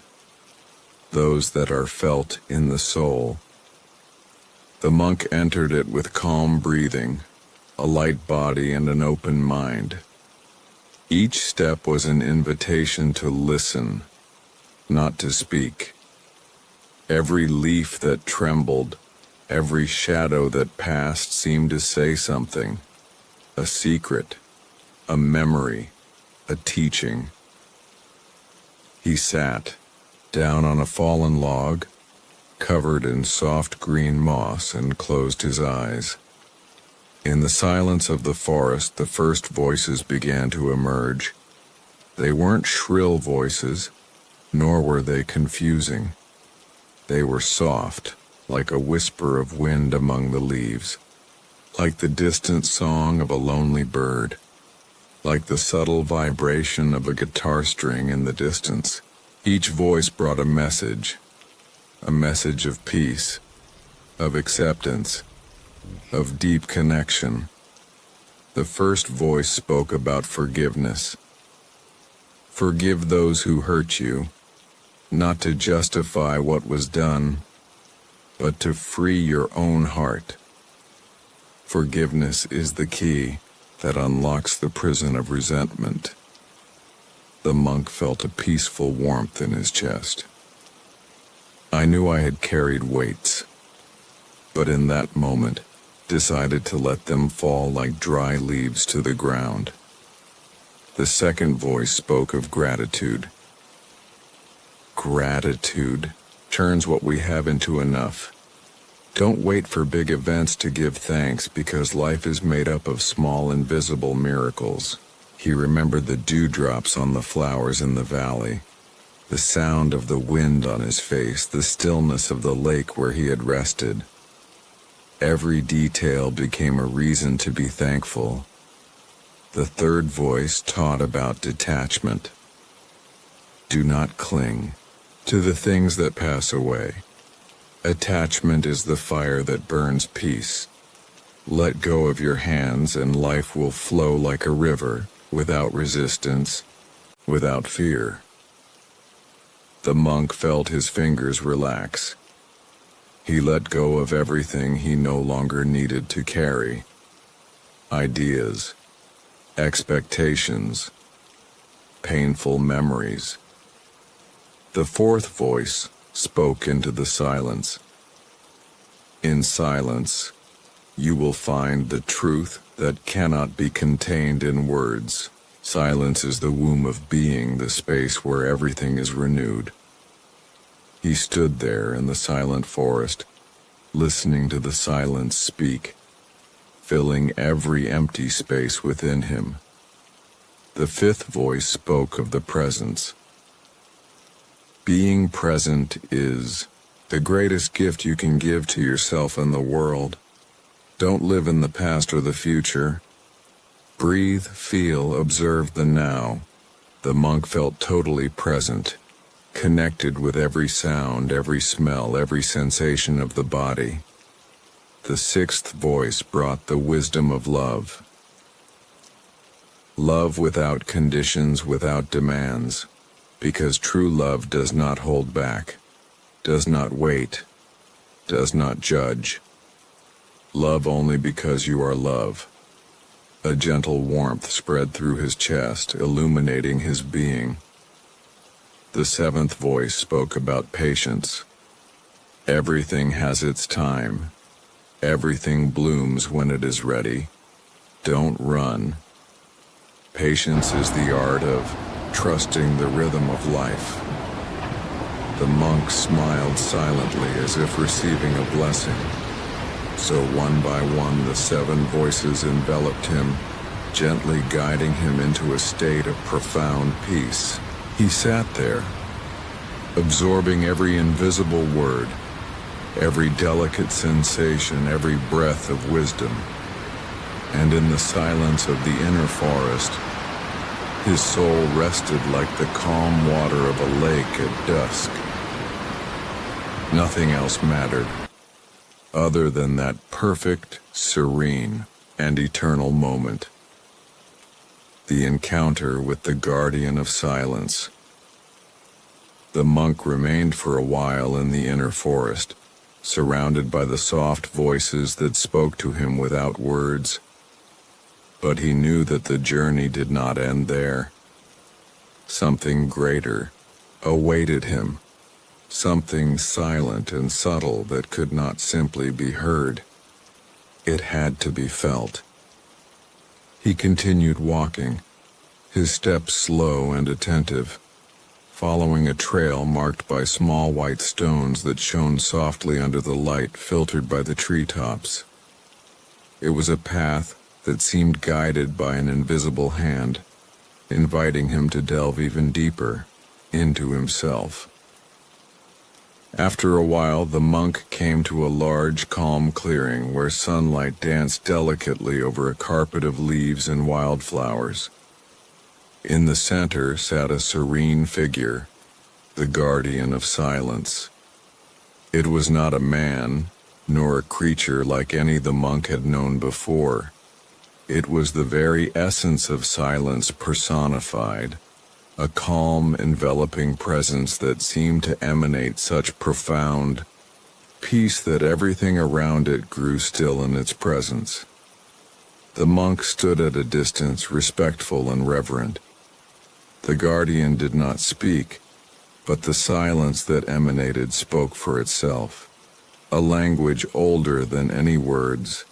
those that are felt in the soul. The monk entered it with calm breathing, a light body and an open mind. Each step was an invitation to listen, not to speak. Every leaf that trembled, every shadow that passed seemed to say something, a secret, a memory, a teaching. He sat down on a fallen log, covered in soft green moss, and closed his eyes. In the silence of the forest, the first voices began to emerge. They weren't shrill voices, nor were they confusing. They were soft, like a whisper of wind among the leaves, like the distant song of a lonely bird, like the subtle vibration of a guitar string in the distance. Each voice brought a message of peace, of acceptance, of deep connection. The first voice spoke about forgiveness. Forgive those who hurt you, not to justify what was done, but to free your own heart. Forgiveness is the key that unlocks the prison of resentment. The monk felt a peaceful warmth in his chest. I knew I had carried weights, but in that moment, decided to let them fall like dry leaves to the ground. The second voice spoke of gratitude. Gratitude turns what we have into enough. Don't wait for big events to give thanks, because life is made up of small invisible miracles. He remembered the dewdrops on the flowers in the valley, the sound of the wind on his face, the stillness of the lake where he had rested. Every detail became a reason to be thankful. The third voice taught about detachment. Do not cling to the things that pass away. Attachment is the fire that burns peace. Let go of your hands and life will flow like a river, without resistance, without fear. The monk felt his fingers relax. He let go of everything he no longer needed to carry. Ideas, expectations, painful memories. The fourth voice spoke into the silence. In silence, you will find the truth that cannot be contained in words. Silence is the womb of being, the space where everything is renewed. He stood there in the silent forest, listening to the silence speak, filling every empty space within him. The fifth voice spoke of the presence. Being present is the greatest gift you can give to yourself and the world. Don't live in the past or the future. Breathe, feel, observe the now. The monk felt totally present, connected with every sound, every smell, every sensation of the body. The sixth voice brought the wisdom of love. Love without conditions, without demands, because true love does not hold back, does not wait, does not judge. Love only because you are love. A gentle warmth spread through his chest, illuminating his being. The seventh voice spoke about patience. Everything has its time. Everything blooms when it is ready. Don't run. Patience is the art of trusting the rhythm of life. The monk smiled silently as if receiving a blessing. So one by one the seven voices enveloped him, gently guiding him into a state of profound peace. He sat there, absorbing every invisible word, every delicate sensation, every breath of wisdom. And in the silence of the inner forest, his soul rested like the calm water of a lake at dusk. Nothing else mattered, other than that perfect, serene, and eternal moment. The encounter with the guardian of silence. The monk remained for a while in the inner forest, surrounded by the soft voices that spoke to him without words. But he knew that the journey did not end there. Something greater awaited him. Something silent and subtle that could not simply be heard. It had to be felt. He continued walking, his steps slow and attentive, following a trail marked by small white stones that shone softly under the light filtered by the treetops. It was a path that seemed guided by an invisible hand, inviting him to delve even deeper into himself. After a while, the monk came to a large, calm clearing where sunlight danced delicately over a carpet of leaves and wildflowers. In the center sat a serene figure, the guardian of silence. It was not a man, nor a creature like any the monk had known before. It was the very essence of silence personified. A calm, enveloping presence that seemed to emanate such profound peace that everything around it grew still in its presence. The monk stood at a distance, respectful and reverent. The guardian did not speak, but the silence that emanated spoke for itself. A language older than any words,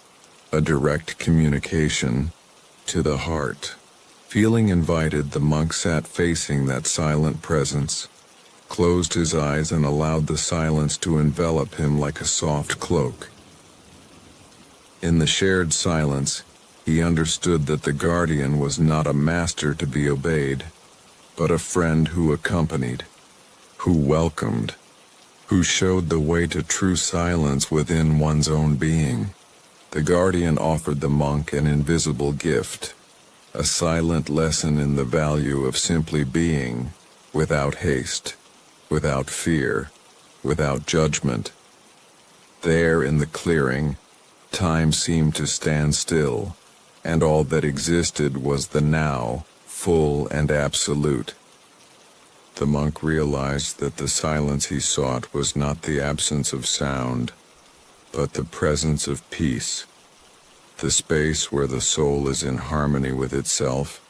a direct communication to the heart. Feeling invited, the monk sat facing that silent presence, closed his eyes and allowed the silence to envelop him like a soft cloak. In the shared silence, he understood that the guardian was not a master to be obeyed, but a friend who accompanied, who welcomed, who showed the way to true silence within one's own being. The guardian offered the monk an invisible gift, a silent lesson in the value of simply being, without haste, without fear, without judgment. There in the clearing, time seemed to stand still, and all that existed was the now, full and absolute. The monk realized that the silence he sought was not the absence of sound, but the presence of peace. The space where the soul is in harmony with itself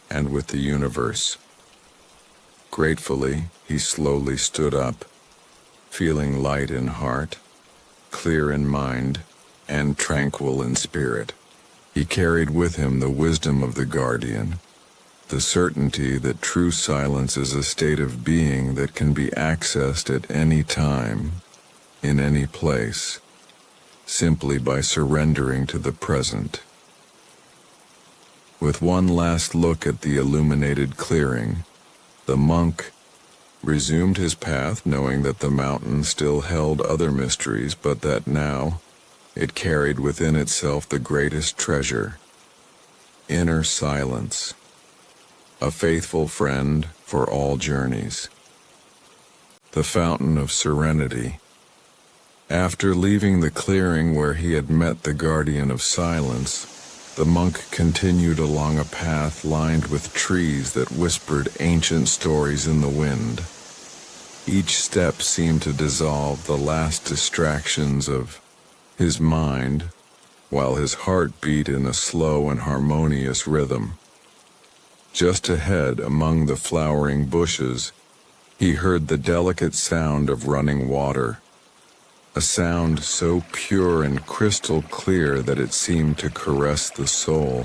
and with the universe. Gratefully, he slowly stood up, feeling light in heart, clear in mind and tranquil in spirit. He carried with him the wisdom of the guardian, the certainty that true silence is a state of being that can be accessed at any time, in any place, simply by surrendering to the present. With one last look at the illuminated clearing, the monk resumed his path, knowing that the mountain still held other mysteries, but that now it carried within itself the greatest treasure: inner silence, a faithful friend for all journeys. The fountain of serenity. After leaving the clearing where he had met the guardian of silence, the monk continued along a path lined with trees that whispered ancient stories in the wind. Each step seemed to dissolve the last distractions of his mind, while his heart beat in a slow and harmonious rhythm. Just ahead, among the flowering bushes, he heard the delicate sound of running water, a sound so pure and crystal clear that it seemed to caress the soul.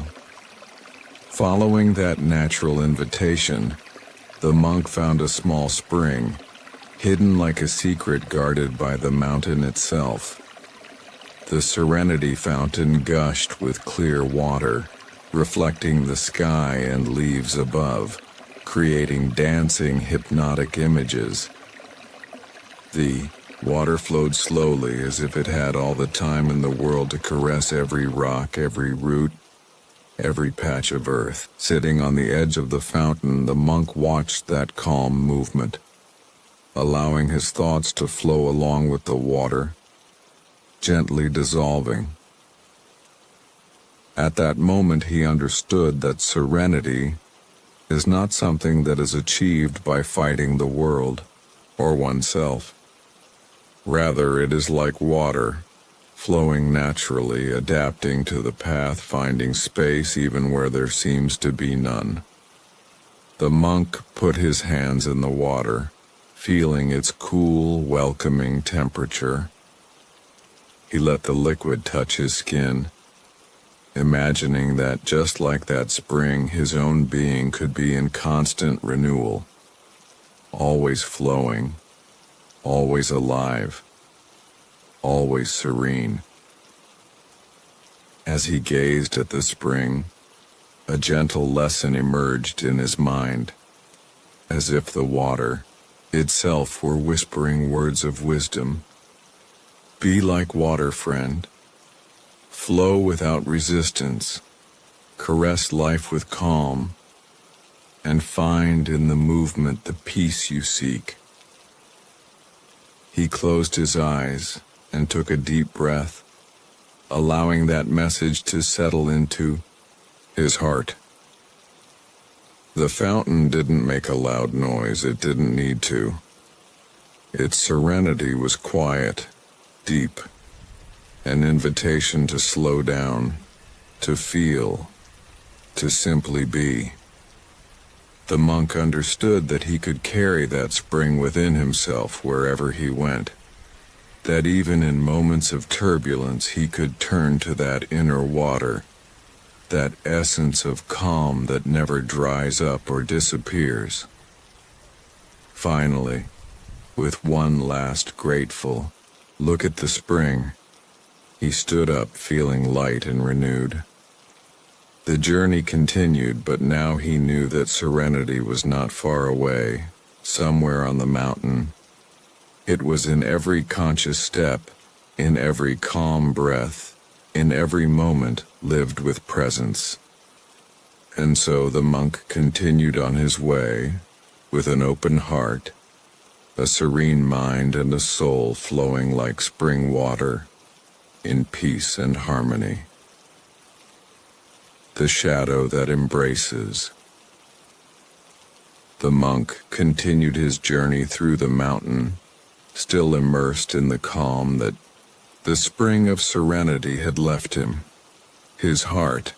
Following that natural invitation, the monk found a small spring, hidden like a secret guarded by the mountain itself. The serenity fountain gushed with clear water, reflecting the sky and leaves above, creating dancing, hypnotic images. The water flowed slowly, as if it had all the time in the world to caress every rock, every root, every patch of earth. Sitting on the edge of the fountain, the monk watched that calm movement, allowing his thoughts to flow along with the water, gently dissolving. At that moment he understood that serenity is not something that is achieved by fighting the world or oneself. Rather, it is like water, flowing naturally, adapting to the path, finding space even where there seems to be none. The monk put his hands in the water, feeling its cool, welcoming temperature. He let the liquid touch his skin, imagining that just like that spring, his own being could be in constant renewal, always flowing, always alive, always serene. As he gazed at the spring, a gentle lesson emerged in his mind, as if the water itself were whispering words of wisdom. Be like water, friend. Flow without resistance. Caress life with calm, and find in the movement the peace you seek. He closed his eyes and took a deep breath, allowing that message to settle into his heart. The fountain didn't make a loud noise. It didn't need to. Its serenity was quiet, deep, an invitation to slow down, to feel, to simply be. The monk understood that he could carry that spring within himself wherever he went, that even in moments of turbulence he could turn to that inner water, that essence of calm that never dries up or disappears. Finally, with one last grateful look at the spring, he stood up, feeling light and renewed. The journey continued, but now he knew that serenity was not far away, somewhere on the mountain. It was in every conscious step, in every calm breath, in every moment lived with presence. And so the monk continued on his way, with an open heart, a serene mind and a soul flowing like spring water, in peace and harmony. The shadow that embraces. The monk continued his journey through the mountain, still immersed in the calm that the spring of serenity had left him. His heart,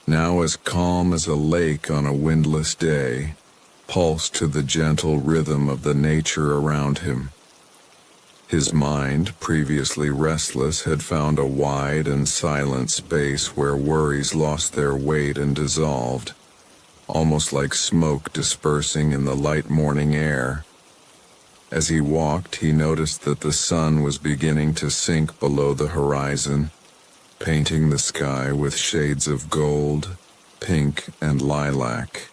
now as calm as a lake on a windless day, pulsed to the gentle rhythm of the nature around him. His mind, previously restless, had found a wide and silent space where worries lost their weight and dissolved, almost like smoke dispersing in the light morning air. As he walked, he noticed that the sun was beginning to sink below the horizon, painting the sky with shades of gold, pink, and lilac.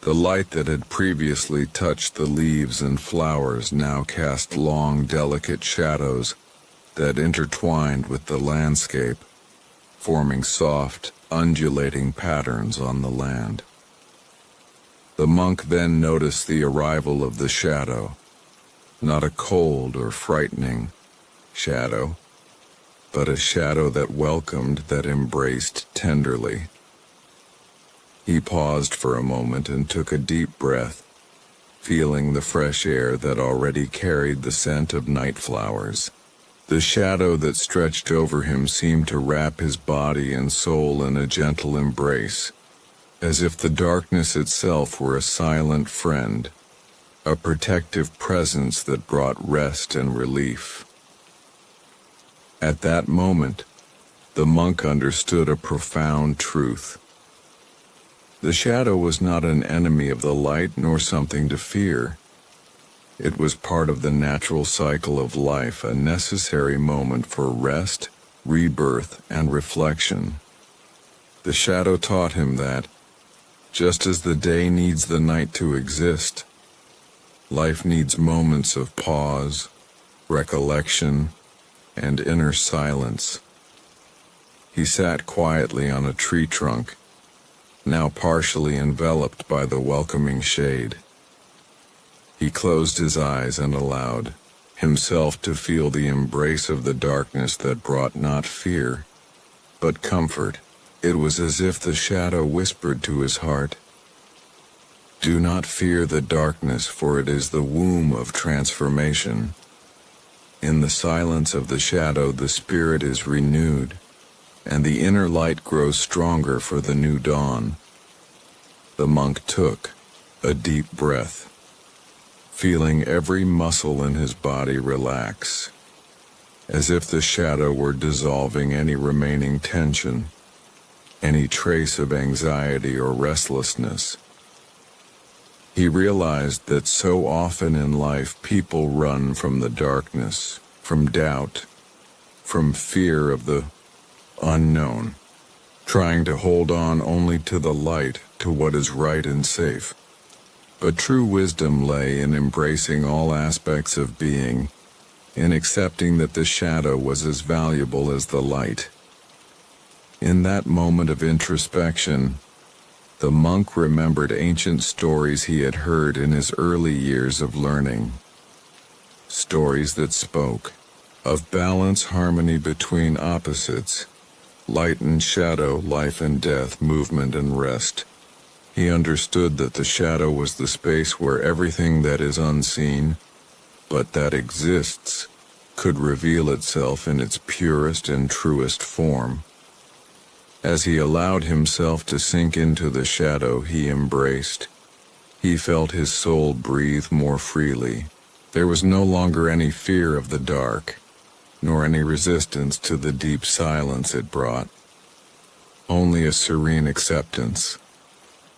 The light that had previously touched the leaves and flowers now cast long, delicate shadows that intertwined with the landscape, forming soft, undulating patterns on the land. The monk then noticed the arrival of the shadow, not a cold or frightening shadow, but a shadow that welcomed, that embraced tenderly. He paused for a moment and took a deep breath, feeling the fresh air that already carried the scent of night flowers. The shadow that stretched over him seemed to wrap his body and soul in a gentle embrace, as if the darkness itself were a silent friend, a protective presence that brought rest and relief. At that moment, the monk understood a profound truth. The shadow was not an enemy of the light nor something to fear. It was part of the natural cycle of life, a necessary moment for rest, rebirth, and reflection. The shadow taught him that, just as the day needs the night to exist, life needs moments of pause, recollection, and inner silence. He sat quietly on a tree trunk, now partially enveloped by the welcoming shade. He closed his eyes and allowed himself to feel the embrace of the darkness that brought not fear, but comfort. It was as if the shadow whispered to his heart, "Do not fear the darkness, for it is the womb of transformation." In the silence of the shadow, the spirit is renewed, and the inner light grows stronger for the new dawn. The monk took a deep breath, feeling every muscle in his body relax, as if the shadow were dissolving any remaining tension, any trace of anxiety or restlessness. He realized that so often in life people run from the darkness, from doubt, from fear of the unknown, trying to hold on only to the light, to what is right and safe. But true wisdom lay in embracing all aspects of being, in accepting that the shadow was as valuable as the light. In that moment of introspection, the monk remembered ancient stories he had heard in his early years of learning. Stories that spoke of balance, harmony between opposites, light and shadow, life and death, movement and rest. He understood that the shadow was the space where everything that is unseen, but that exists, could reveal itself in its purest and truest form. As he allowed himself to sink into the shadow he embraced, he felt his soul breathe more freely. There was no longer any fear of the dark, nor any resistance to the deep silence it brought. Only a serene acceptance,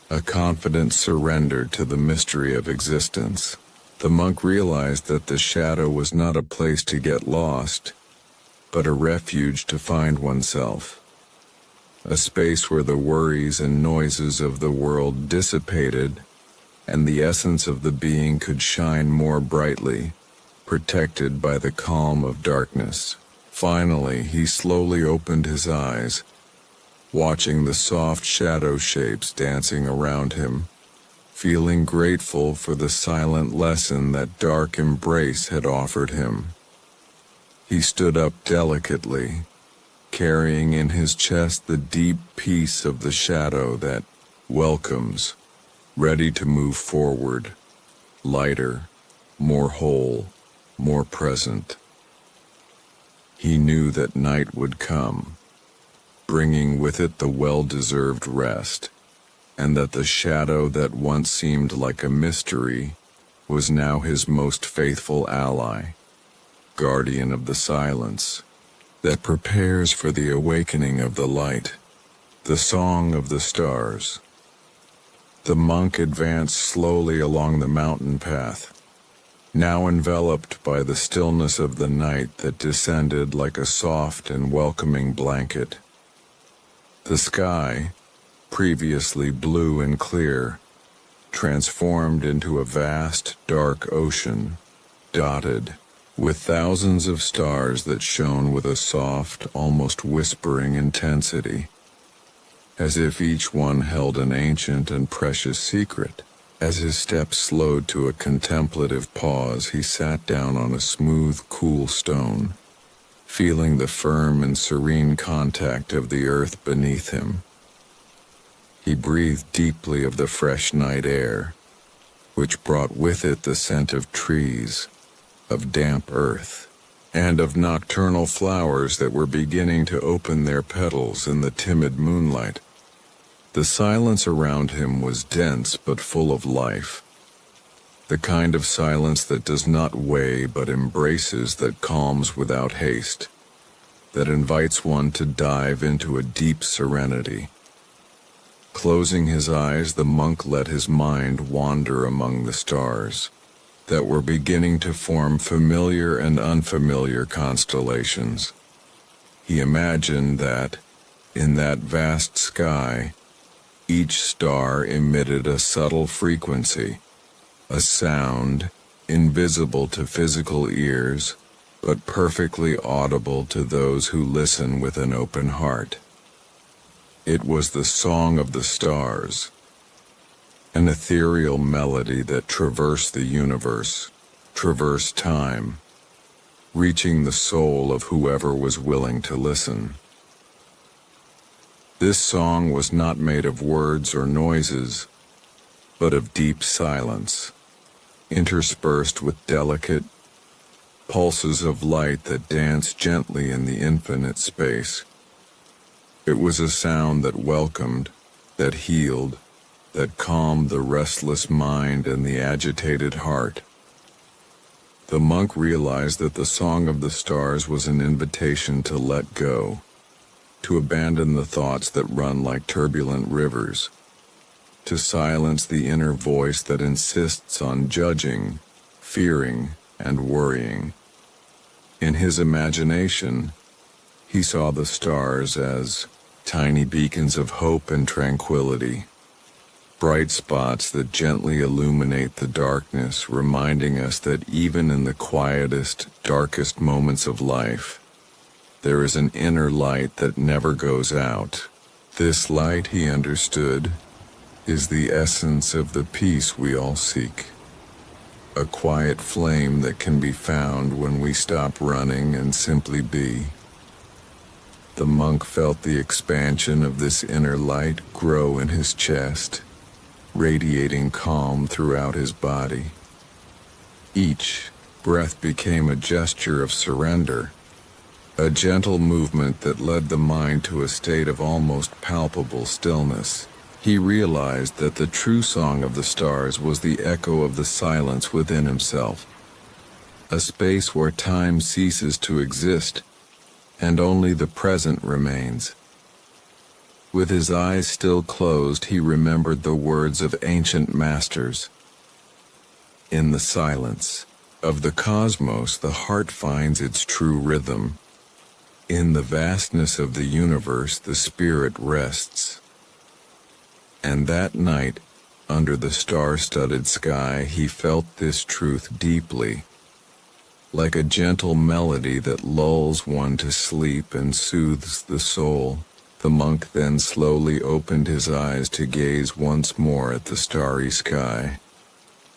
a confident surrender to the mystery of existence. The monk realized that the shadow was not a place to get lost, but a refuge to find oneself. A space where the worries and noises of the world dissipated, and the essence of the being could shine more brightly, protected by the calm of darkness. Finally, he slowly opened his eyes, watching the soft shadow shapes dancing around him, feeling grateful for the silent lesson that dark embrace had offered him. He stood up delicately, carrying in his chest the deep peace of the shadow that welcomes, ready to move forward, lighter, more whole, more present. He knew that night would come, bringing with it the well-deserved rest, and that the shadow that once seemed like a mystery was now his most faithful ally. guardian of the silence, that prepares for the awakening of the light, the song of the stars. The monk advanced slowly along the mountain path, now enveloped by the stillness of the night that descended like a soft and welcoming blanket. The sky, previously blue and clear, transformed into a vast, dark ocean, dotted with thousands of stars that shone with a soft, almost whispering intensity, as if each one held an ancient and precious secret. As his steps slowed to a contemplative pause, he sat down on a smooth, cool stone, feeling the firm and serene contact of the earth beneath him. He breathed deeply of the fresh night air, which brought with it the scent of trees, of damp earth, and of nocturnal flowers that were beginning to open their petals in the timid moonlight. The silence around him was dense but full of life, the kind of silence that does not weigh but embraces, that calms without haste, that invites one to dive into a deep serenity. Closing his eyes, the monk let his mind wander among the stars that were beginning to form familiar and unfamiliar constellations. He imagined that, in that vast sky, each star emitted a subtle frequency, a sound invisible to physical ears, but perfectly audible to those who listen with an open heart. It was the song of the stars, an ethereal melody that traversed the universe, traversed time, reaching the soul of whoever was willing to listen. This song was not made of words or noises, but of deep silence, interspersed with delicate pulses of light that danced gently in the infinite space. It was a sound that welcomed, that healed, that calmed the restless mind and the agitated heart. The monk realized that the song of the stars was an invitation to let go, to abandon the thoughts that run like turbulent rivers, to silence the inner voice that insists on judging, fearing, and worrying. In his imagination, he saw the stars as tiny beacons of hope and tranquility, bright spots that gently illuminate the darkness, reminding us that even in the quietest, darkest moments of life, there is an inner light that never goes out. This light, he understood, is the essence of the peace we all seek. A quiet flame that can be found when we stop running and simply be. The monk felt the expansion of this inner light grow in his chest, radiating calm throughout his body. Each breath became a gesture of surrender, a gentle movement that led the mind to a state of almost palpable stillness. He realized that the true song of the stars was the echo of the silence within himself, a space where time ceases to exist, and only the present remains. With his eyes still closed, he remembered the words of ancient masters. In the silence of the cosmos, the heart finds its true rhythm. In the vastness of the universe, the spirit rests. And that night, under the star-studded sky, he felt this truth deeply, like a gentle melody that lulls one to sleep and soothes the soul. The monk then slowly opened his eyes to gaze once more at the starry sky,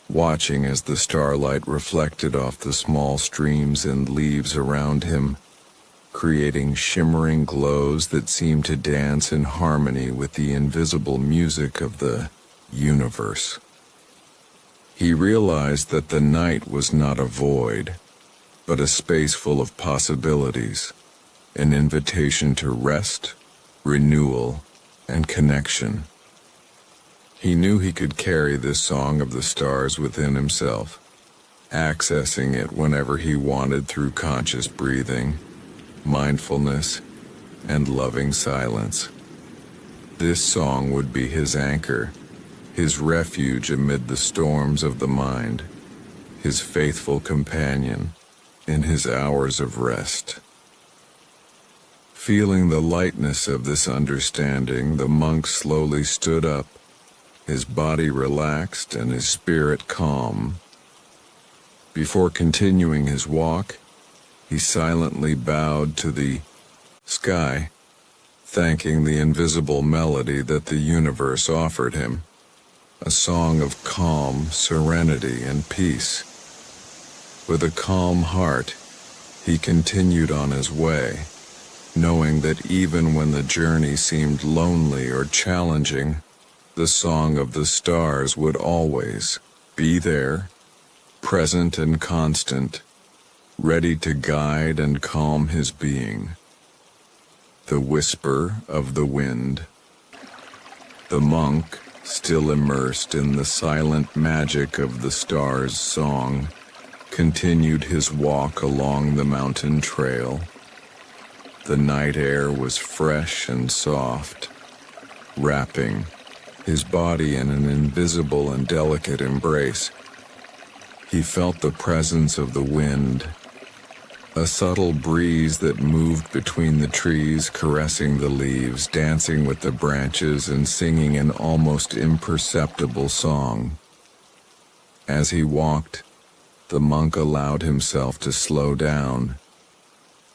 watching as the starlight reflected off the small streams and leaves around him, creating shimmering glows that seemed to dance in harmony with the invisible music of the universe. He realized that the night was not a void, but a space full of possibilities, an invitation to rest, renewal, and connection. He knew he could carry this song of the stars within himself, accessing it whenever he wanted through conscious breathing, mindfulness, and loving silence. This song would be his anchor, his refuge amid the storms of the mind, his faithful companion in his hours of rest. Feeling the lightness of this understanding, the monk slowly stood up, his body relaxed and his spirit calm. Before continuing his walk, he silently bowed to the sky, thanking the invisible melody that the universe offered him, a song of calm, serenity, and peace. With a calm heart, he continued on his way, knowing that even when the journey seemed lonely or challenging, the song of the stars would always be there, present and constant, ready to guide and calm his being. The whisper of the wind. The monk, still immersed in the silent magic of the stars' song, continued his walk along the mountain trail. The night air was fresh and soft, wrapping his body in an invisible and delicate embrace. He felt the presence of the wind, a subtle breeze that moved between the trees, caressing the leaves, dancing with the branches, and singing an almost imperceptible song. As he walked, the monk allowed himself to slow down,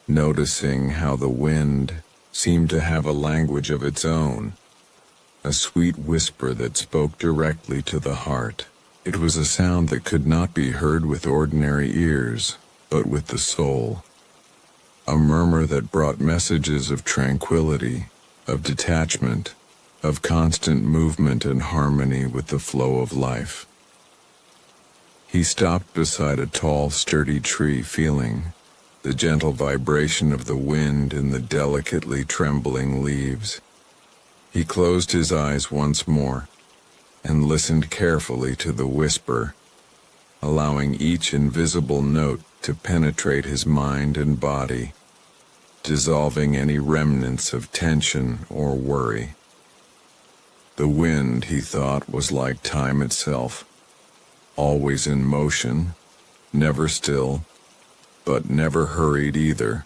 noticing how the wind seemed to have a language of its own, a sweet whisper that spoke directly to the heart. It was a sound that could not be heard with ordinary ears, but with the soul. A murmur that brought messages of tranquility, of detachment, of constant movement and harmony with the flow of life. He stopped beside a tall, sturdy tree, feeling the gentle vibration of the wind in the delicately trembling leaves. He closed his eyes once more and listened carefully to the whisper, allowing each invisible note to penetrate his mind and body, dissolving any remnants of tension or worry. The wind, he thought, was like time itself, always in motion, never still, but never hurried either.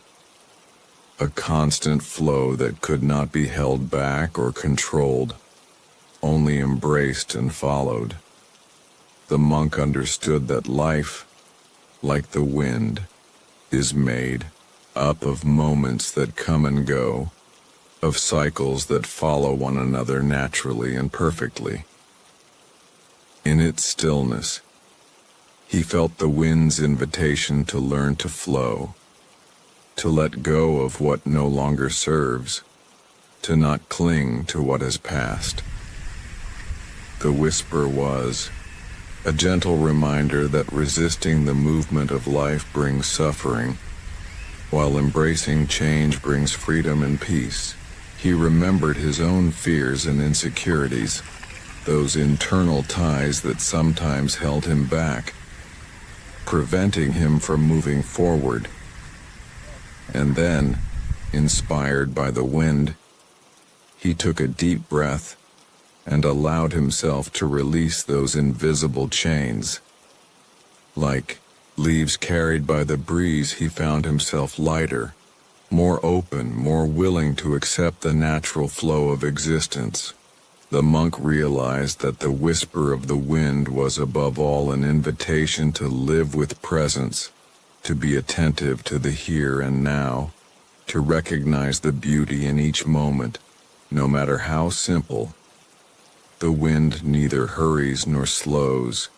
A constant flow that could not be held back or controlled, only embraced and followed. The monk understood that life, like the wind, is made up of moments that come and go, of cycles that follow one another naturally and perfectly. In its stillness, he felt the wind's invitation to learn to flow, to let go of what no longer serves, to not cling to what has passed. The whisper was a gentle reminder that resisting the movement of life brings suffering, while embracing change brings freedom and peace. He remembered his own fears and insecurities, those internal ties that sometimes held him back, preventing him from moving forward. And then, inspired by the wind, he took a deep breath and allowed himself to release those invisible chains. Like leaves carried by the breeze, he found himself lighter, more open, more willing to accept the natural flow of existence. The monk realized that the whisper of the wind was above all an invitation to live with presence, to be attentive to the here and now, to recognize the beauty in each moment, no matter how simple. The wind neither hurries nor slows.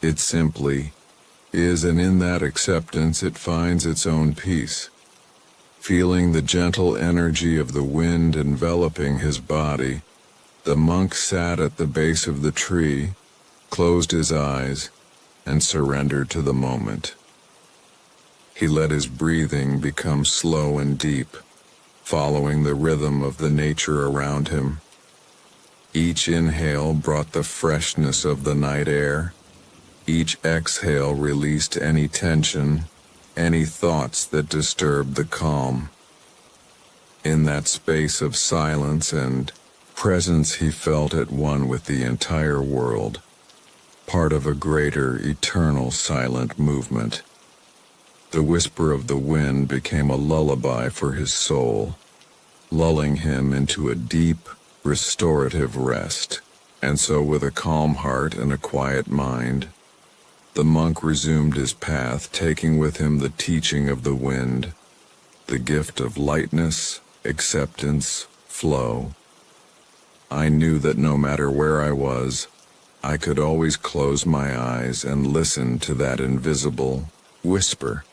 It simply is, and in that acceptance it finds its own peace. Feeling the gentle energy of the wind enveloping his body, the monk sat at the base of the tree, closed his eyes, and surrendered to the moment. He let his breathing become slow and deep, following the rhythm of the nature around him. Each inhale brought the freshness of the night air, Each exhale released any tension, any thoughts that disturbed the calm. In that space of silence and presence, he felt at one with the entire world, part of a greater, eternal, silent movement. The whisper of the wind became a lullaby for his soul, lulling him into a deep, restorative rest. And so, with a calm heart and a quiet mind, the monk resumed his path, taking with him the teaching of the wind, the gift of lightness, acceptance, flow. I knew that no matter where I was, I could always close my eyes and listen to that invisible whisper,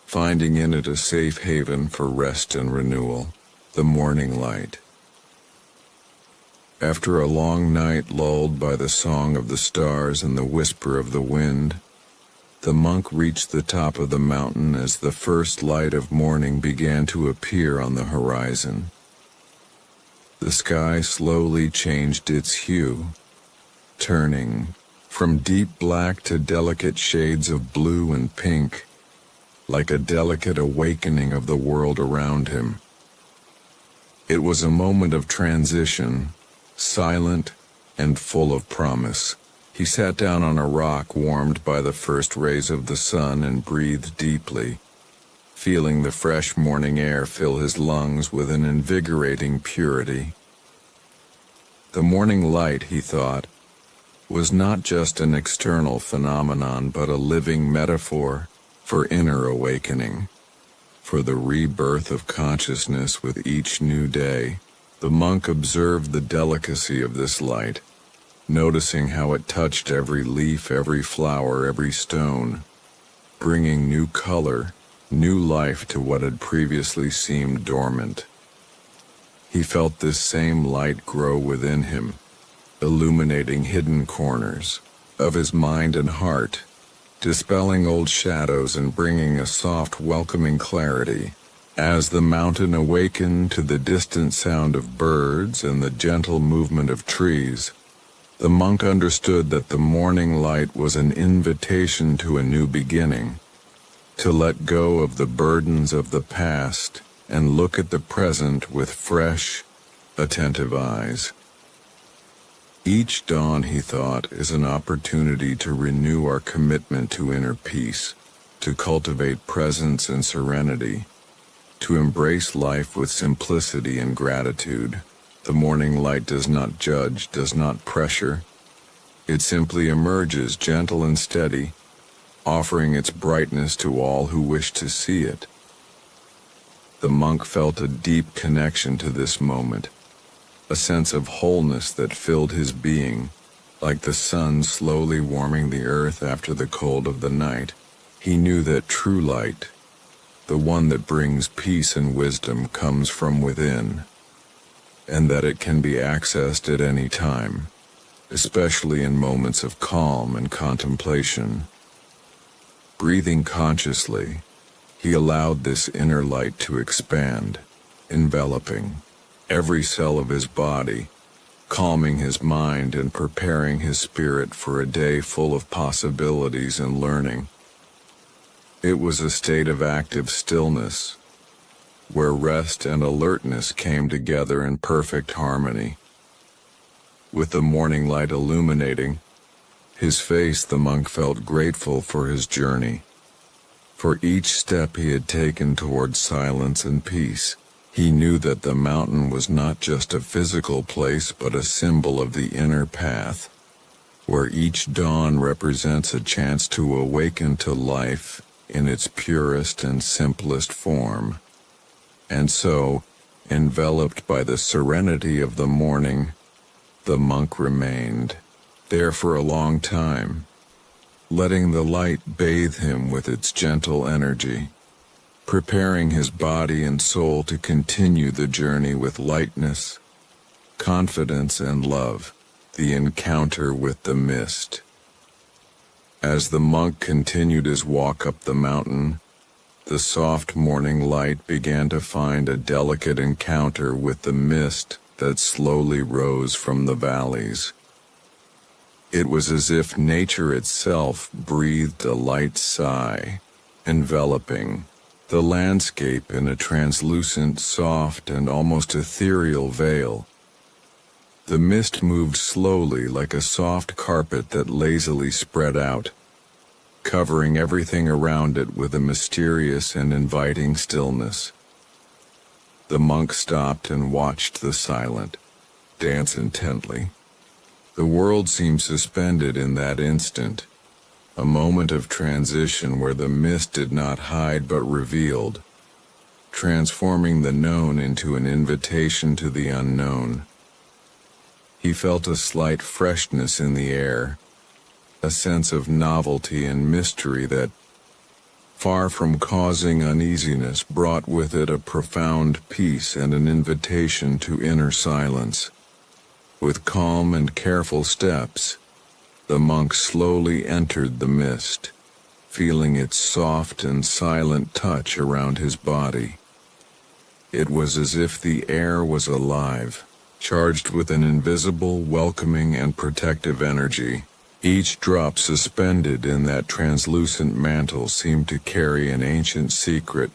finding in it a safe haven for rest and renewal, the morning light. After a long night lulled by the song of the stars and the whisper of the wind, the monk reached the top of the mountain as the first light of morning began to appear on the horizon. The sky slowly changed its hue, turning from deep black to delicate shades of blue and pink, like a delicate awakening of the world around him. It was a moment of transition, silent and full of promise. He sat down on a rock warmed by the first rays of the sun and breathed deeply, feeling the fresh morning air fill his lungs with an invigorating purity. The morning light, he thought, was not just an external phenomenon but a living metaphor for inner awakening, for the rebirth of consciousness with each new day. The monk observed the delicacy of this light, noticing how it touched every leaf, every flower, every stone, bringing new color, new life to what had previously seemed dormant. He felt this same light grow within him, illuminating hidden corners of his mind and heart, dispelling old shadows and bringing a soft, welcoming clarity. As the mountain awakened to the distant sound of birds and the gentle movement of trees, the monk understood that the morning light was an invitation to a new beginning, to let go of the burdens of the past and look at the present with fresh, attentive eyes. Each dawn, he thought, is an opportunity to renew our commitment to inner peace, to cultivate presence and serenity, to embrace life with simplicity and gratitude. The morning light does not judge, does not pressure. It simply emerges gentle and steady, offering its brightness to all who wish to see it. The monk felt a deep connection to this moment, a sense of wholeness that filled his being, like the sun slowly warming the earth after the cold of the night. He knew that true light, the one that brings peace and wisdom, comes from within, and that it can be accessed at any time, especially in moments of calm and contemplation. Breathing consciously, he allowed this inner light to expand, enveloping every cell of his body, calming his mind and preparing his spirit for a day full of possibilities and learning. It was a state of active stillness, where rest and alertness came together in perfect harmony. With the morning light illuminating his face, the monk felt grateful for his journey, for each step he had taken towards silence and peace. He knew that the mountain was not just a physical place but a symbol of the inner path, where each dawn represents a chance to awaken to life in its purest and simplest form. And so, enveloped by the serenity of the morning, the monk remained there for a long time, letting the light bathe him with its gentle energy, preparing his body and soul to continue the journey with lightness, confidence, and love, the encounter with the mist. As the monk continued his walk up the mountain, the soft morning light began to find a delicate encounter with the mist that slowly rose from the valleys. It was as if nature itself breathed a light sigh, enveloping the landscape in a translucent, soft, and almost ethereal veil. The mist moved slowly like a soft carpet that lazily spread out, covering everything around it with a mysterious and inviting stillness. The monk stopped and watched the silent dance intently. The world seemed suspended in that instant, a moment of transition where the mist did not hide but revealed, transforming the known into an invitation to the unknown. He felt a slight freshness in the air, a sense of novelty and mystery that, far from causing uneasiness, brought with it a profound peace and an invitation to inner silence. With calm and careful steps, the monk slowly entered the mist, feeling its soft and silent touch around his body. It was as if the air was alive, charged with an invisible, welcoming, and protective energy. Each drop suspended in that translucent mantle seemed to carry an ancient secret,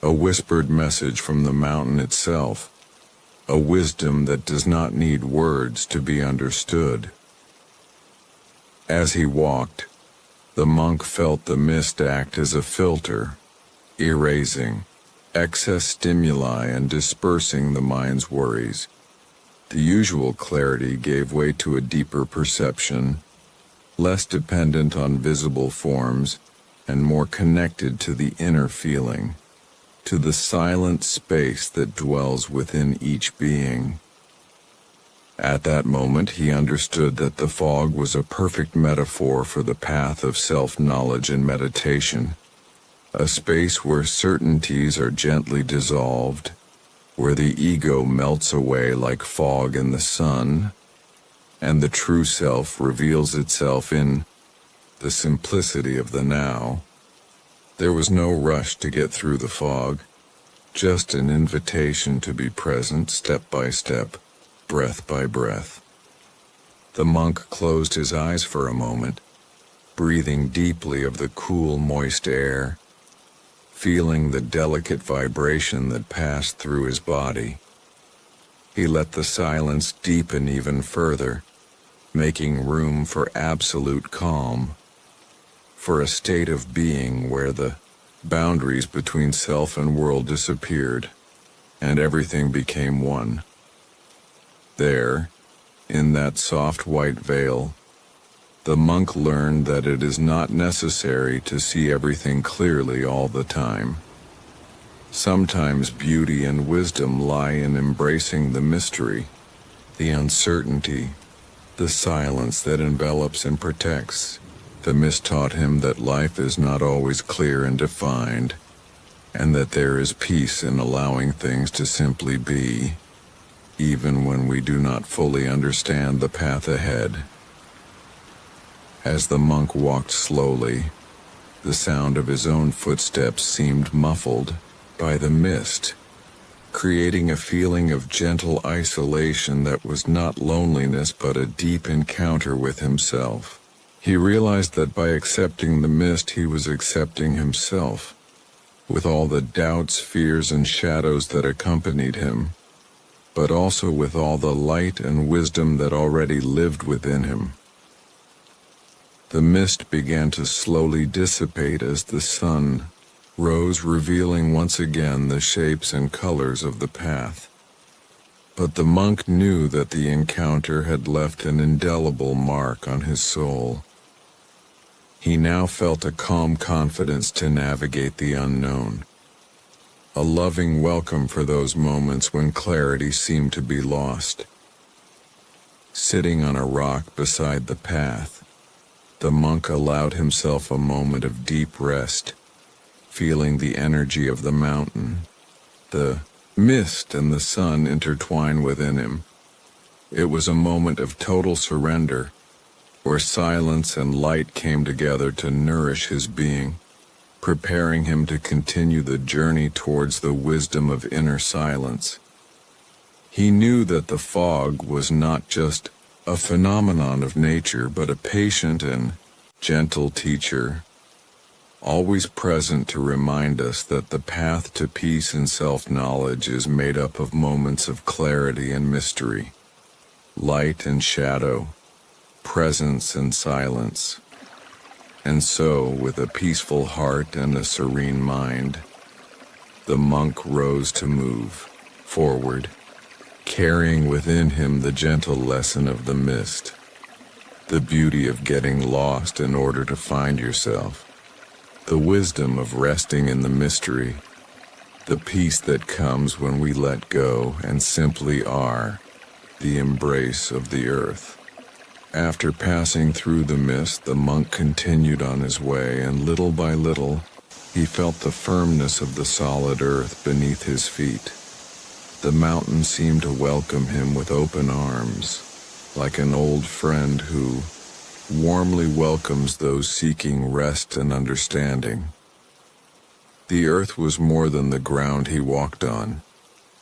a whispered message from the mountain itself, a wisdom that does not need words to be understood. As he walked, the monk felt the mist act as a filter, erasing excess stimuli and dispersing the mind's worries. The usual clarity gave way to a deeper perception, less dependent on visible forms and more connected to the inner feeling, to the silent space that dwells within each being. At that moment, he understood that the fog was a perfect metaphor for the path of self-knowledge and meditation, a space where certainties are gently dissolved, where the ego melts away like fog in the sun, and the true self reveals itself in the simplicity of the now. There was no rush to get through the fog, just an invitation to be present step by step, breath by breath. The monk closed his eyes for a moment, breathing deeply of the cool, moist air, feeling the delicate vibration that passed through his body. He let the silence deepen even further, making room for absolute calm, for a state of being where the boundaries between self and world disappeared, and everything became one. There, in that soft white veil, the monk learned that it is not necessary to see everything clearly all the time. Sometimes beauty and wisdom lie in embracing the mystery, the uncertainty, the silence that envelops and protects. The mist taught him that life is not always clear and defined, and that there is peace in allowing things to simply be, even when we do not fully understand the path ahead. As the monk walked slowly, the sound of his own footsteps seemed muffled by the mist, creating a feeling of gentle isolation that was not loneliness but a deep encounter with himself. He realized that by accepting the mist he was accepting himself, with all the doubts, fears, and shadows that accompanied him, but also with all the light and wisdom that already lived within him. The mist began to slowly dissipate as the sun rose, revealing once again the shapes and colors of the path. But the monk knew that the encounter had left an indelible mark on his soul. He now felt a calm confidence to navigate the unknown, a loving welcome for those moments when clarity seemed to be lost. Sitting on a rock beside the path, the monk allowed himself a moment of deep rest, feeling the energy of the mountain, the mist and the sun intertwine within him. It was a moment of total surrender, where silence and light came together to nourish his being, preparing him to continue the journey towards the wisdom of inner silence. He knew that the fog was not just a phenomenon of nature, but a patient and gentle teacher, always present to remind us that the path to peace and self-knowledge is made up of moments of clarity and mystery, light and shadow, presence and silence. And so, with a peaceful heart and a serene mind, the monk rose to move forward, carrying within him the gentle lesson of the mist, the beauty of getting lost in order to find yourself, the wisdom of resting in the mystery, the peace that comes when we let go and simply are the embrace of the earth. After passing through the mist, the monk continued on his way, and little by little, he felt the firmness of the solid earth beneath his feet. The mountain seemed to welcome him with open arms, like an old friend who warmly welcomes those seeking rest and understanding. The earth was more than the ground he walked on.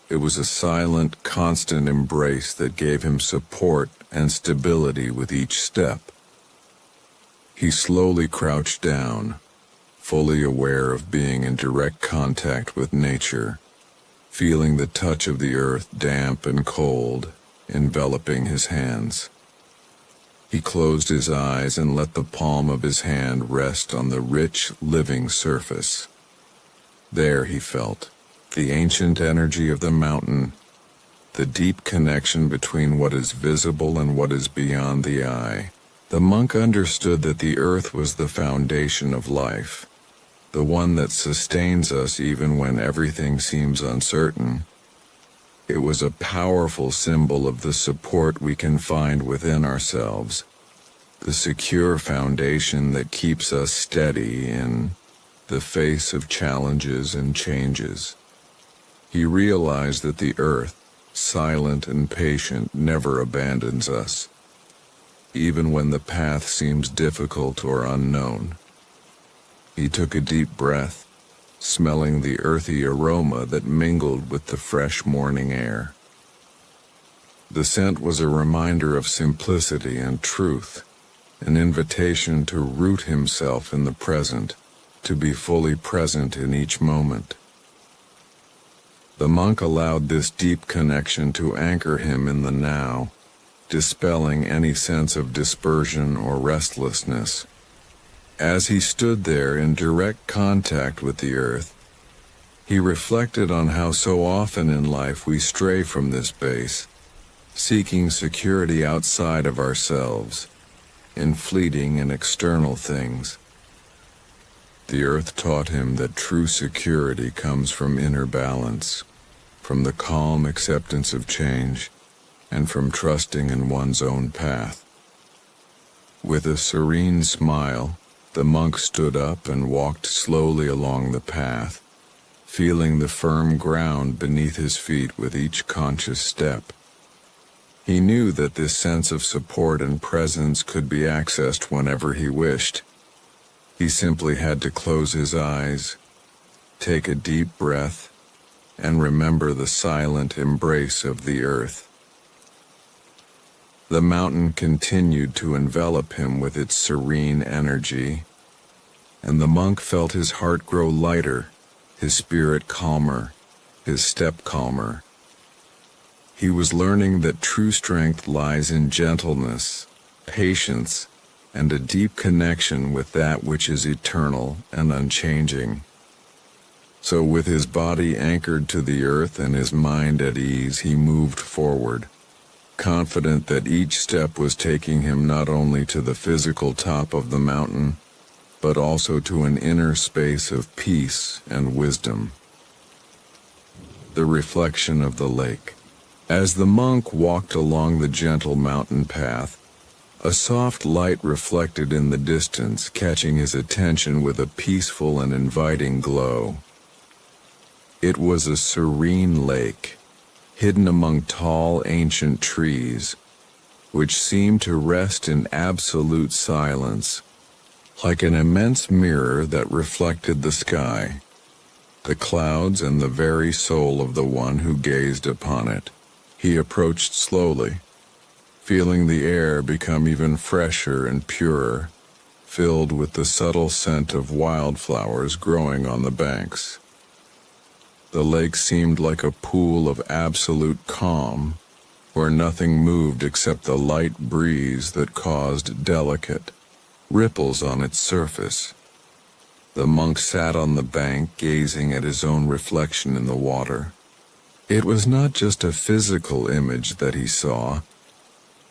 It was a silent, constant embrace that gave him support and stability with each step. He slowly crouched down, fully aware of being in direct contact with nature, feeling the touch of the earth damp and cold, enveloping his hands. He closed his eyes and let the palm of his hand rest on the rich, living surface. There he felt the ancient energy of the mountain, the deep connection between what is visible and what is beyond the eye. The monk understood that the earth was the foundation of life, the one that sustains us even when everything seems uncertain. It was a powerful symbol of the support we can find within ourselves, the secure foundation that keeps us steady in the face of challenges and changes. He realized that the earth, silent and patient, never abandons us, even when the path seems difficult or unknown. He took a deep breath, smelling the earthy aroma that mingled with the fresh morning air. The scent was a reminder of simplicity and truth, an invitation to root himself in the present, to be fully present in each moment. The monk allowed this deep connection to anchor him in the now, dispelling any sense of dispersion or restlessness. As he stood there in direct contact with the earth, he reflected on how so often in life we stray from this base, seeking security outside of ourselves, in fleeting and external things. The earth taught him that true security comes from inner balance, from the calm acceptance of change, and from trusting in one's own path. With a serene smile, the monk stood up and walked slowly along the path, feeling the firm ground beneath his feet with each conscious step. He knew that this sense of support and presence could be accessed whenever he wished. He simply had to close his eyes, take a deep breath, and remember the silent embrace of the earth. The mountain continued to envelop him with its serene energy, and the monk felt his heart grow lighter, his spirit calmer, his step calmer. He was learning that true strength lies in gentleness, patience, and a deep connection with that which is eternal and unchanging. So with his body anchored to the earth and his mind at ease, he moved forward, confident that each step was taking him not only to the physical top of the mountain, but also to an inner space of peace and wisdom. The reflection of the lake. As the monk walked along the gentle mountain path, a soft light reflected in the distance, catching his attention with a peaceful and inviting glow. It was a serene lake, hidden among tall, ancient trees, which seemed to rest in absolute silence, like an immense mirror that reflected the sky, the clouds, and the very soul of the one who gazed upon it. He approached slowly, feeling the air become even fresher and purer, filled with the subtle scent of wildflowers growing on the banks. The lake seemed like a pool of absolute calm, where nothing moved except the light breeze that caused delicate ripples on its surface. The monk sat on the bank, gazing at his own reflection in the water. It was not just a physical image that he saw,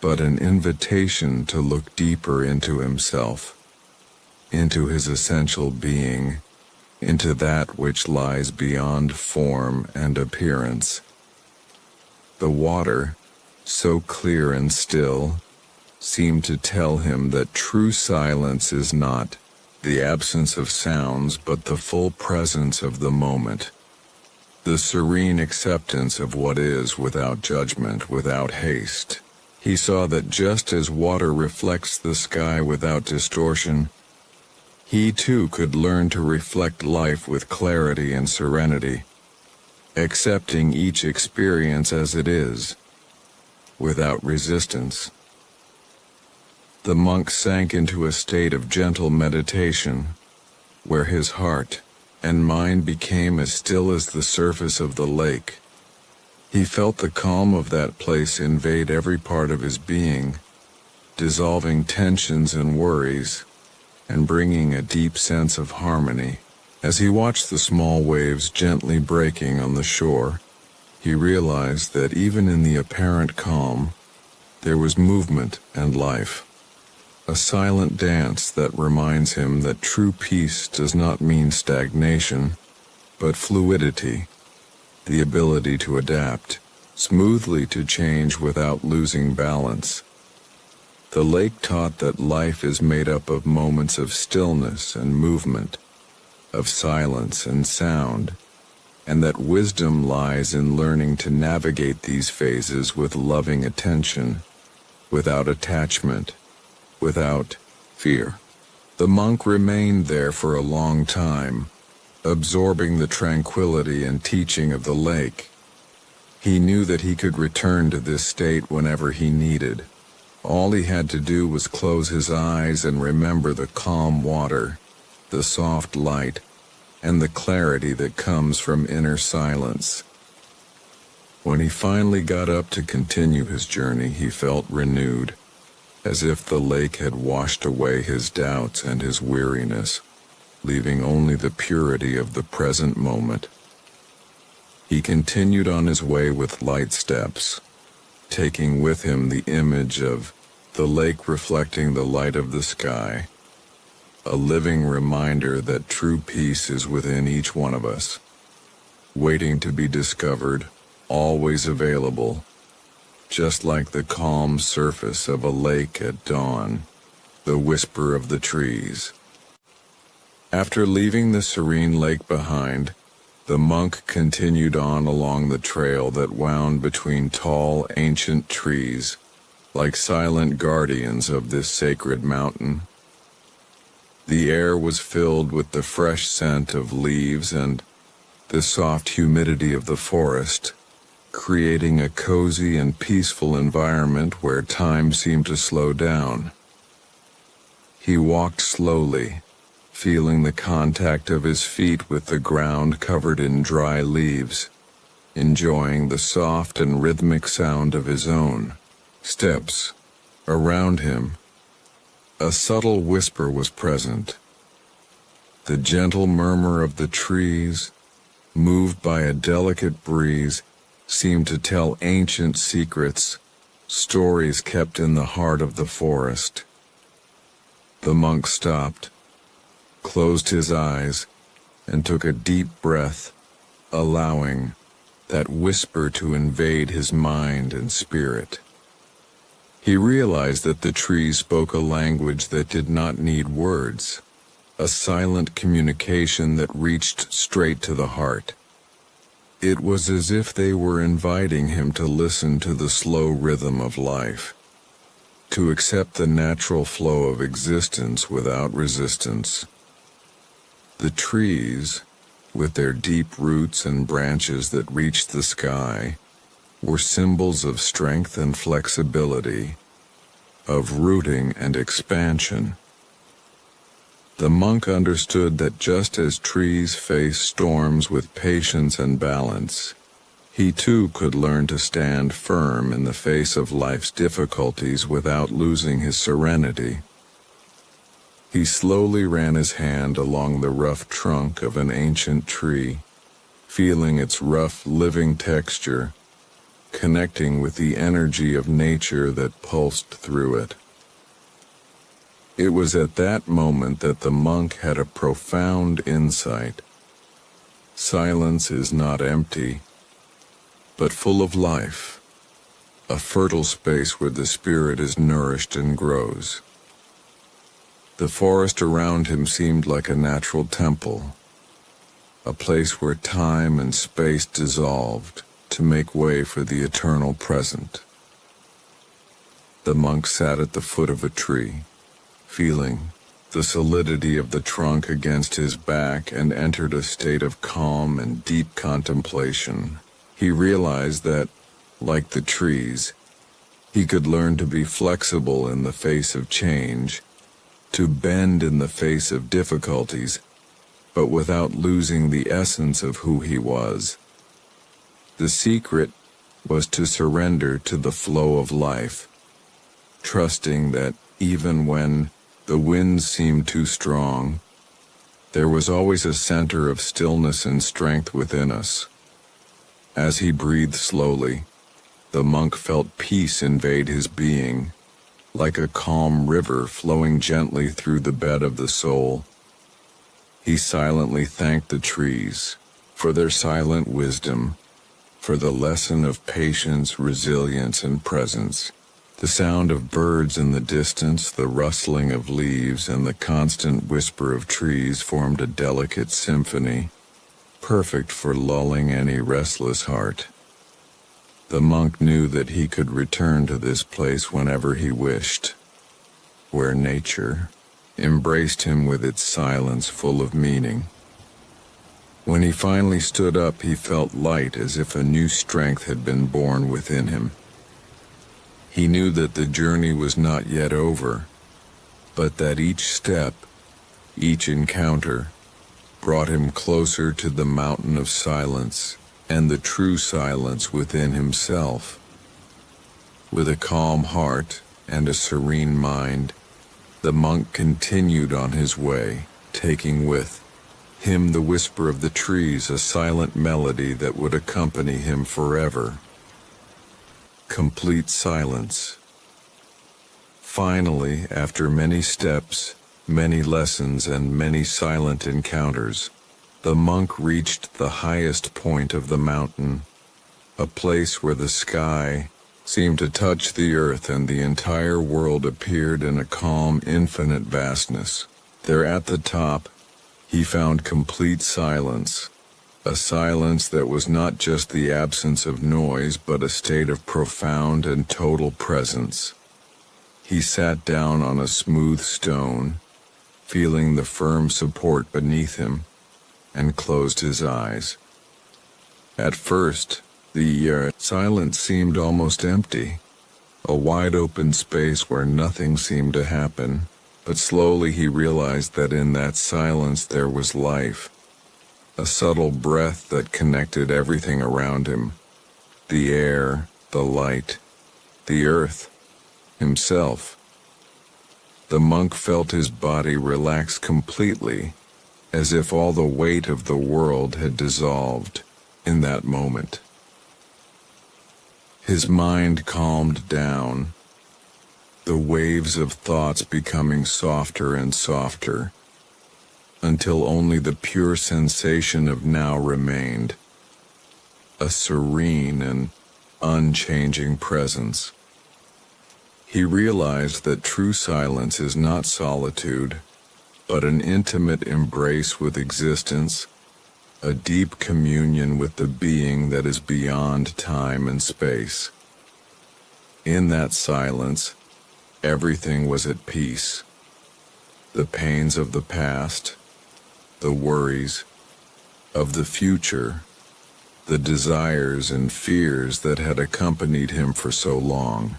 but an invitation to look deeper into himself, into his essential being, into that which lies beyond form and appearance. The water, so clear and still, seemed to tell him that true silence is not the absence of sounds, but the full presence of the moment, the serene acceptance of what is without judgment, without haste. He saw that just as water reflects the sky without distortion, he too could learn to reflect life with clarity and serenity, accepting each experience as it is, without resistance. The monk sank into a state of gentle meditation, where his heart and mind became as still as the surface of the lake. He felt the calm of that place invade every part of his being, dissolving tensions and worries, and bringing a deep sense of harmony. As he watched the small waves gently breaking on the shore, he realized that even in the apparent calm, there was movement and life. A silent dance that reminds him that true peace does not mean stagnation, but fluidity, the ability to adapt, smoothly to change without losing balance. The lake taught that life is made up of moments of stillness and movement, of silence and sound, and that wisdom lies in learning to navigate these phases with loving attention, without attachment, without fear. The monk remained there for a long time, absorbing the tranquility and teaching of the lake. He knew that he could return to this state whenever he needed. All he had to do was close his eyes and remember the calm water, the soft light, and the clarity that comes from inner silence. When he finally got up to continue his journey, he felt renewed, as if the lake had washed away his doubts and his weariness, leaving only the purity of the present moment. He continued on his way with light steps, taking with him the image of the lake reflecting the light of the sky, a living reminder that true peace is within each one of us, waiting to be discovered, always available, just like the calm surface of a lake at dawn, the whisper of the trees. After leaving the serene lake behind, the monk continued on along the trail that wound between tall, ancient trees, like silent guardians of this sacred mountain. The air was filled with the fresh scent of leaves and the soft humidity of the forest, creating a cozy and peaceful environment where time seemed to slow down. He walked slowly, feeling the contact of his feet with the ground covered in dry leaves, enjoying the soft and rhythmic sound of his own steps. Around him, a subtle whisper was present, the gentle murmur of the trees, moved by a delicate breeze, seemed to tell ancient secrets, stories kept in the heart of the forest. The monk stopped, closed his eyes, and took a deep breath, allowing that whisper to invade his mind and spirit. He realized that the trees spoke a language that did not need words, a silent communication that reached straight to the heart. It was as if they were inviting him to listen to the slow rhythm of life, to accept the natural flow of existence without resistance. The trees, with their deep roots and branches that reached the sky, were symbols of strength and flexibility, of rooting and expansion. The monk understood that just as trees face storms with patience and balance, he too could learn to stand firm in the face of life's difficulties without losing his serenity. He slowly ran his hand along the rough trunk of an ancient tree, feeling its rough, living texture, connecting with the energy of nature that pulsed through it. It was at that moment that the monk had a profound insight. Silence is not empty, but full of life, a fertile space where the spirit is nourished and grows. The forest around him seemed like a natural temple, a place where time and space dissolved to make way for the eternal present. The monk sat at the foot of a tree, feeling the solidity of the trunk against his back, and entered a state of calm and deep contemplation. He realized that, like the trees, he could learn to be flexible in the face of change, to bend in the face of difficulties, but without losing the essence of who he was. The secret was to surrender to the flow of life, trusting that even when the winds seemed too strong, there was always a center of stillness and strength within us. As he breathed slowly, the monk felt peace invade his being, like a calm river flowing gently through the bed of the soul. He silently thanked the trees for their silent wisdom, for the lesson of patience, resilience, and presence. The sound of birds in the distance, the rustling of leaves, and the constant whisper of trees formed a delicate symphony, perfect for lulling any restless heart. The monk knew that he could return to this place whenever he wished, where nature embraced him with its silence full of meaning. When he finally stood up, he felt light, as if a new strength had been born within him. He knew that the journey was not yet over, but that each step, each encounter, brought him closer to the mountain of silence and the true silence within himself. With a calm heart and a serene mind, the monk continued on his way, taking with him the whisper of the trees, a silent melody that would accompany him forever. Complete silence. Finally, after many steps, many lessons, and many silent encounters, the monk reached the highest point of the mountain, a place where the sky seemed to touch the earth and the entire world appeared in a calm, infinite vastness. There at the top, he found complete silence, a silence that was not just the absence of noise, but a state of profound and total presence. He sat down on a smooth stone, feeling the firm support beneath him, and closed his eyes. At first, the silence seemed almost empty, a wide-open space where nothing seemed to happen, but slowly he realized that in that silence there was life, a subtle breath that connected everything around him, the air, the light, the earth, himself. The monk felt his body relax completely, as if all the weight of the world had dissolved in that moment. His mind calmed down, the waves of thoughts becoming softer and softer, until only the pure sensation of now remained, a serene and unchanging presence. He realized that true silence is not solitude, but an intimate embrace with existence, a deep communion with the being that is beyond time and space. In that silence, everything was at peace. The pains of the past, the worries of the future, the desires and fears that had accompanied him for so long.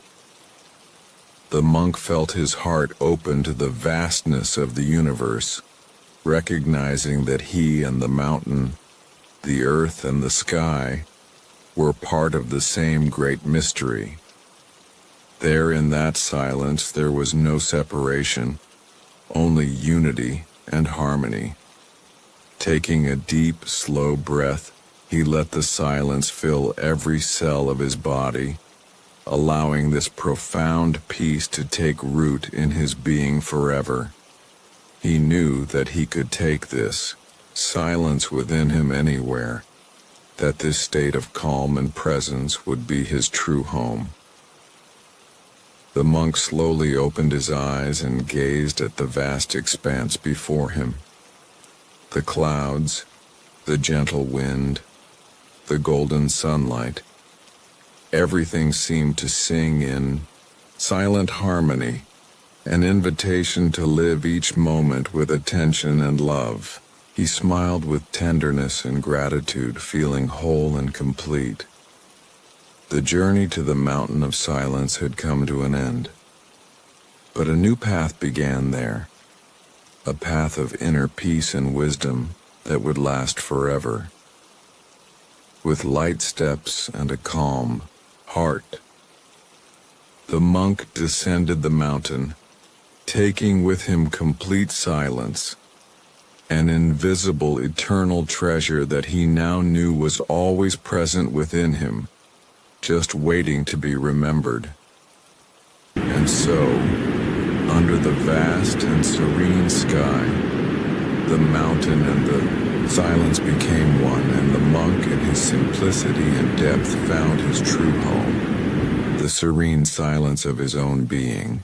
The monk felt his heart open to the vastness of the universe, recognizing that he and the mountain, the earth and the sky, were part of the same great mystery. There in that silence there was no separation, only unity and harmony. Taking a deep, slow breath, he let the silence fill every cell of his body, allowing this profound peace to take root in his being forever. He knew that he could take this silence within him anywhere, that this state of calm and presence would be his true home. The monk slowly opened his eyes and gazed at the vast expanse before him. The clouds, the gentle wind, the golden sunlight, everything seemed to sing in silent harmony, an invitation to live each moment with attention and love. He smiled with tenderness and gratitude, feeling whole and complete. The journey to the mountain of silence had come to an end, but a new path began there, a path of inner peace and wisdom that would last forever. With light steps and a calm heart, the monk descended the mountain, taking with him complete silence, an invisible eternal treasure that he now knew was always present within him, just waiting to be remembered. And so, under the vast and serene sky, the mountain and the silence became one, and the monk in his simplicity and depth found his true home, the serene silence of his own being.